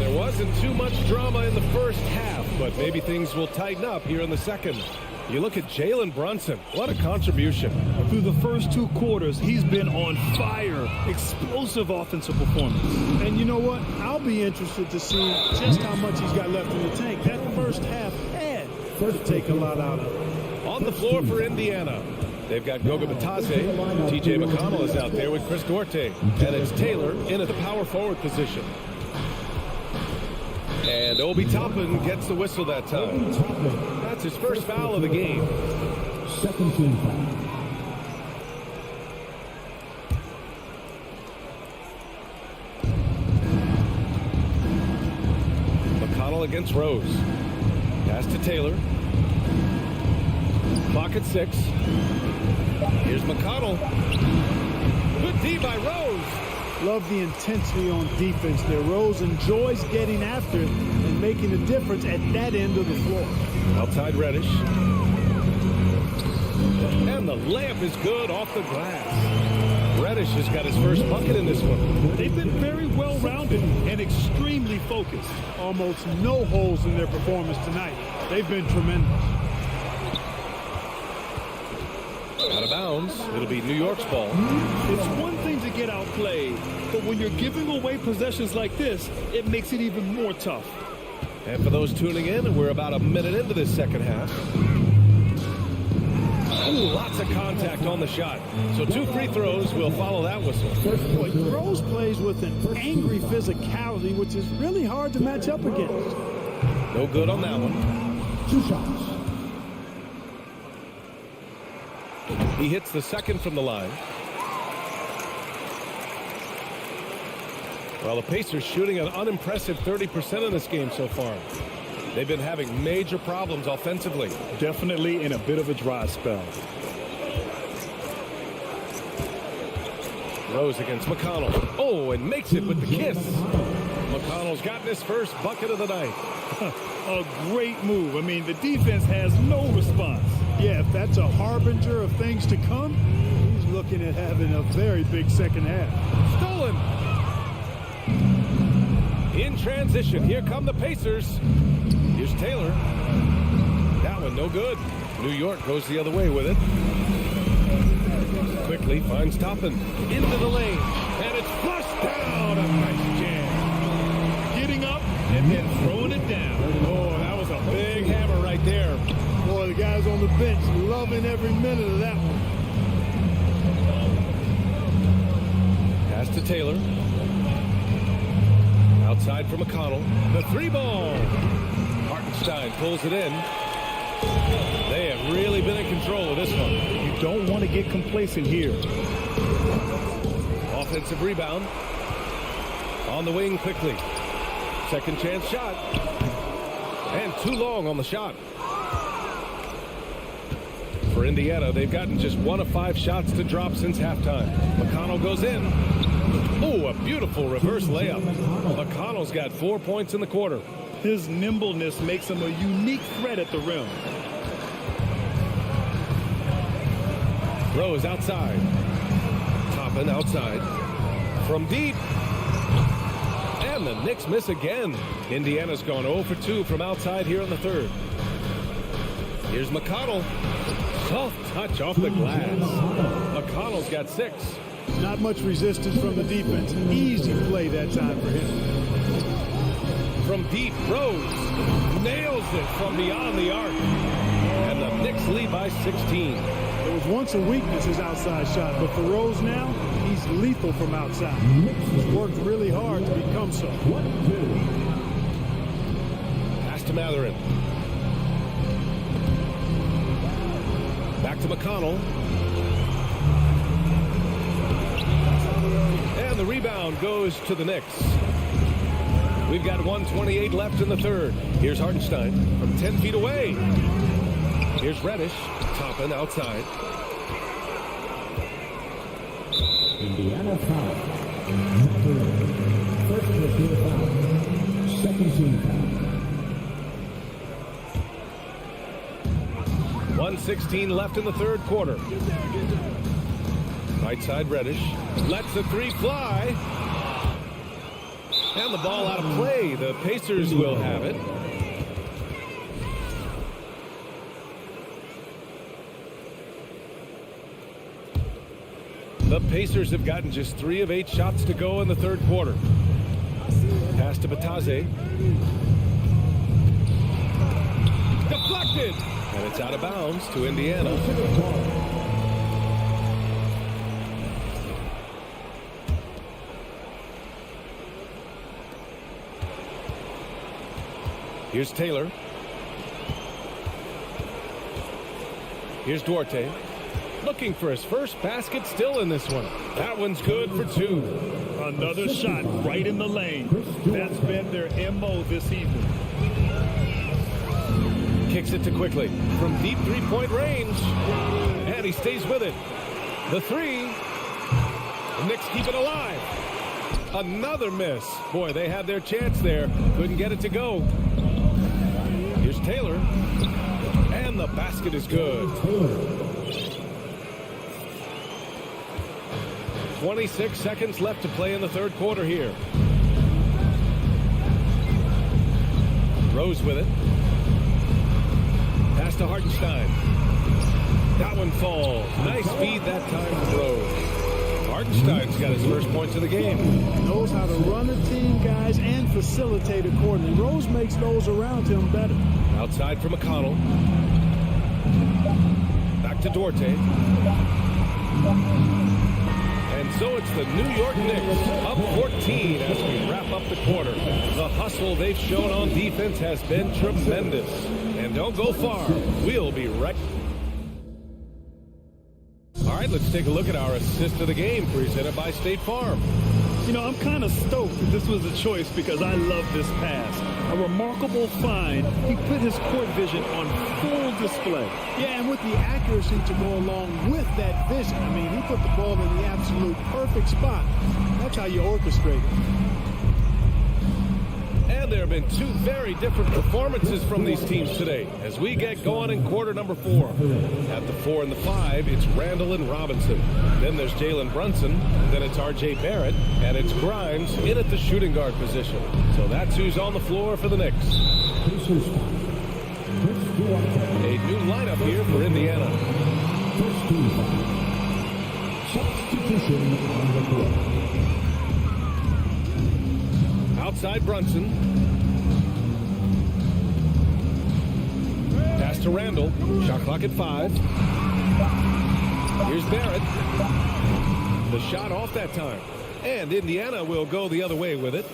S5: there wasn't too much drama in the first half, but maybe things will tighten up here in the second. You look at Jalen Brunson. What a contribution.
S7: Through the first 2 quarters, he's been on fire. Explosive offensive performance.
S9: And you know what? I'll be interested to see just how much he's got left in the tank. That first half had to take a lot out of it.
S5: On the floor for Indiana, they've got Goga Batase. T.J. McConnell is out there with Chris Duarte. And it's Taylor in at the power forward position. And Obi Toppin gets the whistle that time. That's his first foul of the game.
S4: Second team foul.
S5: McConnell against Rose. Pass to Taylor. Clock at 6. Here's McConnell. Good D by Rose.
S9: Love the intensity on defense there. Rose enjoys getting after it and making a difference at that end of the floor.
S5: Outside Reddish. And the layup is good off the glass. Reddish has got his first bucket in this one.
S7: They've been very well-rounded and extremely focused.
S9: Almost no holes in their performance tonight. They've been tremendous.
S5: Out of bounds. It'll be New York's ball.
S7: It's one thing to get outplayed, but when you're giving away possessions like this, it makes it even more tough.
S5: And for those tuning in, we're about a minute into this second half. Ooh, lots of contact on the shot. So 2 free throws will follow that whistle.
S9: Boy, Rose plays with an angry physicality, which is really hard to match up against.
S5: No good on that one.
S4: 2 shots.
S5: He hits the second from the line. Well, the Pacers shooting an unimpressive 30% in this game so far. They've been having major problems offensively.
S7: Definitely in a bit of a dry spell.
S5: Rose against McConnell. Oh, and makes it with the kiss. McConnell's gotten his first bucket of the night.
S7: A great move. I mean, the defense has no response.
S9: Yeah, if that's a harbinger of things to come, he's looking at having a very big second half.
S5: Stolen. In transition, here come the Pacers. Here's Taylor. That one no good. New York goes the other way with it. Quickly finds Toppin into the lane. And it's flushed down. A nice jam.
S7: Getting up and then throwing it down.
S5: Oh, that was a big hammer right there.
S9: Boy, the guys on the bench loving every minute of that one.
S5: Pass to Taylor. Outside for McConnell. The 3-ball. Hartenstein pulls it in. They have really been in control of this one.
S7: You don't want to get complacent here.
S5: Offensive rebound. On the wing quickly. Second chance shot. And too long on the shot. For Indiana, they've gotten just 1 of 5 shots to drop since halftime. McConnell goes in. Oh, a beautiful reverse layup. McConnell's got 4 points in the quarter.
S7: His nimbleness makes him a unique threat at the rim.
S5: Rose outside. Toppin outside. From deep. And the Knicks miss again. Indiana's gone 0 for 2 from outside here in the third. Here's McConnell. Soft touch off the glass. McConnell's got 6.
S9: Not much resistance from the defense. Easy play that time for him.
S5: From deep, Rose nails it from beyond the arc. And the Knicks lead by 16.
S9: It was once a weakness, his outside shot, but for Rose now, he's lethal from outside. He's worked really hard to become so.
S5: Pass to Matherin. Back to McConnell. And the rebound goes to the Knicks. We've got 1:28 left in the third. Here's Hartenstein from 10 feet away. Here's Reddish. Toppin outside.
S4: And a foul. First personal foul. Second team foul.
S5: 1:16 left in the third quarter. Right side Reddish lets the three fly. And the ball out of play. The Pacers will have it. The Pacers have gotten just 3 of 8 shots to go in the third quarter. Pass to Bataze. Deflected. And it's out of bounds to Indiana. Here's Taylor. Here's Duarte. Looking for his first basket, still in this one. That one's good for 2.
S7: Another shot right in the lane. That's been their MO this evening.
S5: Kicks it to Quickly from deep three-point range. And he stays with it. The 3. The Knicks keep it alive. Another miss. Boy, they had their chance there. Couldn't get it to go. Here's Taylor. And the basket is good. 26 seconds left to play in the third quarter here. Rose with it. Pass to Hartenstein. That one falls. Nice feed that time to Rose. Hartenstein's got his first points of the game.
S9: Knows how to run a team, guys, and facilitate accordingly. Rose makes those around him better.
S5: Outside for McConnell. Back to Duarte. And so it's the New York Knicks up 14 as we wrap up the quarter. The hustle they've shown on defense has been tremendous. And don't go far. We'll be right. All right, let's take a look at our assist of the game presented by State Farm.
S7: You know, I'm kind of stoked that this was a choice because I love this pass. A remarkable find. He put his court vision on full display.
S9: Yeah, and with the accuracy to go along with that vision. I mean, he put the ball in the absolute perfect spot. That's how you orchestrate it.
S5: And there have been 2 very different performances from these teams today as we get going in quarter number 4. At the 4 and the 5, it's Randall and Robinson. Then there's Jalen Brunson. Then it's R.J. Barrett. And it's Grimes in at the shooting guard position. So that's who's on the floor for the Knicks. A new lineup here for Indiana.
S4: Substitution on the court.
S5: Outside Brunson. Pass to Randall. Shot clock at 5. Here's Barrett. The shot off that time. And Indiana will go the other way with it.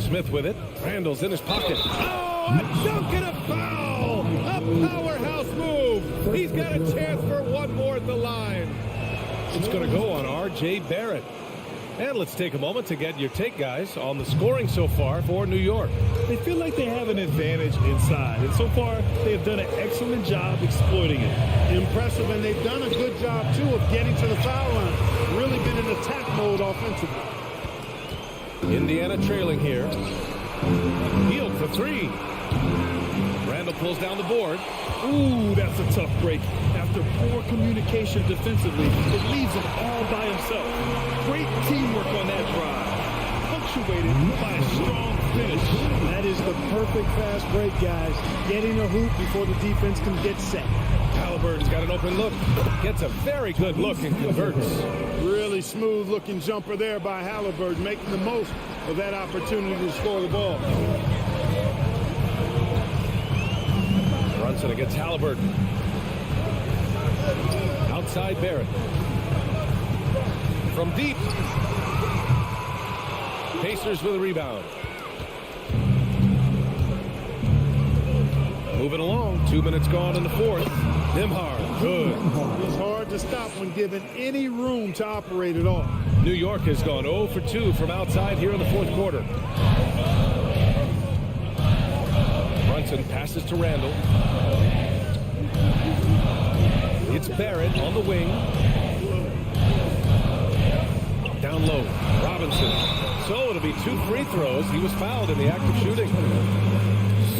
S5: Smith with it. Randall's in his pocket. Oh, a dunk and a foul! A powerhouse move! He's got a chance for one more at the line. It's going to go on R.J. Barrett. And let's take a moment to get your take, guys, on the scoring so far for New York.
S7: They feel like they have an advantage inside, and so far they have done an excellent job exploiting it.
S9: Impressive, and they've done a good job, too, of getting to the foul line. Really been in attack mode offensively.
S5: Indiana trailing here. Field for 3. Randall pulls down the board.
S7: Ooh, that's a tough break. After poor communication defensively, it leaves him all by himself. Great teamwork on that drive. Punctuated by a strong finish.
S9: That is the perfect fast break, guys. Getting a hoop before the defense can get set.
S5: Halliburton's got an open look. Gets a very good look and converts.
S9: Really smooth-looking jumper there by Halliburton, making the most of that opportunity to score the ball.
S5: Brunson against Halliburton. Outside Barrett. From deep. Pacers with a rebound. Moving along. 2 minutes gone in the fourth. Nembhard. Good.
S9: It's hard to stop when given any room to operate at all.
S5: New York has gone 0 for 2 from outside here in the fourth quarter. Brunson passes to Randall. It's Barrett on the wing. down low. Robinson. So it'll be 2 free throws. He was fouled in the act of shooting.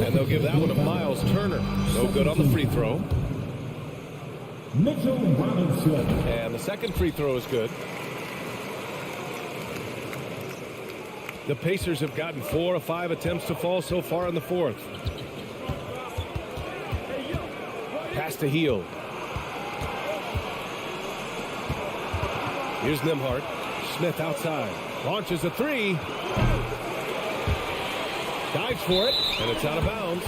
S5: And they'll give that one to Miles Turner. No good on the free throw.
S4: Mitchell Robinson.
S5: And the second free throw is good. The Pacers have gotten 4 of 5 attempts to fall so far in the fourth. Pass to Hield. Here's Nembhard. Smith outside. Launches a 3. Dives for it, and it's out of bounds.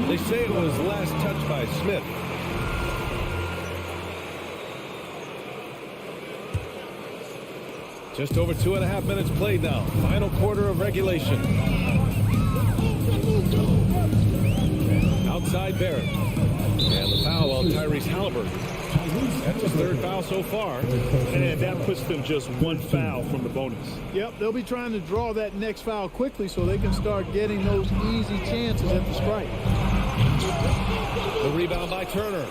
S5: They say it was last touched by Smith. Just over 2.5 minutes played now. Final quarter of regulation. Outside Barrett. And the foul on Tyrese Halliburton. That's his 3rd foul so far.
S7: And that puts them just 1 foul from the bonus.
S9: Yep, they'll be trying to draw that next foul quickly so they can start getting those easy chances at the strike.
S5: The rebound by Turner.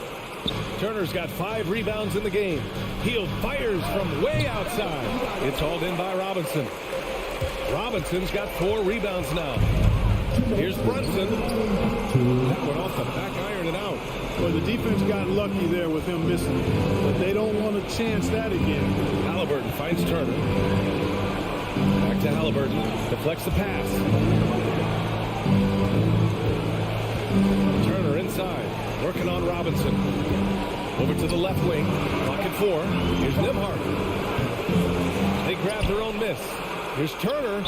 S5: Turner's got 5 rebounds in the game. Hield fires from way outside. It's hauled in by Robinson. Robinson's got 4 rebounds now. Here's Brunson. That went off the back iron and out.
S9: Well, the defense got lucky there with him missing it, but they don't want to chance that again.
S5: Halliburton finds Turner. Back to Halliburton. Deflects the pass. Turner inside. Working on Robinson. Over to the left wing. Pocket 4. Here's Nembhard. They grab their own miss. Here's Turner.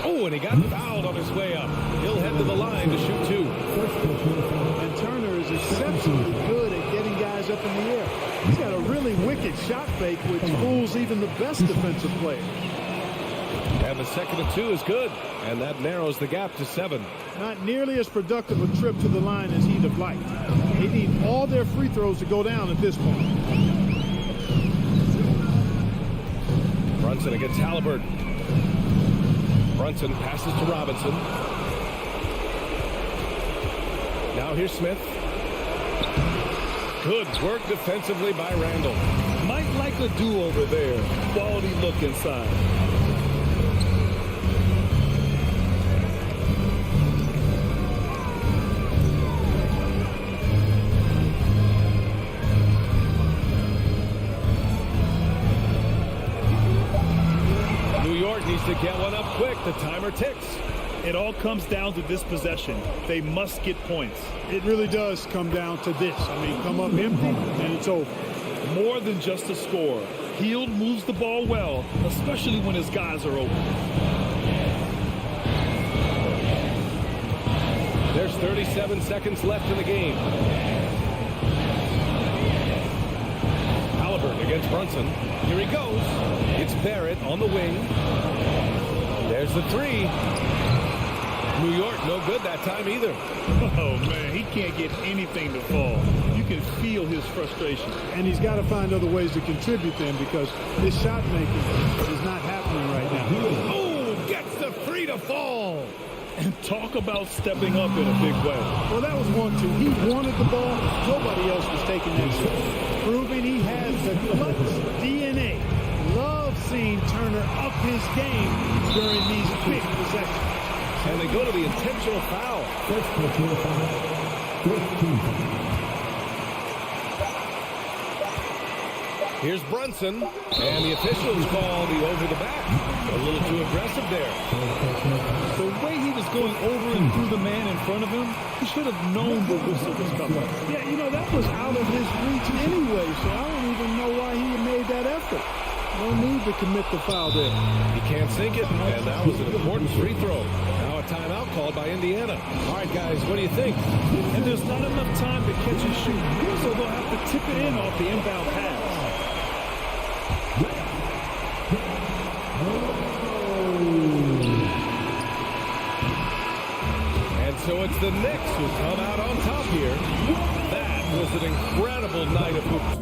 S5: Oh, and he got fouled on his way up. He'll head to the line to shoot 2.
S9: And Turner is exceptionally good at getting guys up in the air. He's got a really wicked shot fake which fools even the best defensive player.
S5: And the second of 2 is good. And that narrows the gap to 7.
S9: Not nearly as productive a trip to the line as he'd have liked. They need all their free throws to go down at this point.
S5: Brunson against Halliburton. Brunson passes to Robinson. Now here's Smith. Good work defensively by Randall.
S7: Might like a do-over there. Quality look inside.
S5: New York needs to get one up quick. The timer ticks.
S7: It all comes down to this possession. They must get points.
S9: It really does come down to this. I mean, come up empty and it's over.
S7: More than just a score. Hield moves the ball well, especially when his guys are open.
S5: There's 37 seconds left in the game. Halliburton against Brunson. Here he goes. It's Barrett on the wing. There's the 3. New York, no good that time either.
S7: Oh, man, he can't get anything to fall. You can feel his frustration.
S9: And he's got to find other ways to contribute then because his shot making is not happening right now.
S5: Oh, gets the 3 to fall.
S7: And talk about stepping up in a big way.
S9: Well, that was 1-2. He wanted the ball. Nobody else was taking that shot. Proving he has the clutch DNA. Love seeing Turner up his game during these big possessions.
S5: And they go to the intentional foul.
S4: First personal foul. 15.
S5: Here's Brunson, and the officials call the over the back. A little too aggressive there.
S7: The way he was going over and through the man in front of him, he should have known the whistle was coming.
S9: Yeah, you know, that was out of his reach anyway, so I don't even know why he made that effort. No need to commit the foul there.
S5: He can't sink it, and that was an important free throw. Now a timeout called by Indiana. All right, guys, what do you think?
S7: And there's not enough time to catch and shoot, so they'll have to tip it in off the inbound pass.
S5: And so it's the Knicks who come out on top here. That was an incredible night of hoops.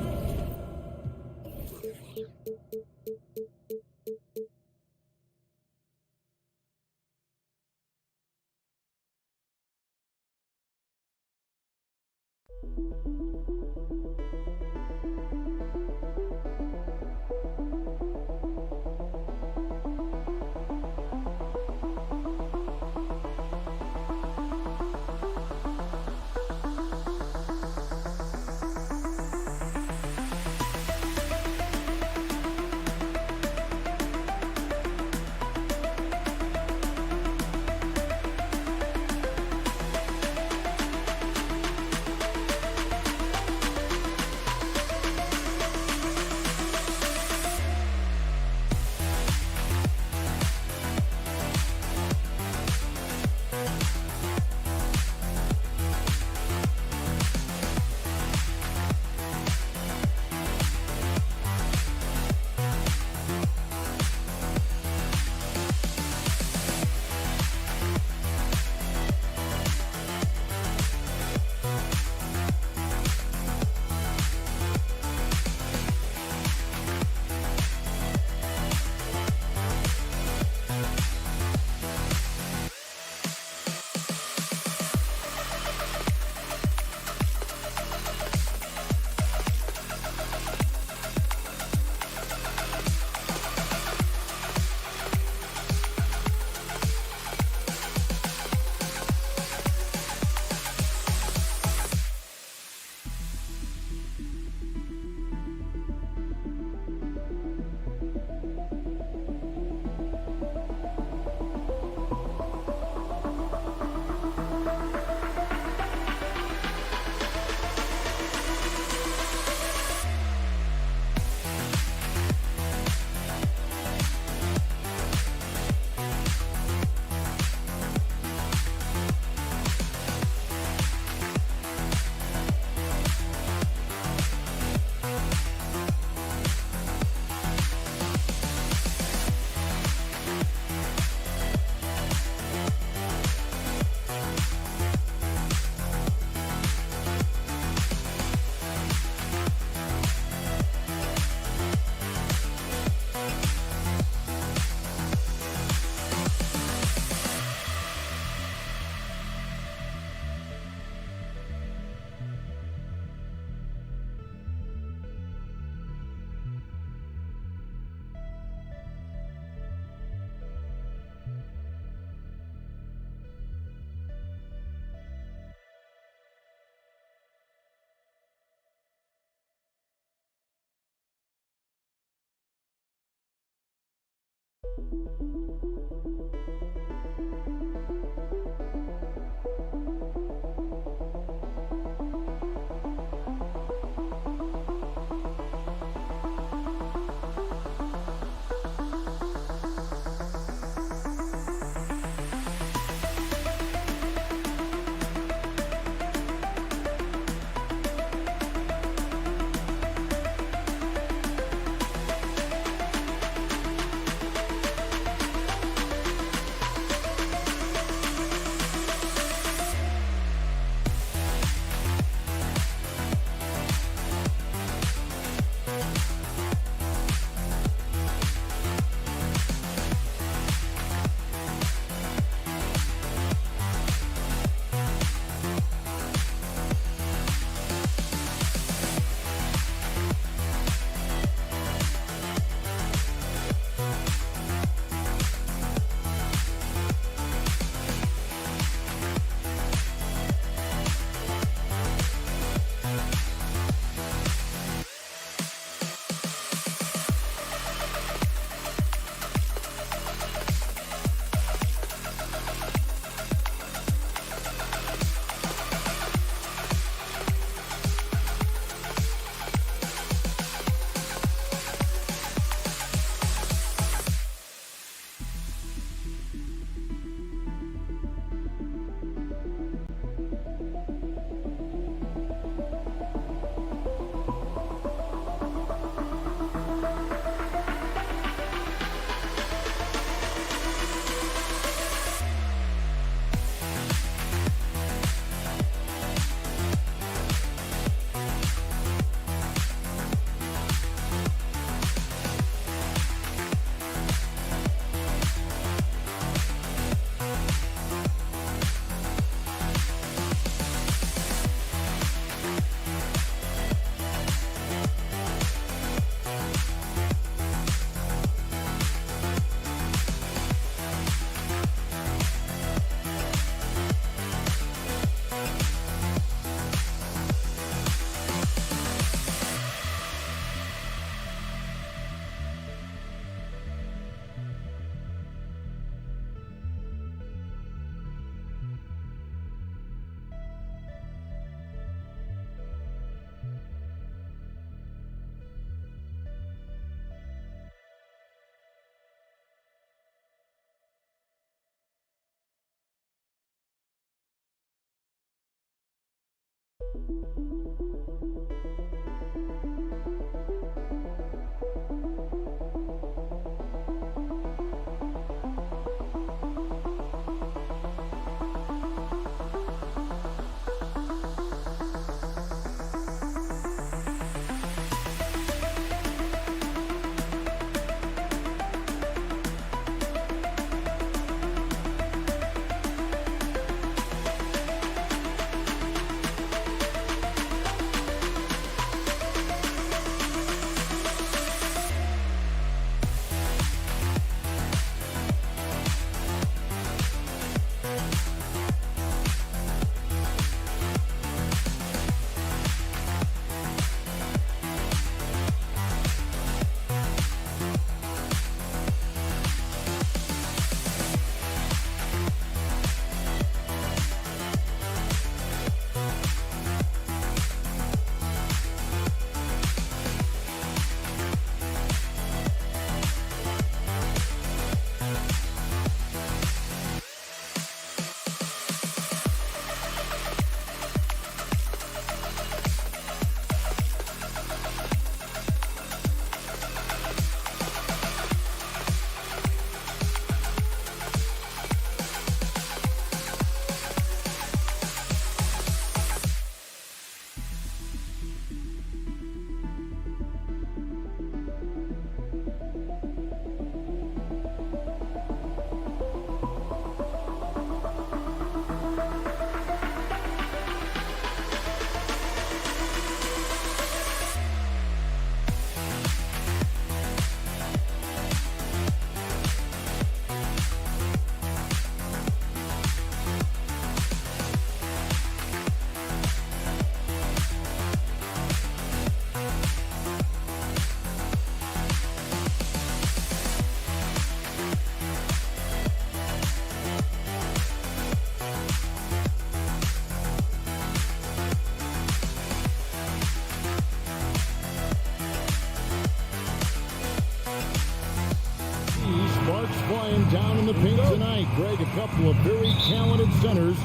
S1: the paint tonight. Greg, a couple of very talented centers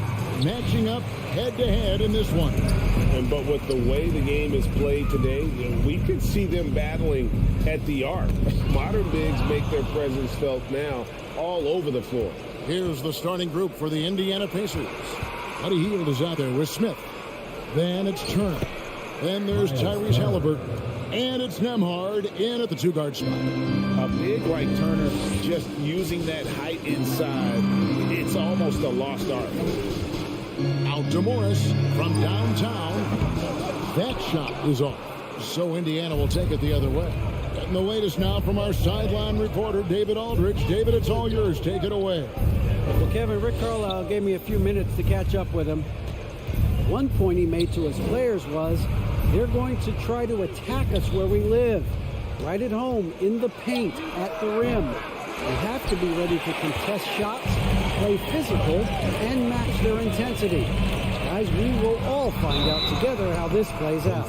S1: matching up head-to-head in this one.
S2: But with the way the game is played today, we could see them battling at the arc. Modern bigs make their presence felt now all over the floor.
S1: Here's the starting group for the Indiana Pacers. Buddy Hield is out there with Smith. Then it's Turner. Then there's Tyrese Halliburton. And it's Nembhard in at the two-guard spot.
S2: A big like Turner just using that height inside, it's almost a lost art.
S1: Out to Morris from downtown. That shot is off. So Indiana will take it the other way. Getting the latest now from our sideline reporter, David Aldridge. David, it's all yours. Take it away.
S10: Well, Kevin, Rick Carlisle gave me a few minutes to catch up with him. One point he made to his players was, they're going to try to attack us where we live. Right at home, in the paint, at the rim. We have to be ready to contest shots, play physical, and match their intensity. Guys, we will all find out together how this plays out.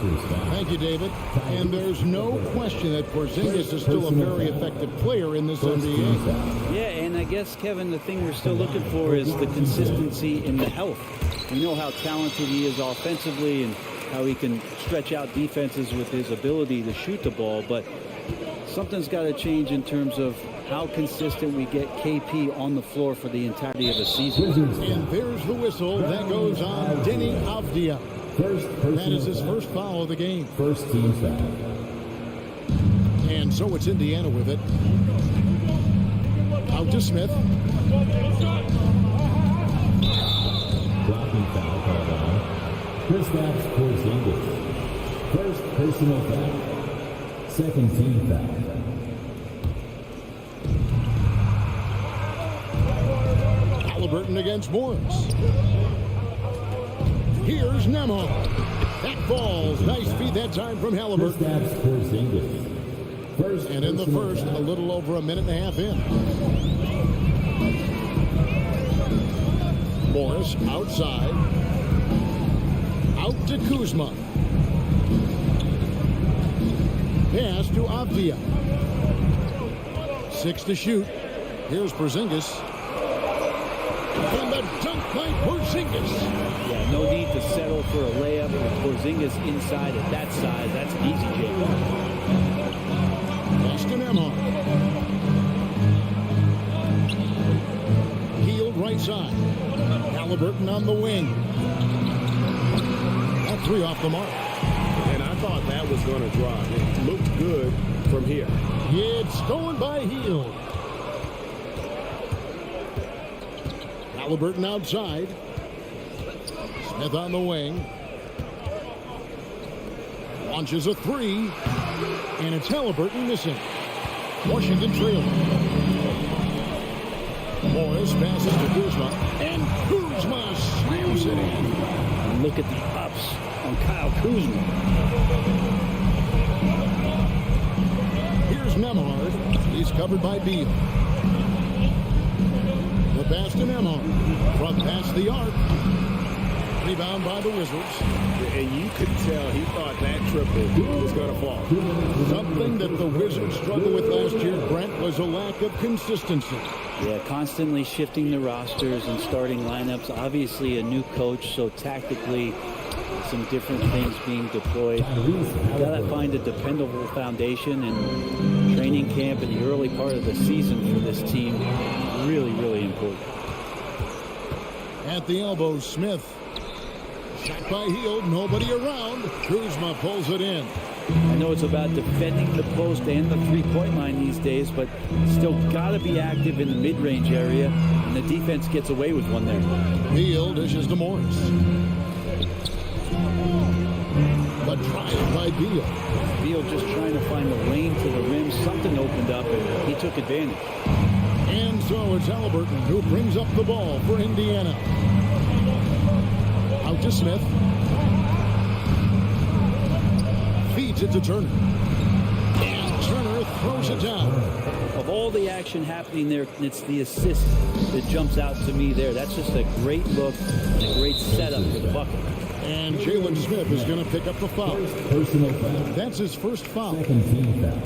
S1: Thank you, David. And there's no question that Porzingis is still a very effective player in this NBA.
S6: Yeah, and I guess, Kevin, the thing we're still looking for is the consistency in the health. We know how talented he is offensively and how he can stretch out defenses with his ability to shoot the ball, but something's got to change in terms of how consistent we get KP on the floor for the entirety of the season.
S1: And there's the whistle. That goes on Denny Avdia. That is his first foul of the game.
S4: First team foul.
S1: And so it's Indiana with it. Out to Smith.
S4: Blocking foul called on. Kristaps Porzingis. First personal foul. Second team foul.
S1: Halliburton against Morris. Here's Nembhard. That falls. Nice feed that time from Halliburton.
S4: Kristaps Porzingis. First
S1: And in the first, a little over a minute and a half in. Morris outside. Out to Kuzma. Pass to Avdia. 6 to shoot. Here's Porzingis. And the dunk by Porzingis.
S6: Yeah, no need to settle for a layup with Porzingis inside at that size. That's an easy jam.
S1: Pass to Nembhard. Hield right side. Halliburton on the wing. That three off the mark.
S2: And I thought that was going to drop. It looked good from here.
S1: It's stolen by Hield. Halliburton outside. Smith on the wing. Launches a three. And it's Halliburton missing. Washington trailing. Morris passes to Kuzma. And Kuzma slams it in.
S6: And look at the ups on Kyle Kuzma.
S1: Here's Nembhard. He's covered by Beal. The pass to Nembhard. From past the arc. Rebound by the Wizards.
S2: And you could tell he thought that triple was going to fall.
S1: Something that the Wizards struggled with last year, Brent, was a lack of consistency.
S6: Yeah, constantly shifting the rosters and starting lineups. Obviously a new coach, so tactically some different things being deployed. Got to find a dependable foundation, and training camp in the early part of the season for this team, really, really important.
S1: At the elbow, Smith. Shot by Hield, nobody around. Kuzma pulls it in.
S6: I know it's about defending the post and the three-point line these days, but still got to be active in the mid-range area, and the defense gets away with one there.
S1: Hield dishes to Morris. The drive by Beal.
S6: Beal just trying to find the lane to the rim. Something opened up, and he took advantage.
S1: And so it's Halliburton who brings up the ball for Indiana. Out to Smith. Feeds it to Turner. And Turner throws it down.
S6: Of all the action happening there, it's the assist that jumps out to me there. That's just a great look and a great setup for the bucket.
S1: And Jalen Smith is going to pick up the foul.
S4: Personal foul.
S1: That's his first foul.
S4: Second team foul.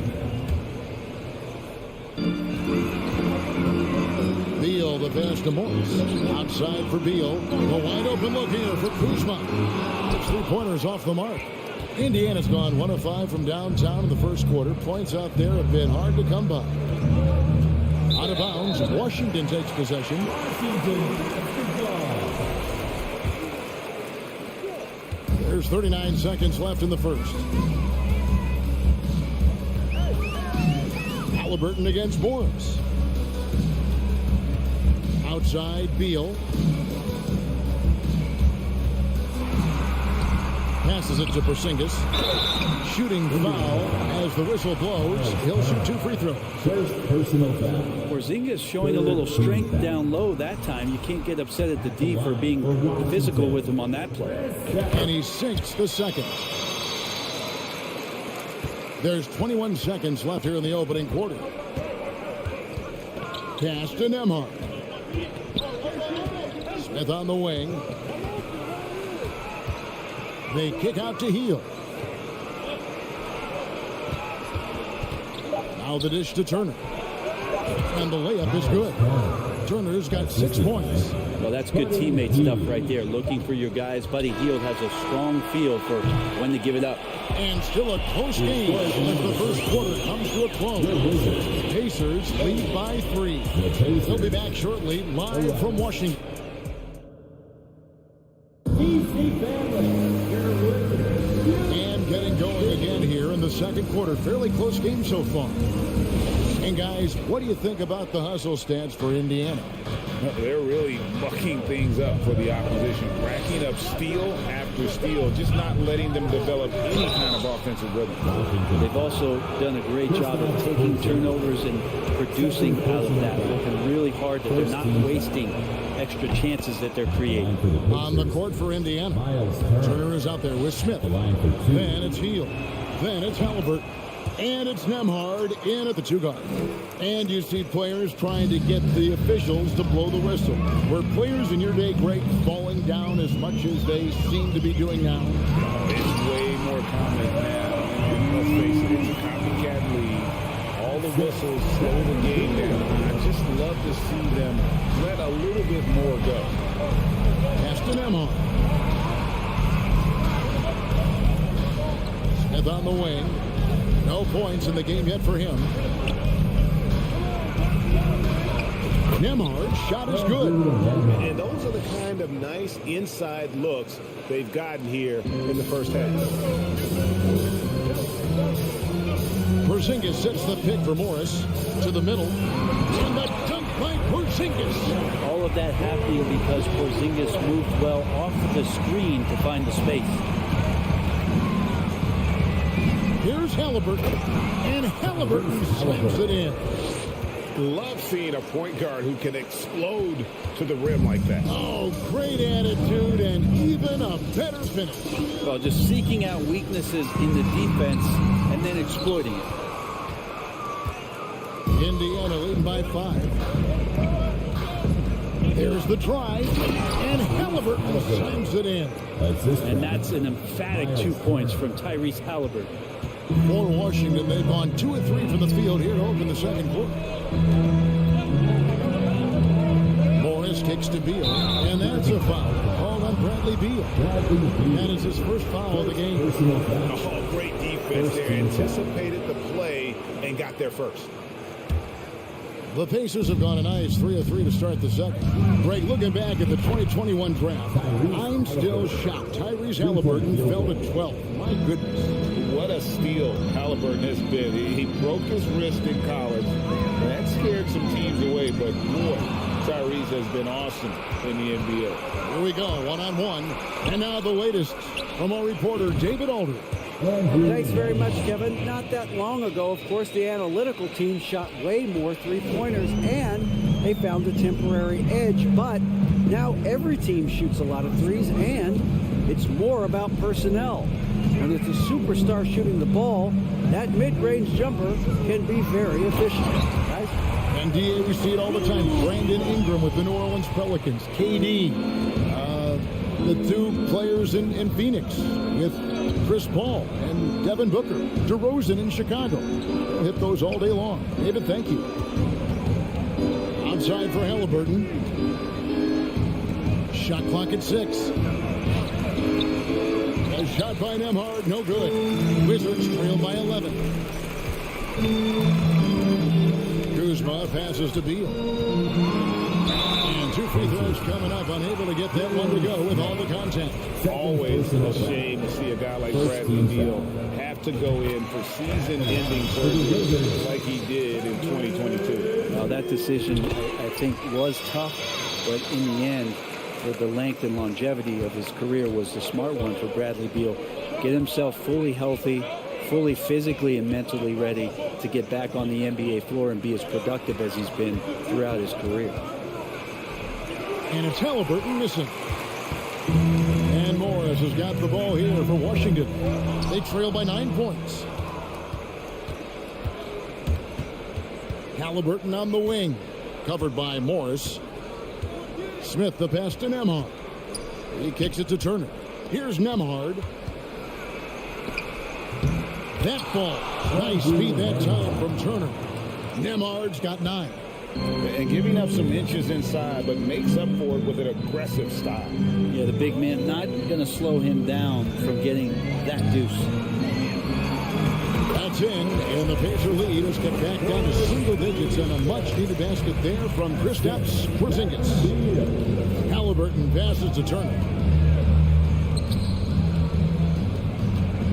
S1: The pass to Morris. Outside for Beal. The wide open look here for Kuzma. 3-pointers off the mark. Indiana's gone 1 of 5 from downtown in the first quarter. Points out there have been hard to come by. Out of bounds, Washington takes possession. There's 39 seconds left in the first. Halliburton against Morris. Outside, Beal. Passes it to Porzingis. Shooting foul as the whistle blows. He'll shoot 2 free throws.
S4: First personal foul.
S6: Porzingis showing a little strength down low that time. You can't get upset at the D for being physical with him on that play.
S1: And he sinks the second. There's 21 seconds left here in the opening quarter. Pass to Nembhard. Smith on the wing. They kick out to Hield. Now the dish to Turner. And the layup is good. Turner's got 6 points.
S6: Well, that's good teammate stuff right there. Looking for your guys. Buddy Hield has a strong feel for when to give it up.
S1: And still a close game as the first quarter comes to a close. Pacers lead by 3. They'll be back shortly, live from Washington. And getting going again here in the second quarter. Fairly close game so far. And guys, what do you think about the hustle stats for Indiana?
S2: They're really mucking things up for the opposition, racking up steal after steal, just not letting them develop any kind of offensive rhythm.
S6: They've also done a great job of taking turnovers and producing out of that. Working really hard that they're not wasting extra chances that they're creating.
S1: On the court for Indiana, Turner is out there with Smith. Then it's Hield. Then it's Halliburton. And it's Nembhard in at the 2 guard. And you see players trying to get the officials to blow the whistle. Were players in your day great falling down as much as they seem to be doing now?
S2: It's way more common now. And let's face it, it's a copycat league. All the whistles slow the game down. I just love to see them let a little bit more go.
S1: Pass to Nembhard. Smith on the wing. No points in the game yet for him. Nembhard's shot is good.
S5: And those are the kind of nice inside looks they've gotten here in the first half.
S1: Porzingis sets the pick for Morris to the middle. And the dunk by Porzingis.
S6: All of that happening because Porzingis moved well off the screen to find the space.
S1: Here's Halliburton, and Halliburton slams it in.
S2: Love seeing a point guard who can explode to the rim like that.
S1: Oh, great attitude and even a better finish.
S6: Well, just seeking out weaknesses in the defense and then exploiting it.
S1: Indiana leading by 5. There's the drive, and Halliburton slams it in.
S6: And that's an emphatic 2 points from Tyrese Halliburton.
S1: For Washington, they've gone 2 of 3 from the field here to open the second quarter. Morris kicks to Beal, and that's a foul. Called on Bradley Beal. That is his first foul of the game.
S2: Oh, great defense there. Anticipated the play and got there first.
S1: The Pacers have gone a nice 3 of 3 to start the second. Greg, looking back at the 2021 draft, I'm still shocked. Tyrese Halliburton fell to 12. My goodness.
S2: What a steal Halliburton has been. He broke his wrist in college. That scared some teams away, but boy, Tyrese has been awesome in the NBA.
S1: Here we go, one-on-one. And now the latest from our reporter, David Aldridge.
S10: Thanks very much, Kevin. Not that long ago, of course, the analytical team shot way more three-pointers, and they found a temporary edge. But now every team shoots a lot of threes, and it's more about personnel. When it's a superstar shooting the ball, that mid-range jumper can be very efficient. Guys?
S1: And DA, we see it all the time. Brandon Ingram with the New Orleans Pelicans. KD, the 2 players in Phoenix with Chris Paul and Devin Booker. DeRozan in Chicago. We'll hit those all day long. David, thank you. outside for Halliburton. Shot clock at 6. A shot by Nembhard, no good. Wizards trail by 11. Kuzma passes to Beal. And 2 free throws coming up, unable to get that one to go with all the contact.
S2: Always a shame to see a guy like Bradley Beal have to go in for season-ending surgery like he did in 2022.
S6: Now that decision, I think, was tough, but in the end, with the length and longevity of his career, was the smart one for Bradley Beal. Get himself fully healthy, fully physically and mentally ready to get back on the NBA floor and be as productive as he's been throughout his career.
S1: And it's Halliburton missing. And Morris has got the ball here for Washington. They trail by 9 points. Halliburton on the wing, covered by Morris. Smith the pass to Nembhard. He kicks it to Turner. Here's Nembhard. That ball. Nice speed that time from Turner. Nembhard's got 9.
S2: And giving up some inches inside, but makes up for it with an aggressive style.
S6: Yeah, the big man not going to slow him down from getting that deuce.
S1: That's in, and the Pacer lead is cut back down to single digits, and a much-needed basket there from Kristaps Porzingis. Halliburton passes to Turner.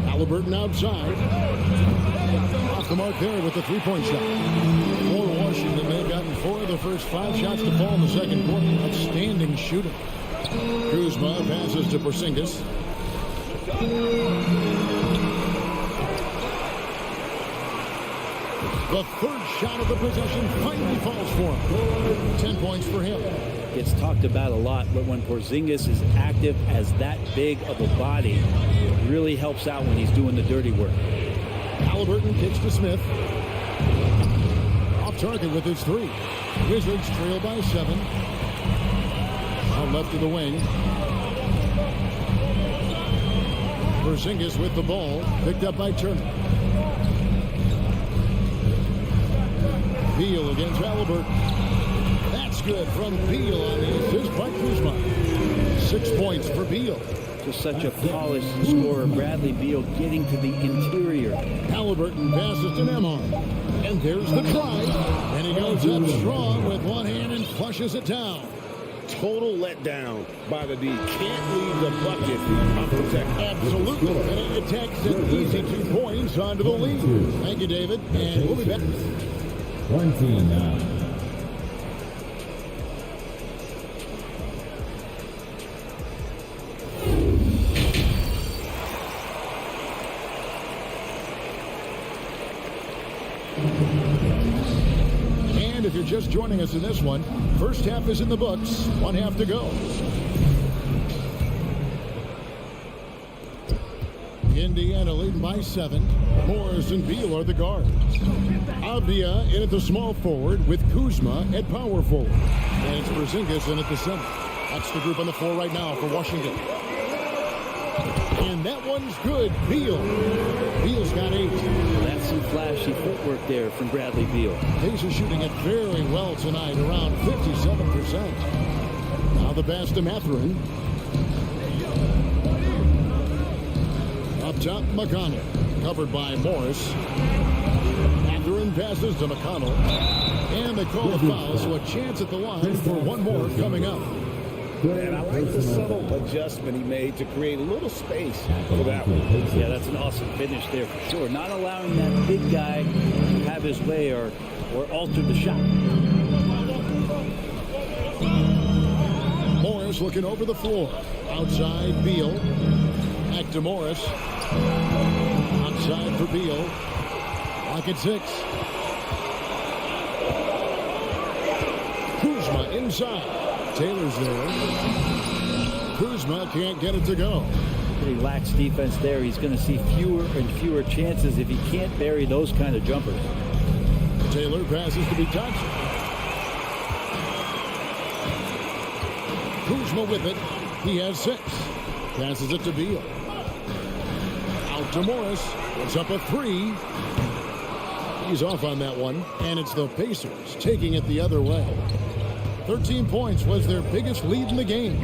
S1: Halliburton outside. Off the mark there with the three-point shot. For Washington, they've gotten 4 of the first 5 shots to fall in the second quarter. Outstanding shooting. Kuzma passes to Porzingis. The third shot of the possession finally falls for him. 10 points for him.
S6: It's talked about a lot, but when Porzingis is active as that big of a body, it really helps out when he's doing the dirty work.
S1: Halliburton kicks to Smith. Off target with his 3. Wizards trail by 7. On left of the wing. Porzingis with the ball, picked up by Turner. Beal against Halliburton. That's good from Beal on the assist by Kuzma. 6 points for Beal.
S6: Just such a polished scorer. Bradley Beal getting to the interior.
S1: Halliburton passes to Nembhard. And there's the try. And he goes up strong with one hand and flushes it down.
S2: Total letdown by the D. Can't leave the bucket unprotected.
S1: Absolutely. And it takes an easy 2 points onto the lead. Thank you, David. And we'll be back.
S4: 29.
S1: And if you're just joining us in this one, first half is in the books. 1 half to go. Indiana leading by 7. Morris and Beal are the guards. Avdia in at the small forward with Kuzma at power forward. And it's Porzingis in at the center. That's the group on the floor right now for Washington. And that one's good. Beal. Beal's got 8.
S6: That's some flashy footwork there from Bradley Beal.
S1: Pacers shooting it very well tonight, around 57%. Now the pass to Mathurin. Up top, McConnell. Covered by Morris. Mathurin passes to McConnell. And they call a foul, so a chance at the line for one more coming up.
S2: And I like the subtle adjustment he made to create a little space for that one.
S6: Yeah, that's an awesome finish there for sure. Not allowing that big guy to have his way or alter the shot.
S1: Morris looking over the floor. Outside, Beal. Back to Morris. Outside for Beal. Lock at 6. Kuzma inside. Taylor's there. Kuzma can't get it to go.
S6: Pretty lax defense there. He's going to see fewer and fewer chances if he can't bury those kind of jumpers.
S1: Taylor passes to be touched. Kuzma with it. He has 6. Passes it to Beal. Out to Morris. It's up a 3. He's off on that one. And it's the Pacers taking it the other way. 13 points was their biggest lead in the game.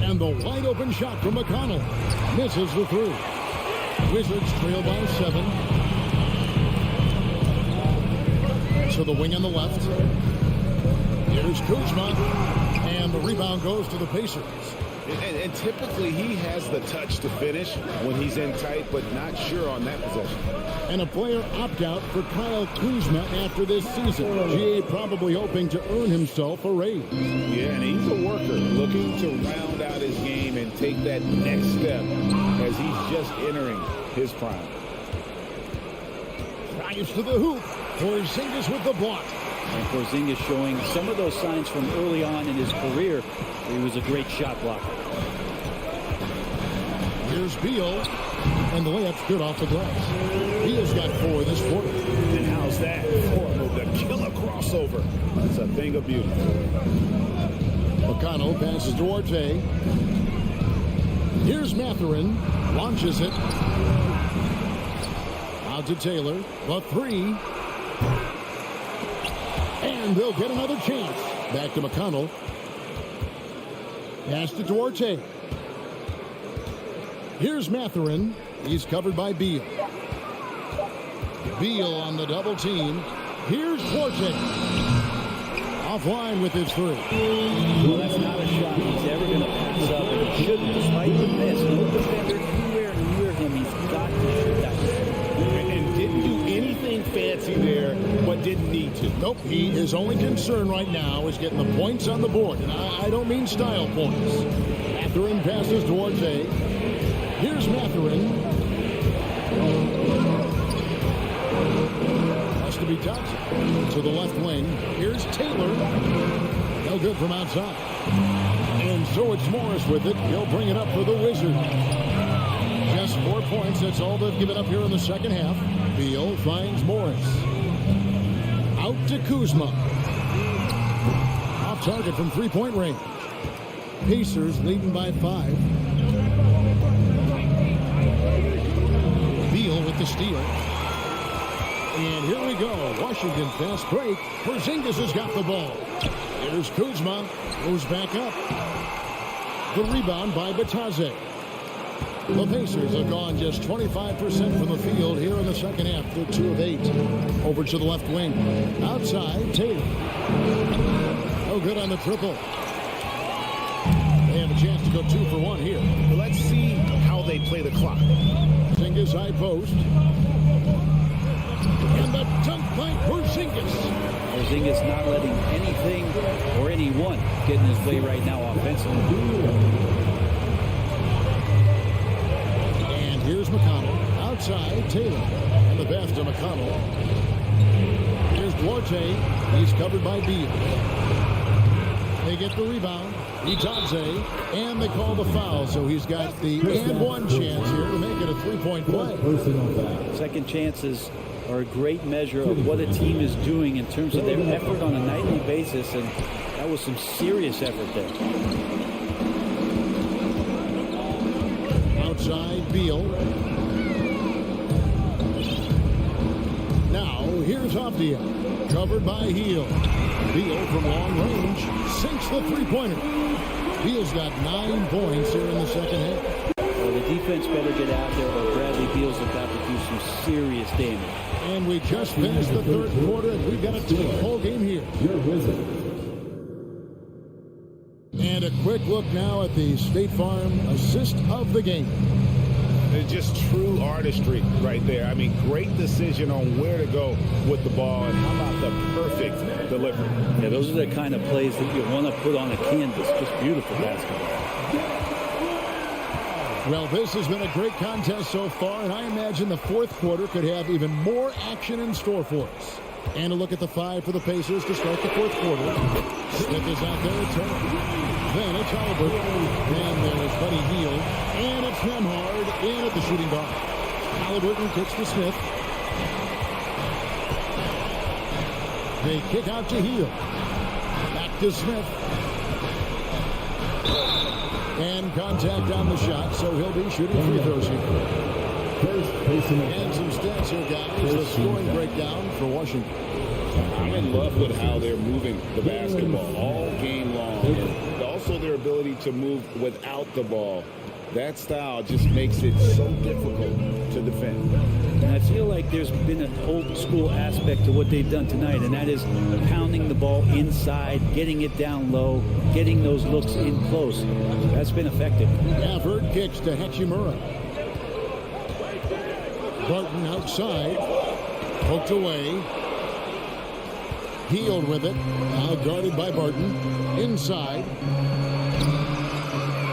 S1: And the wide open shot from McConnell misses the three. Wizards trail by 7. To the wing on the left. Here's Kuzma. And the rebound goes to the Pacers.
S2: And typically he has the touch to finish when he's in tight, but not sure on that possession.
S1: And a player opt-out for Kyle Kuzma after this season. GA probably hoping to earn himself a raise.
S2: Yeah, and he's a worker looking to round out his game and take that next step as he's just entering his prime.
S1: Drives to the hoop. Porzingis with the block.
S6: And Porzingis showing some of those signs from early on in his career. He was a great shot blocker.
S1: Here's Beal. And the layup's good off the glass. Beal's got 4 this quarter.
S2: And how's that? The killer crossover. That's a thing of beauty.
S1: McConnell passes to Duarte. Here's Mathurin. Launches it. Out to Taylor. The 3. And they'll get another chance. Back to McConnell. Pass to Duarte. Here's Mathurin. He's covered by Beal. Beal on the double team. Here's Duarte. Offline with his 3.
S6: Well, that's not a shot he's ever going to pass up, and he shouldn't, despite the miss. No defender anywhere near him. He's got to shoot that.
S2: And didn't do anything fancy there, but didn't need to.
S1: Nope, his only concern right now is getting the points on the board. And I don't mean style points. Mathurin passes Duarte. Here's Mathurin. Has to be touched. To the left wing. Here's Taylor. No good from outside. And so it's Morris with it. He'll bring it up for the Wizards. Just 4 points. That's all they've given up here in the second half. Beal finds Morris. Out to Kuzma. Off target from 3-point range. Pacers leading by 5. Beal with the steal. And here we go. Washington fast break. Porzingis has got the ball. Here's Kuzma. Goes back up. The rebound by Bataze. The Pacers have gone just 25% from the field here in the second half. They're 2 of 8. Over to the left wing. Outside, Taylor. No good on the triple. They have a chance to go 2 for 1 here.
S2: Let's see how they play the clock.
S1: Porzingis high post. And the dunk by Porzingis.
S6: Porzingis not letting anything or anyone get in his way right now offensively.
S1: And here's McConnell. Outside, Taylor. And the pass to McConnell. Here's Duarte. He's covered by Beal. They get the rebound. Itaze, and they call the foul, so he's got the and 1 chance here to make it a 3-point play.
S6: Second chances are a great measure of what a team is doing in terms of their effort on a nightly basis, and that was some serious effort there.
S1: Outside, Beal. Now, here's Avdia, covered by Heel. Beal from long range sinks the 3-pointer. Beal's got 9 points here in the second half.
S6: Well, the defense better get out there, or Bradley Beal's about to do some serious damage.
S1: And we just finished the third quarter, and we've got a whole game here. And a quick look now at the State Farm assist of the game.
S2: It's just true artistry right there. I mean, great decision on where to go with the ball, and how about the perfect delivery.
S6: Yeah, those are the kind of plays that you want to put on a canvas. Just beautiful basketball.
S1: Well, this has been a great contest so far, and I imagine the fourth quarter could have even more action in store for us. And a look at the 5 for the Pacers to start the fourth quarter. Smith is out there. Then it's Albert. Then there's Buddy Hield. And it's Nembhard in at the shooting guard. Halliburton kicks to Smith. They kick out to Hield. Back to Smith. And contact on the shot, so he'll be shooting free throws here. And some stats here, guys. The scoring breakdown for Washington.
S2: I'm in love with how they're moving the basketball all game long. And also their ability to move without the ball. That style just makes it so difficult to defend.
S6: And I feel like there's been an old school aspect to what they've done tonight, and that is pounding the ball inside, getting it down low, getting those looks in close. That's been effective.
S1: Gafford kicks to Hachimura. Barton outside. Poked away. Healed with it. Now guarded by Barton. Inside.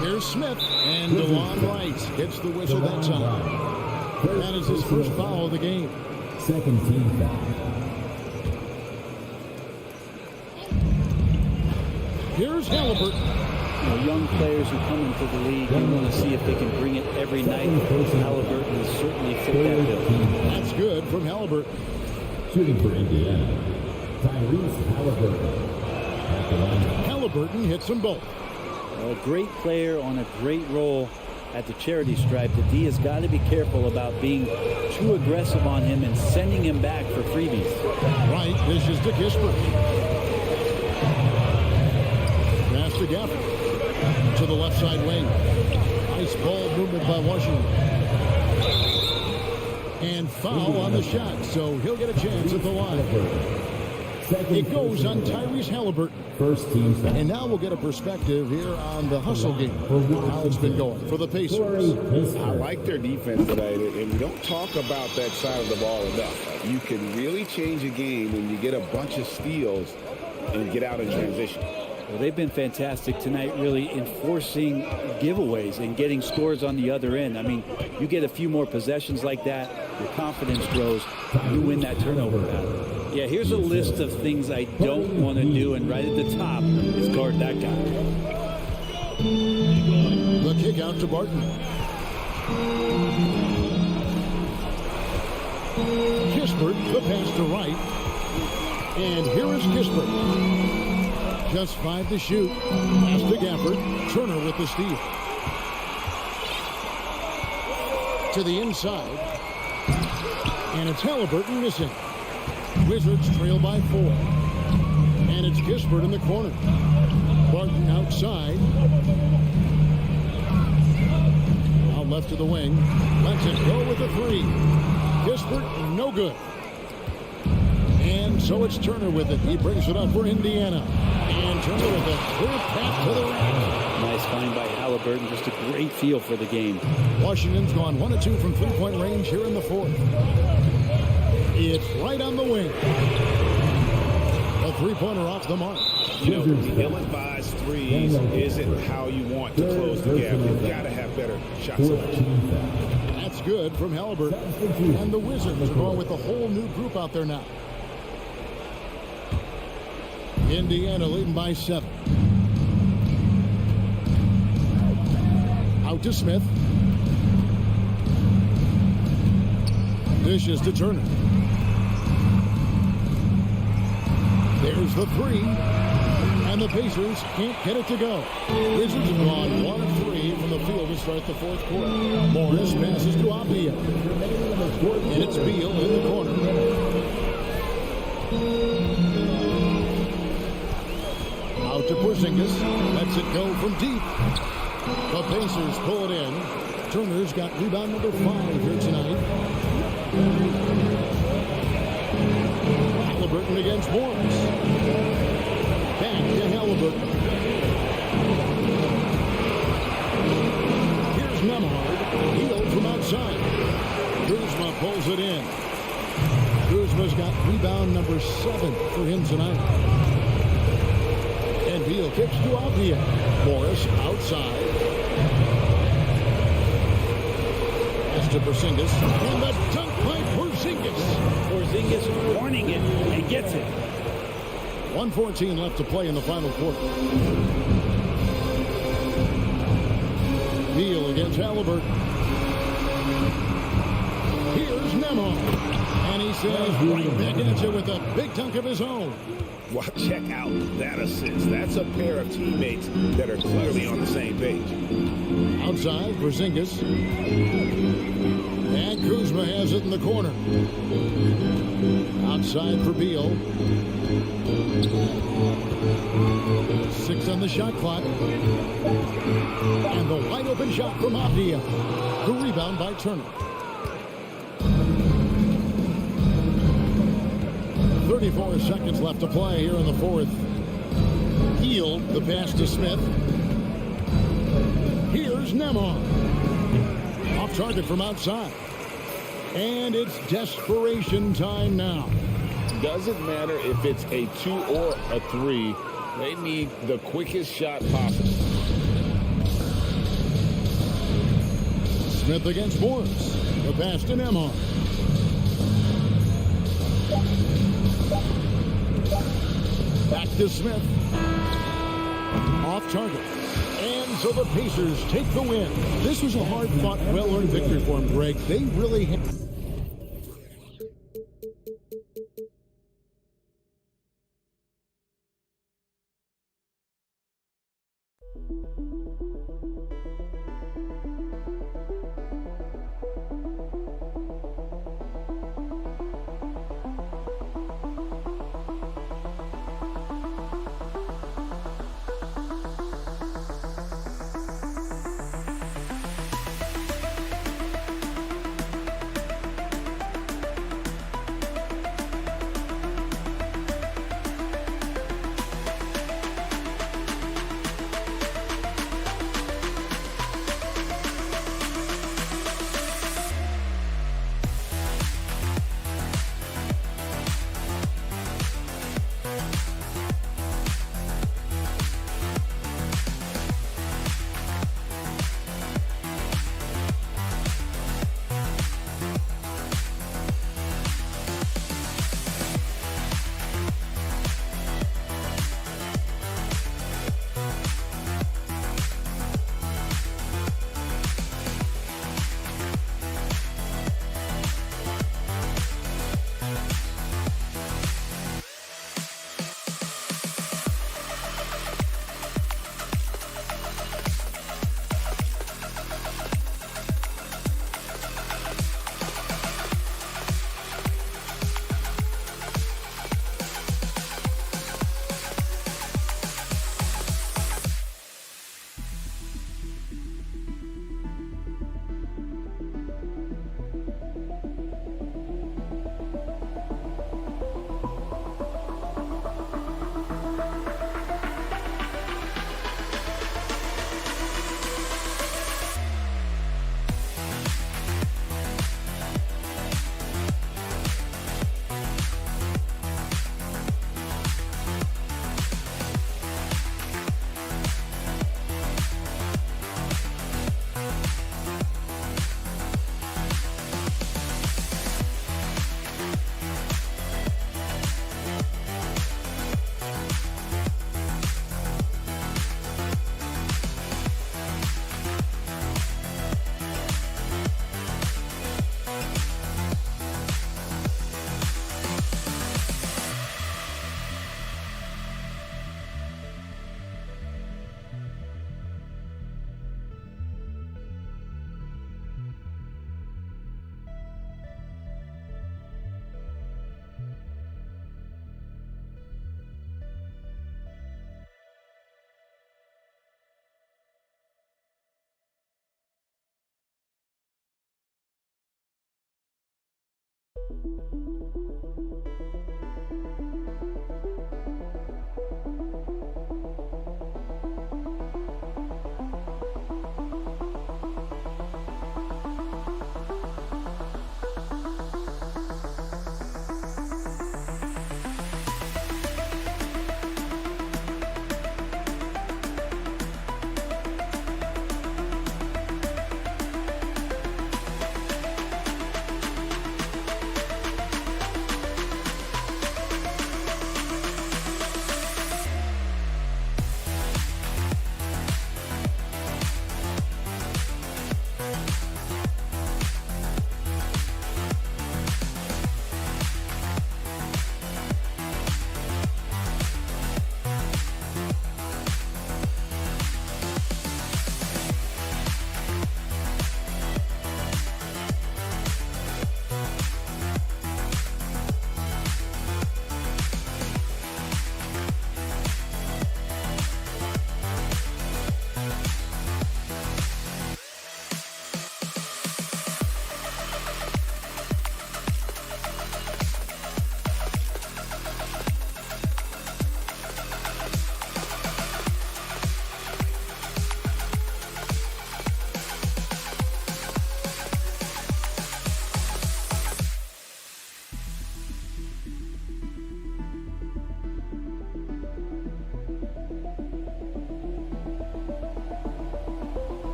S1: Here's Smith. And DeLon Wright gets the whistle that time. That is his first foul of the game.
S4: Second team foul.
S1: Here's Halliburton.
S6: Young players who come into the league, you want to see if they can bring it every night. Halliburton is certainly fit that bill.
S1: That's good from Halliburton.
S4: Shooting for Indiana, Tyrese Halliburton. At the line.
S1: Halliburton hits them both.
S6: A great player on a great role at the charity stripe. The D has got to be careful about being too aggressive on him and sending him back for freebies.
S1: Right, dishes to Kispert. Pass to Gafford. To the left side wing. Nice ball movement by Washington. And foul on the shot, so he'll get a chance at the line. It goes on Tyrese Halliburton.
S4: First team foul.
S1: And now we'll get a perspective here on the hustle game, how it's been going for the Pacers.
S2: I like their defense tonight, and we don't talk about that side of the ball enough. You can really change a game when you get a bunch of steals and get out in transition.
S6: Well, they've been fantastic tonight, really enforcing giveaways and getting scores on the other end. I mean, you get a few more possessions like that, your confidence grows, you win that turnover battle. Yeah, here's a list of things I don't want to do, and right at the top is guard that guy.
S1: The kick out to Barton. Kispert, the pass to Wright. And here is Kispert. Just 5 to shoot. Pass to Gafford. Turner with the steal. To the inside. And it's Halliburton missing. Wizards trail by 4. And it's Kispert in the corner. Barton outside. Now left to the wing. Lets it go with a 3. Kispert, no good. And so it's Turner with it. He brings it up for Indiana. And Turner with a clear path to the rim.
S6: Nice find by Halliburton. Just a great feel for the game.
S1: Washington's gone 1 of 2 from three-point range here in the fourth. It's right on the wing. A three-pointer off the mark.
S2: You know, ill-advised threes isn't how you want to close the gap. You've got to have better shot selection.
S1: That's good from Halliburton. And the Wizards are going with a whole new group out there now. Indiana leading by 7. Out to Smith. Dishes to Turner. There's the 3. And the Pacers can't get it to go. Wizards have gone 1 of 3 from the field to start the fourth quarter. Morris passes to Abdia. And it's Beal in the corner. Out to Porzingis. Lets it go from deep. The Pacers pull it in. Turner's got rebound number 5 here tonight. Halliburton against Morris. Back to Halliburton. Here's Nembhard. Healed from outside. Kuzma pulls it in. Kuzma's got rebound number 7 for him tonight. And Beal kicks to Abdia. Morris outside. Pass to Porzingis. And the dunk by Porzingis.
S6: Porzingis warning it and gets it.
S1: 1:14 left to play in the final quarter. Beal against Halliburton. Here's Nembhard. And he says right back at you with a big dunk of his own.
S2: Well, check out that assist. That's a pair of teammates that are clearly on the same page.
S1: inside for Porzingis. And Kuzma has it in the corner. Outside for Beal. 6 on the shot clock. And the wide open shot from Abdia. The rebound by Turner. 34 seconds left to play here in the fourth. Healed the pass to Smith. Here's Nemar. Off target from outside. And it's desperation time now.
S2: Doesn't matter if it's a 2 or a 3. They need the quickest shot possible.
S1: Smith against Morris. The pass to Nemar. Back to Smith. Off target. And so the Pacers take the win. This was a hard-fought, well-earned victory for them, Greg. They really had...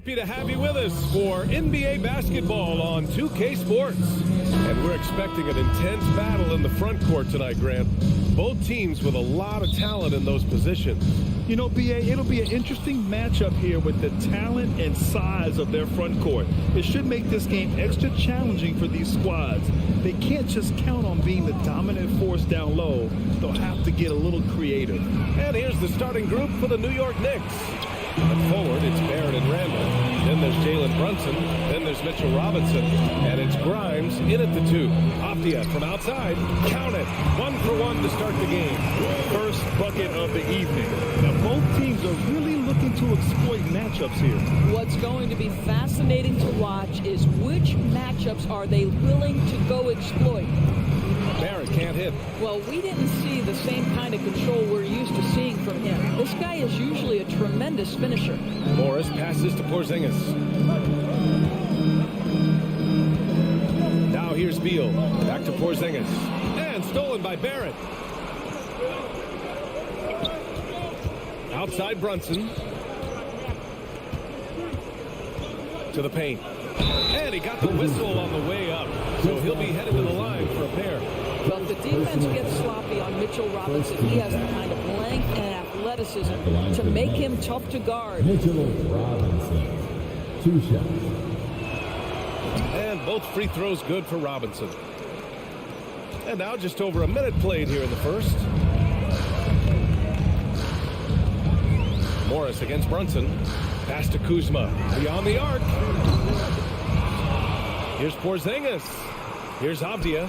S5: Happy to have you with us for NBA basketball on 2K Sports. And we're expecting an intense battle in the front court tonight, Grant. Both teams with a lot of talent in those positions.
S7: You know, BA, it'll be an interesting matchup here with the talent and size of their front court. It should make this game extra challenging for these squads. They can't just count on being the dominant force down low. They'll have to get a little creative.
S5: And here's the starting group for the New York Knicks. At forward, it's Barrett and Randall. Then there's Jalen Brunson. Then there's Mitchell Robinson. And it's Grimes in at the 2. Afdia from outside. Count it. 1 for 1 to start the game.
S7: First bucket of the evening. Now, both teams are really looking to exploit matchups here?
S3: What's going to be fascinating to watch is which matchups are they willing to go exploit.
S5: Barrett can't hit.
S3: Well, we didn't see the same kind of control we're used to seeing from him. This guy is usually a tremendous finisher.
S5: Morris passes to Porzingis. Now here's Beal. Back to Porzingis. And stolen by Barrett. Outside Brunson. To the paint. And he got the whistle on the way up. So he'll be headed to the line for a pair.
S3: Well, if the defense gets sloppy on Mitchell Robinson, he has the kind of length and athleticism to make him tough to guard.
S4: Mitchell Robinson. 2 shots.
S5: And both free throws good for Robinson. And now just over a minute played here in the first. Morris against Brunson. Pass to Kuzma. Beyond the arc. Here's Porzingis. Here's Avdia.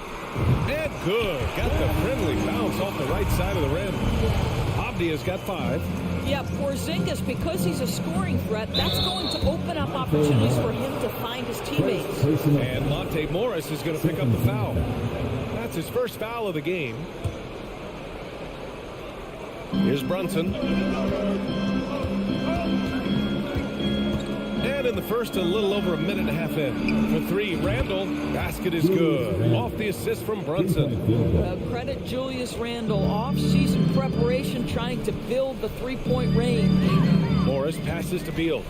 S5: And good. Got the friendly bounce off the right side of the rim. Avdia's got 5.
S3: Yeah, Porzingis, because he's a scoring threat, that's going to open up opportunities for him to find his teammates.
S5: And Monte Morris is going to pick up the foul. That's his first foul of the game. Here's Brunson. And in the first, a little over a minute and a half in. For 3, Randall. Basket is good. Off the assist from Brunson.
S3: Credit Julius Randle. Off-season preparation, trying to build the three-point range.
S5: Morris passes to Beal.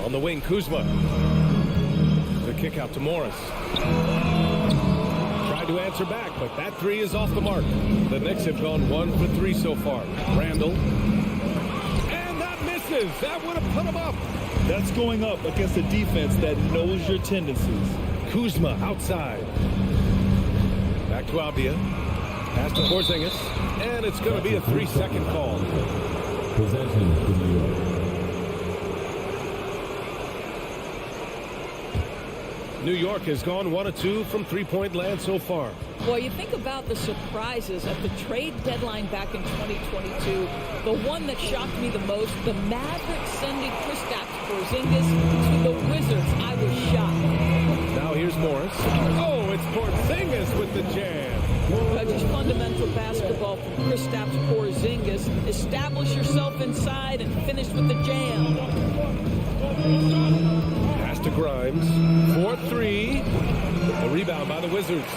S5: On the wing, Kuzma. The kick out to Morris. Tried to answer back, but that 3 is off the mark. The Knicks have gone 1 for 3 so far. Randall. That would have put him up.
S7: That's going up against a defense that knows your tendencies.
S5: Kuzma outside. Back to Avdia. Pass to Porzingis. And it's going to be a 3-second call.
S4: Possession to New York.
S5: New York has gone 1 of 2 from three-point land so far.
S3: Well, you think about the surprises at the trade deadline back in 2022. The one that shocked me the most, the Mavericks sending Kristaps Porzingis to the Wizards. I was shocked.
S5: Now here's Morris. Oh, it's Porzingis with the jam.
S3: Just fundamental basketball from Kristaps Porzingis. Establish yourself inside and finish with the jam.
S5: Pass to Grimes. 4-3. A rebound by the Wizards.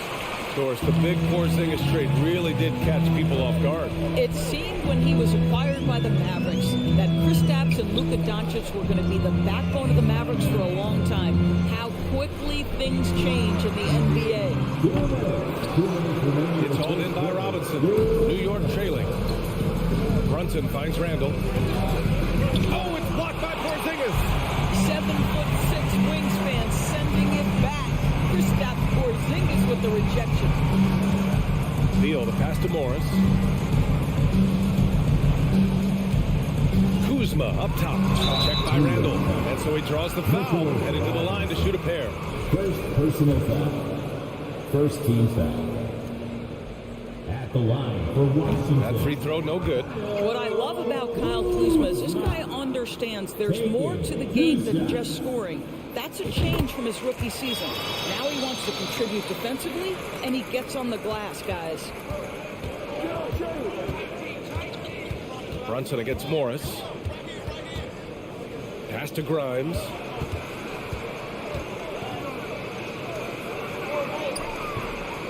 S5: Of course, the big Porzingis trade really did catch people off guard.
S3: It seemed when he was acquired by the Mavericks that Kristaps and Luka Doncic were going to be the backbone of the Mavericks for a long time. How quickly things change in the NBA.
S5: It's hauled in by Robinson. New York trailing. Brunson finds Randall. Oh, it's blocked by Porzingis.
S3: 7'6" wingspan sending it back. Kristaps Porzingis with the rejection.
S5: Beal, the pass to Morris. Kuzma up top. Checked by Randall. And so he draws the foul. Headed to the line to shoot a pair.
S4: First personal foul. First team foul. At the line for Washington.
S5: That free throw, no good.
S3: What I love about Kyle Kuzma is this guy understands there's more to the game than just scoring. That's a change from his rookie season. Now he wants to contribute defensively, and he gets on the glass, guys.
S5: Brunson against Morris. Pass to Grimes.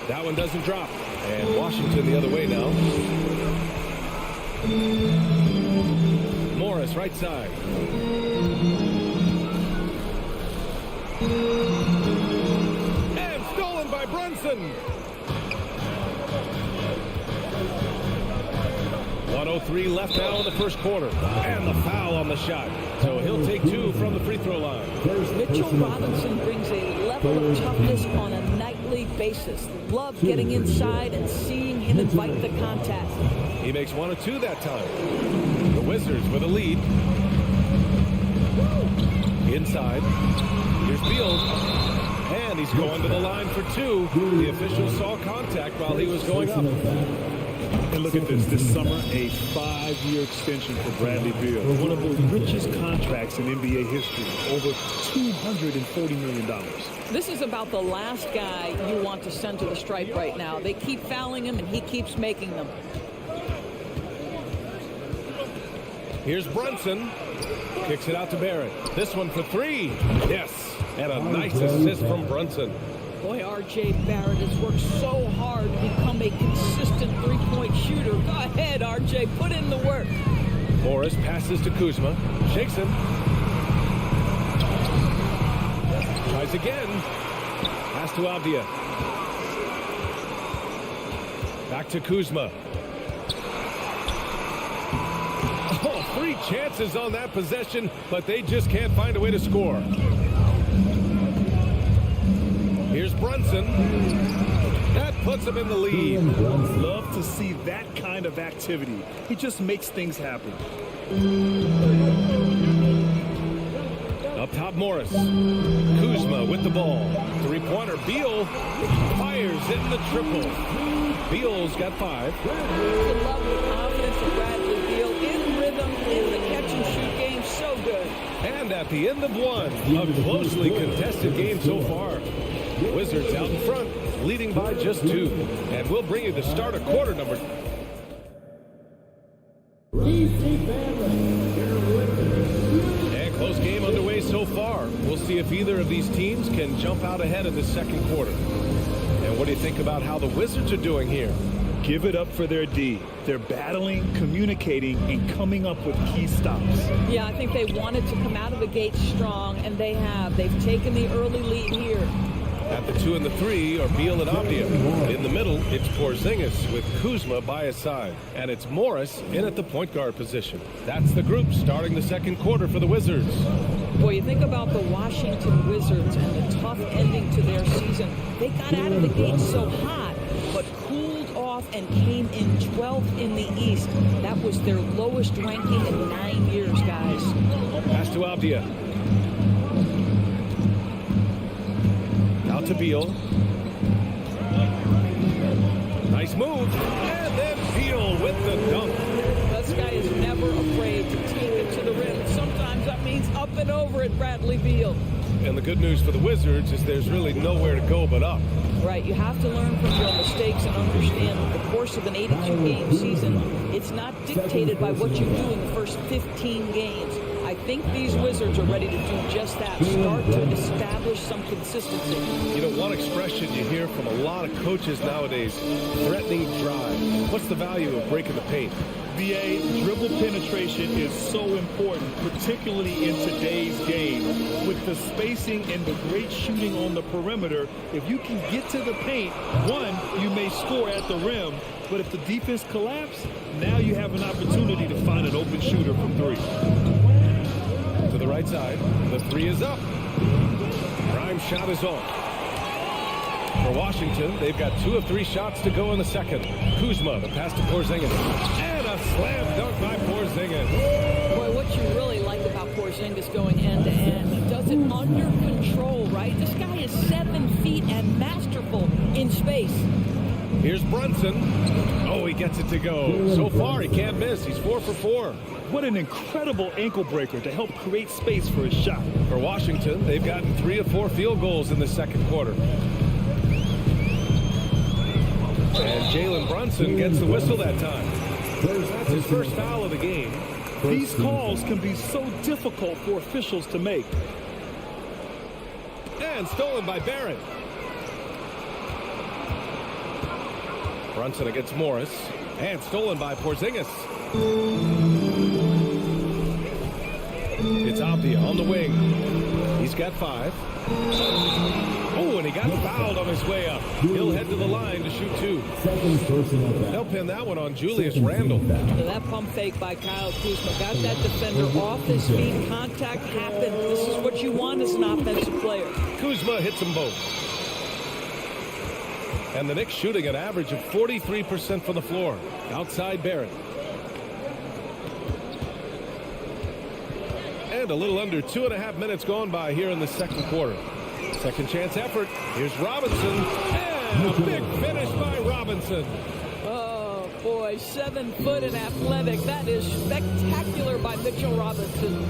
S5: That one doesn't drop. And Washington the other way now. Morris right side. And stolen by Brunson. 1:03 left now in the first quarter. And the foul on the shot. So he'll take 2 from the free throw line.
S3: Mitchell Robinson brings a level of toughness on a nightly basis. Love getting inside and seeing him invite the contact.
S5: He makes 1 of 2 that time. The Wizards with a lead. Inside. Here's Beal. And he's going to the line for 2. The official saw contact while he was going up.
S7: And look at this summer, a 5-year extension for Bradley Beal. One of the richest contracts in NBA history, over $240 million.
S3: This is about the last guy you want to send to the stripe right now. They keep fouling him, and he keeps making them.
S5: Here's Brunson. Kicks it out to Barrett. This one for 3. Yes. And a nice assist from Brunson.
S3: Boy, R.J. Barrett has worked so hard to become a consistent three-point shooter. Go ahead, R.J. Put in the work.
S5: Morris passes to Kuzma. Shakes him. Tries again. Pass to Avdia. Back to Kuzma. Oh, 3 chances on that possession, but they just can't find a way to score. Here's Brunson. That puts him in the lead.
S7: Love to see that kind of activity. He just makes things happen.
S5: Up top, Morris. Kuzma with the ball. 3-pointer. Beal fires in the triple. Beal's got 5.
S3: The level of confidence of Bradley Beal in rhythm in the catch-and-shoot game, so good.
S5: And at the end of 1, a closely contested game so far. Wizards out in front, leading by just 2. And we'll bring you the start of quarter number. And close game underway so far. We'll see if either of these teams can jump out ahead in the second quarter. And what do you think about how the Wizards are doing here?
S7: Give it up for their D. They're battling, communicating, and coming up with key stops.
S3: Yeah, I think they wanted to come out of the gate strong, and they have. They've taken the early lead here.
S5: At the 2 and the 3 are Beal and Avdia. In the middle, it's Porzingis with Kuzma by his side. And it's Morris in at the point guard position. That's the group starting the second quarter for the Wizards.
S3: Boy, you think about the Washington Wizards and the tough ending to their season. They got out of the gate so hot, but cooled off and came in 12th in the East. That was their lowest ranking in 9 years, guys.
S5: Pass to Avdia. Out to Beal. Nice move. And then Beal with the dunk.
S3: This guy is never afraid to take it to the rim. Sometimes that means up and over at Bradley Beal.
S5: And the good news for the Wizards is there's really nowhere to go but up.
S3: Right, you have to learn from your mistakes and understand that the course of an 82-game season, it's not dictated by what you do in the first 15 games. I think these Wizards are ready to do just that, start to establish some consistency.
S5: You know, one expression you hear from a lot of coaches nowadays, threatening drive. What's the value of breaking the paint?
S7: BA, dribble penetration is so important, particularly in today's game. With the spacing and the great shooting on the perimeter, if you can get to the paint, one, you may score at the rim, but if the defense collapses, now you have an opportunity to find an open shooter from 3.
S5: To the right side, the 3 is up. Prime shot is off. For Washington, they've got 2 of 3 shots to go in the second. Kuzma, the pass to Porzingis. And a slam dunk by Porzingis.
S3: Boy, what you really like about Porzingis going end-to-end, he does it under control, right? This guy is 7 feet and masterful in space.
S5: Here's Brunson. Oh, he gets it to go. So far, he can't miss. He's 4 for 4.
S7: What an incredible ankle breaker to help create space for his shot.
S5: For Washington, they've gotten 3 of 4 field goals in the second quarter. And Jalen Brunson gets the whistle that time. That's his first foul of the game.
S7: These calls can be so difficult for officials to make.
S5: And stolen by Barrett. Brunson against Morris. And stolen by Porzingis. It's Avdia on the wing. He's got 5. Oh, and he got fouled on his way up. He'll head to the line to shoot 2. They'll pin that one on Julius Randle.
S3: So that pump fake by Kyle Kuzma got that defender off his feet. Contact happened. This is what you want as an offensive player.
S5: Kuzma hits them both. And the Knicks shooting an average of 43% from the floor. Outside Barrett. And a little under 2.5 minutes gone by here in the second quarter. Second chance effort. Here's Robinson. And a big finish by Robinson.
S3: Oh, Boy, 7 foot and athletic. That is spectacular by Mitchell Robinson.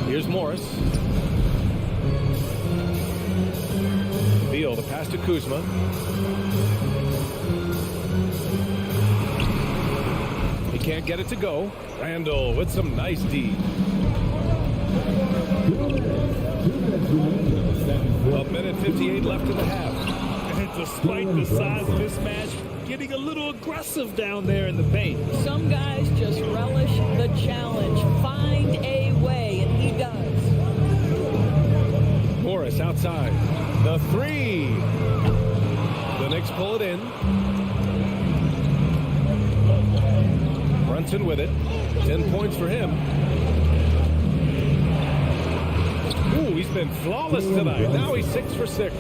S5: Here's Morris. Beal, the pass to Kuzma. He can't get it to go. Randall with some nice D. A minute 58 left in the half.
S7: And despite the size of this match, getting a little aggressive down there in the paint.
S3: Some guys just relish the challenge. Find a way, and he does.
S5: Morris outside. The three. The Knicks pull it in. Brunson with it. 10 points for him. Ooh, he's been flawless tonight. Now he's 6 for 6.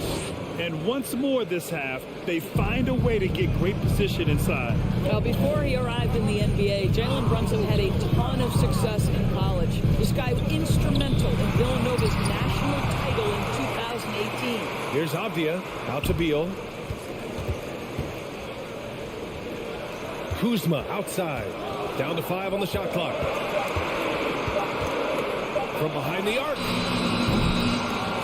S7: And once more this half, they find a way to get great position inside.
S3: Well, before he arrived in the NBA, Jalen Brunson had a ton of success in college. This guy was instrumental in Villanova's national title in 2018.
S5: Here's Avdia, out to Beal. Kuzma outside. Down to 5 on the shot clock. From behind the arc.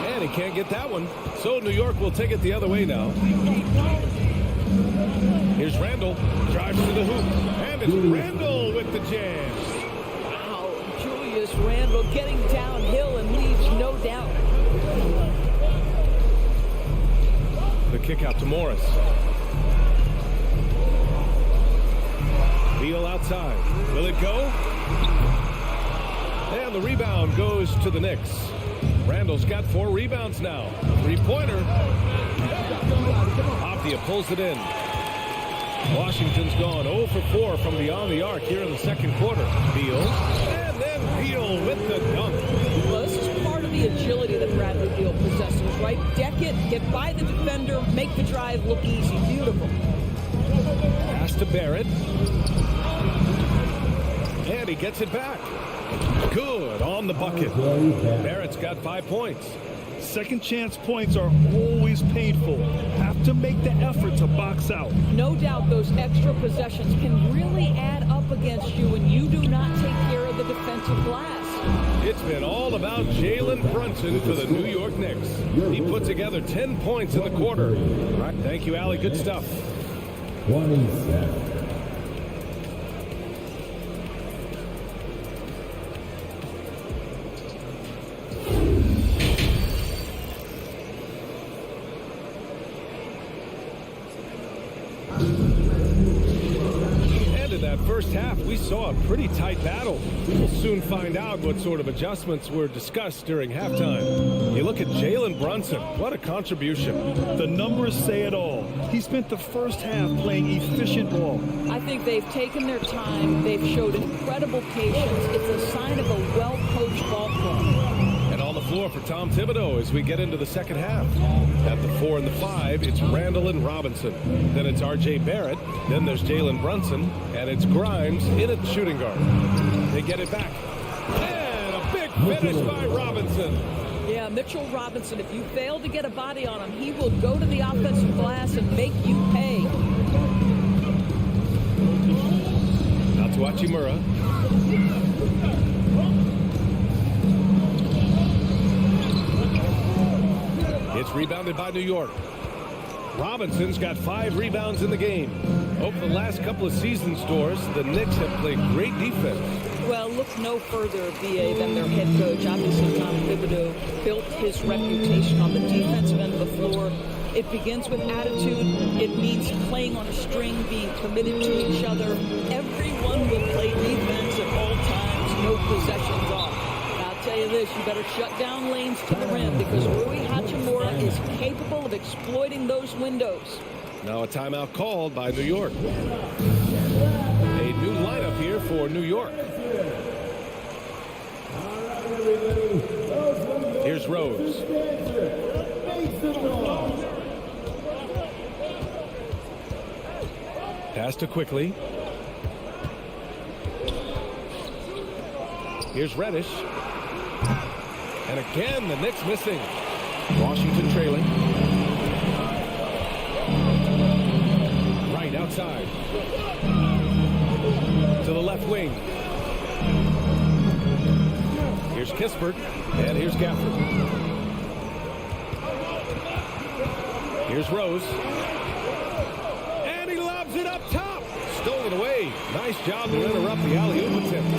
S5: And he can't get that one. So New York will take it the other way now. Here's Randall. Drives to the hoop. And it's Randall with the jam.
S3: Wow, Julius Randall getting downhill and leaves no doubt.
S5: The kick out to Morris. Beal outside. Will it go? And the rebound goes to the Knicks. Randall's got 4 rebounds now. 3-pointer. Avdia pulls it in. Washington's gone 0 for 4 from beyond the arc here in the second quarter. Beal. And then Beal with the dunk.
S3: Well, this is part of the agility that Bradley Beal possesses, right? Deck it, get by the defender, make the drive look easy. Beautiful.
S5: Pass to Barrett. And he gets it back. Good on the bucket. Barrett's got 5 points.
S7: Second chance points are always painful. Have to make the effort to box out.
S3: No doubt those extra possessions can really add up against you when you do not take care of the defensive glass.
S5: It's been all about Jalen Brunson for the New York Knicks. He put together 10 points in the quarter. Thank you, Allie. Good stuff.
S4: 27.
S5: First half, we saw a pretty tight battle. We'll soon find out what sort of adjustments were discussed during halftime. You look at Jalen Brunson. What a contribution.
S7: The numbers say it all. He spent the first half playing efficient ball.
S3: I think they've taken their time. They've showed incredible patience. It's a sign of a well-coached ball club.
S5: And on the floor for Tom Thibodeau as we get into the second half. At the 4 and the 5, it's Randall and Robinson. Then it's R.J. Barrett. Then there's Jalen Brunson. And it's Grimes in at shooting guard. They get it back. And a big finish by Robinson.
S3: Yeah, Mitchell Robinson, if you fail to get a body on him, he will go to the offensive glass and make you pay.
S5: Now to Hachimura. It's rebounded by New York. Robinson's got 5 rebounds in the game. Over the last couple of season scores, the Knicks have played great defense.
S3: Well, look no further, BA, than their head coach. Obviously, Tom Thibodeau built his reputation on the defensive end of the floor. It begins with attitude. It means playing on a string, being committed to each other. Everyone will play defense at all times, no possessions off. I'll tell you this, you better shut down lanes to the rim because Rui Hachimura is capable of exploiting those windows.
S5: Now a timeout called by New York. A new lineup here for New York. Here's Rose. Pass to Quickly. Here's Reddish. And again, the Knicks missing. Washington trailing. outside. To the left wing. Here's Kispert, and here's Gafford. Here's Rose. And he lobs it up top. Stolen away. Nice job to interrupt the alley-oop attempt.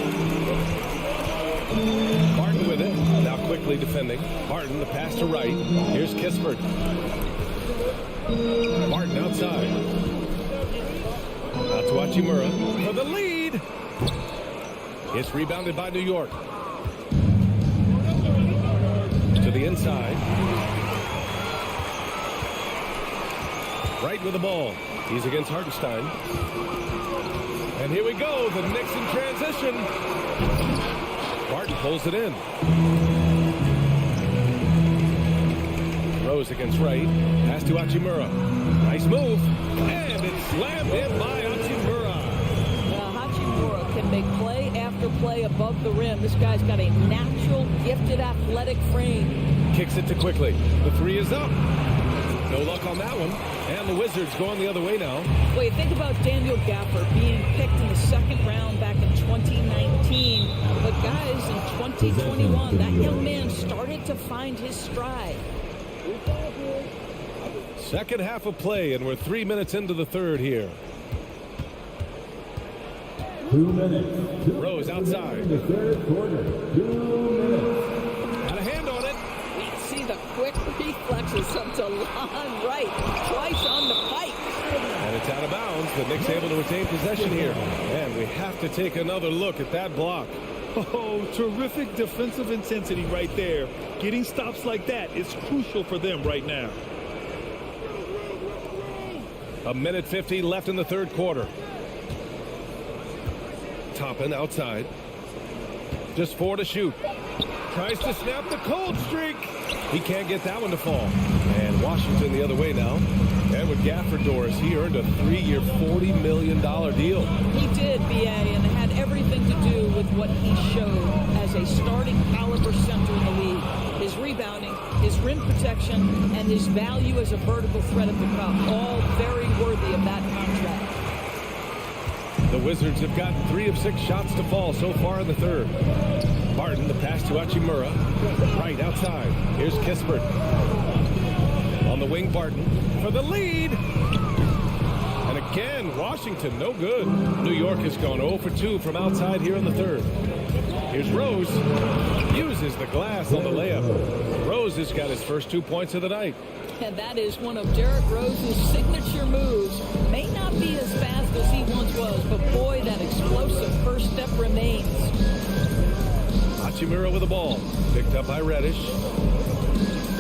S5: Barton with it. Now quickly defending. Barton, the pass to right. Here's Kispert. Barton outside. Out to Hachimura for the lead. It's rebounded by New York. To the inside. Right with the ball. He's against Hartenstein. And here we go. The Knicks in transition. Barton pulls it in. Rose against right. Pass to Hachimura. Nice move. And it's slammed in by Hachimura.
S3: Hachimura can make play after play above the rim. This guy's got a natural, gifted, athletic frame.
S5: Kicks it to Quickly. The three is up. No luck on that one. And the Wizards going the other way now.
S3: Well, you think about Daniel Gafford being picked in the second round back in 2019. But guys, in 2021, that young man started to find his stride.
S5: Second half of play, and we're 3 minutes into the third here.
S4: 2 minutes.
S5: Rose outside.
S4: In the third quarter. 2 minutes.
S5: Got a hand on it.
S3: Let's see the quick reflexes of DeLon Wright. Twice on the pipe.
S5: And it's out of bounds. The Knicks able to retain possession here. And we have to take another look at that block.
S7: Oh, terrific defensive intensity right there. Getting stops like that is crucial for them right now.
S5: A minute 50 left in the third quarter. Toppin outside. Just 4 to shoot. Tries to snap the cold streak. He can't get that one to fall. And Washington the other way now. And with Gafford, Doris, he earned a 3-year, $40 million deal.
S3: He did, B.A., and it had everything to do with what he showed as a starting caliber center in the league. His rebounding, his rim protection, and his value as a vertical threat at the cup. All very worthy of that contract.
S5: The Wizards have gotten 3 of 6 shots to fall so far in the third. Barton, the pass to Hachimura. Right outside. Here's Kispert. On the wing, Barton for the lead. And again, Washington, no good. New York has gone 0 for 2 from outside here in the third. Here's Rose. Uses the glass on the layup. Rose has got his first 2 points of the night.
S3: And that is one of Derrick Rose's signature moves. May not be as fast as he once was, but boy, that explosive first step remains.
S5: Hachimura with the ball. Picked up by Reddish.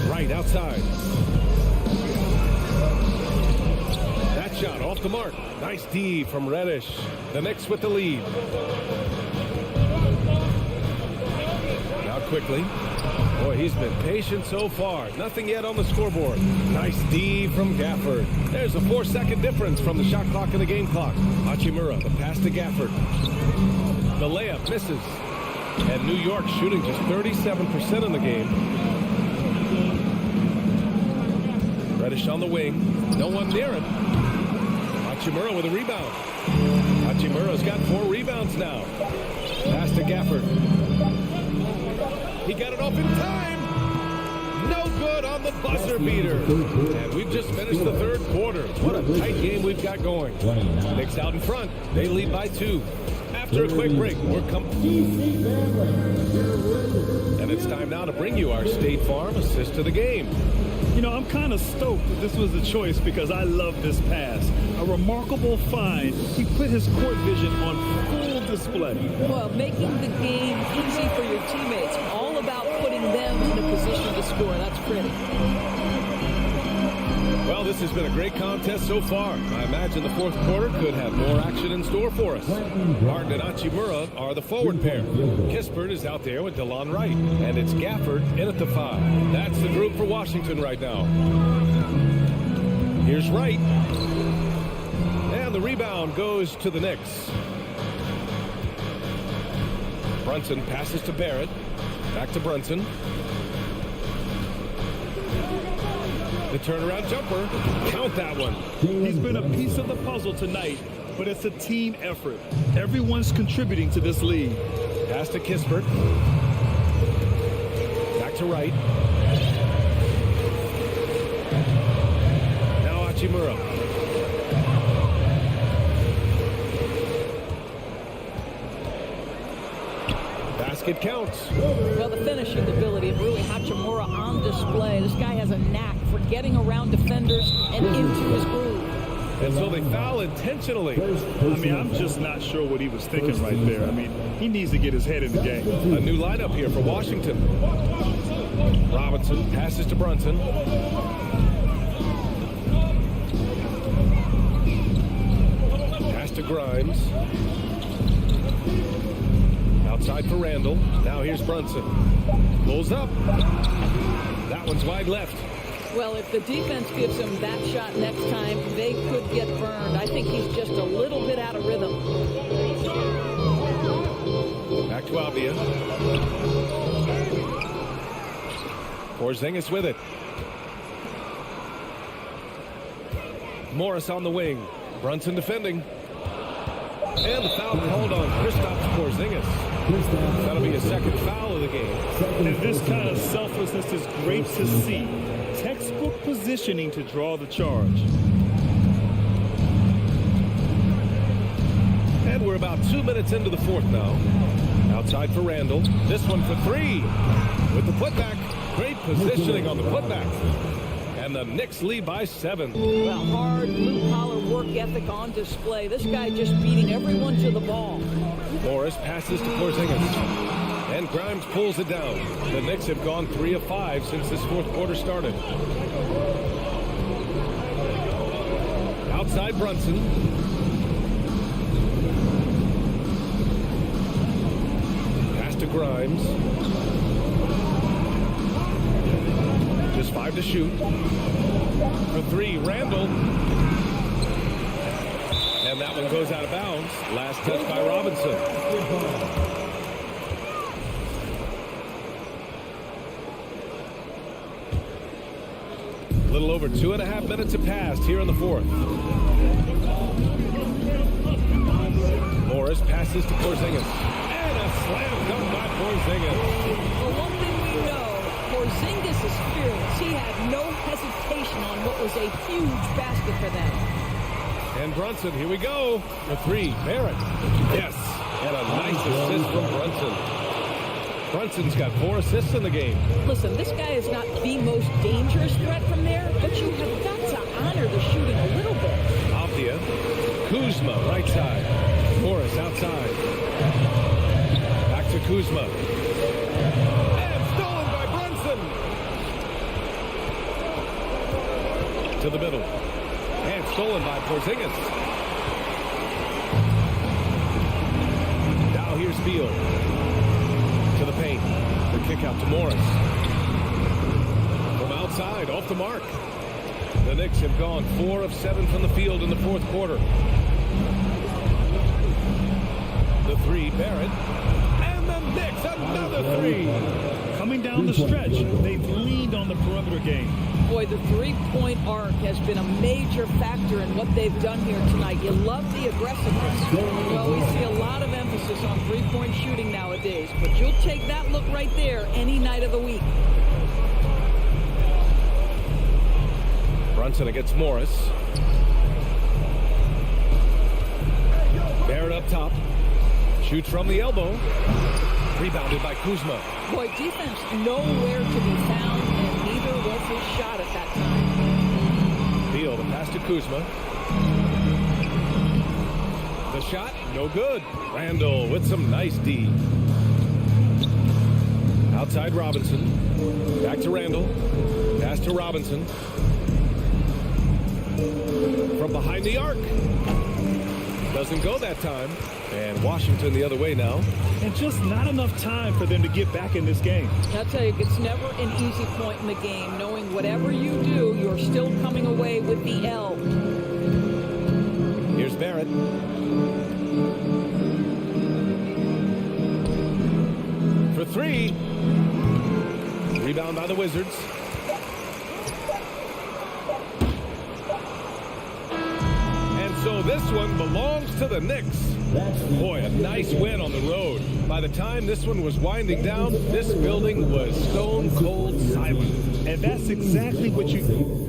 S5: Right outside. That shot off the mark. Nice D from Reddish. The Knicks with the lead. Now Quickly. Boy, he's been patient so far. Nothing yet on the scoreboard. Nice D from Gafford. There's a 4-second difference from the shot clock and the game clock. Hachimura, the pass to Gafford. The layup misses. And New York shooting just 37% in the game. Reddish on the wing. No one near him. Hachimura with a rebound. Hachimura's got 4 rebounds now. Pass to Gafford. He got it off in time. No good on the buzzer beater. And we've just finished the third quarter. What a tight game we've got going. Knicks out in front. They lead by 2. After a quick break, we're coming. And it's time now to bring you our State Farm assist to the game.
S7: You know, I'm kind of stoked that this was a choice because I love this pass. A remarkable find. He put his court vision on full display.
S3: Well, making the game easy for your teammates. All about putting them in a position to score. That's pretty.
S5: Well, this has been a great contest so far. I imagine the fourth quarter could have more action in store for us. Barton and Hachimura are the forward pair. Kispert is out there with DeLon Wright. And it's Gafford in at the 5. That's the group for Washington right now. Here's Wright. And the rebound goes to the Knicks. Brunson passes to Barrett. Back to Brunson. The turnaround jumper. Count that one.
S7: He's been a piece of the puzzle tonight, but it's a team effort. Everyone's contributing to this lead.
S5: Pass to Kispert. Back to right. Now Hachimura. Basket counts.
S3: Well, the finishing ability of Rui Hachimura on display. This guy has a knack for getting around defenders and into his groove.
S5: And so they foul intentionally.
S7: I mean, I'm just not sure what he was thinking right there. I mean, he needs to get his head in the game.
S5: A new lineup here for Washington. Robinson passes to Brunson. Pass to Grimes. Outside for Randall. Now here's Brunson. Pulls up. That one's wide left.
S3: Well, if the defense gives him that shot next time, they could get burned. I think he's just a little bit out of rhythm.
S5: Back to Abia. Porzingis with it. Morris on the wing. Brunson defending. And the foul called on Kristaps Porzingis. That'll be a second foul of the game.
S7: And this kind of selflessness is great to see. Textbook positioning to draw the charge.
S5: And we're about 2 minutes into the fourth now. Outside for Randall. This one for three. With the putback. Great positioning on the putback. And the Knicks lead by 7.
S3: Well, hard, blue-collar work ethic on display. This guy just beating everyone to the ball.
S5: Morris passes to Porzingis. And Grimes pulls it down. The Knicks have gone 3 of 5 since this fourth quarter started. Outside Brunson. Pass to Grimes. Just 5 to shoot. For 3, Randall. And that one goes out of bounds. Last touch by Robinson. A little over 2.5 minutes have passed here in the fourth. Morris passes to Porzingis. And a slam dunk by Porzingis.
S3: Well, one thing we know, Porzingis is fearless. He had no hesitation on what was a huge basket for them.
S5: And Brunson, here we go. For 3, Barrett. Yes. And a nice assist from Brunson. Brunson's got 4 assists in the game.
S3: Listen, this guy is not the most dangerous threat from there, but you have got to honor the shooting a little bit.
S5: Abdia. Kuzma, right side. Morris outside. Back to Kuzma. And stolen by Brunson. To the middle. And stolen by Porzingis. Now here's Beal. To the paint. The kick out to Morris. From outside, off the mark. The Knicks have gone 4 of 7 from the field in the fourth quarter. The 3, Barrett. And the Knicks, another 3.
S7: Coming down the stretch, they've leaned on the perimeter game.
S3: Boy, the three-point arc has been a major factor in what they've done here tonight. You love the aggressiveness. Well, we see a lot of emphasis on three-point shooting nowadays, but you'll take that look right there any night of the week.
S5: Brunson against Morris. Barrett up top. Shoots from the elbow. Rebounded by Kuzma.
S3: Boy, defense nowhere to be found, and neither was his shot at that time.
S5: Beal, the pass to Kuzma. The shot, no good. Randall with some nice D. Outside Robinson. Back to Randall. Pass to Robinson. From behind the arc. Doesn't go that time. And Washington the other way now.
S7: And just not enough time for them to get back in this game.
S3: I'll tell you, it's never an easy point in the game, knowing whatever you do, you're still coming away with the L.
S5: Here's Barrett. For 3. Rebound by the Wizards. This one belongs to the Knicks. Boy, a nice win on the road. By the time this one was winding down, this building was stone cold silent.
S7: And that's exactly what you...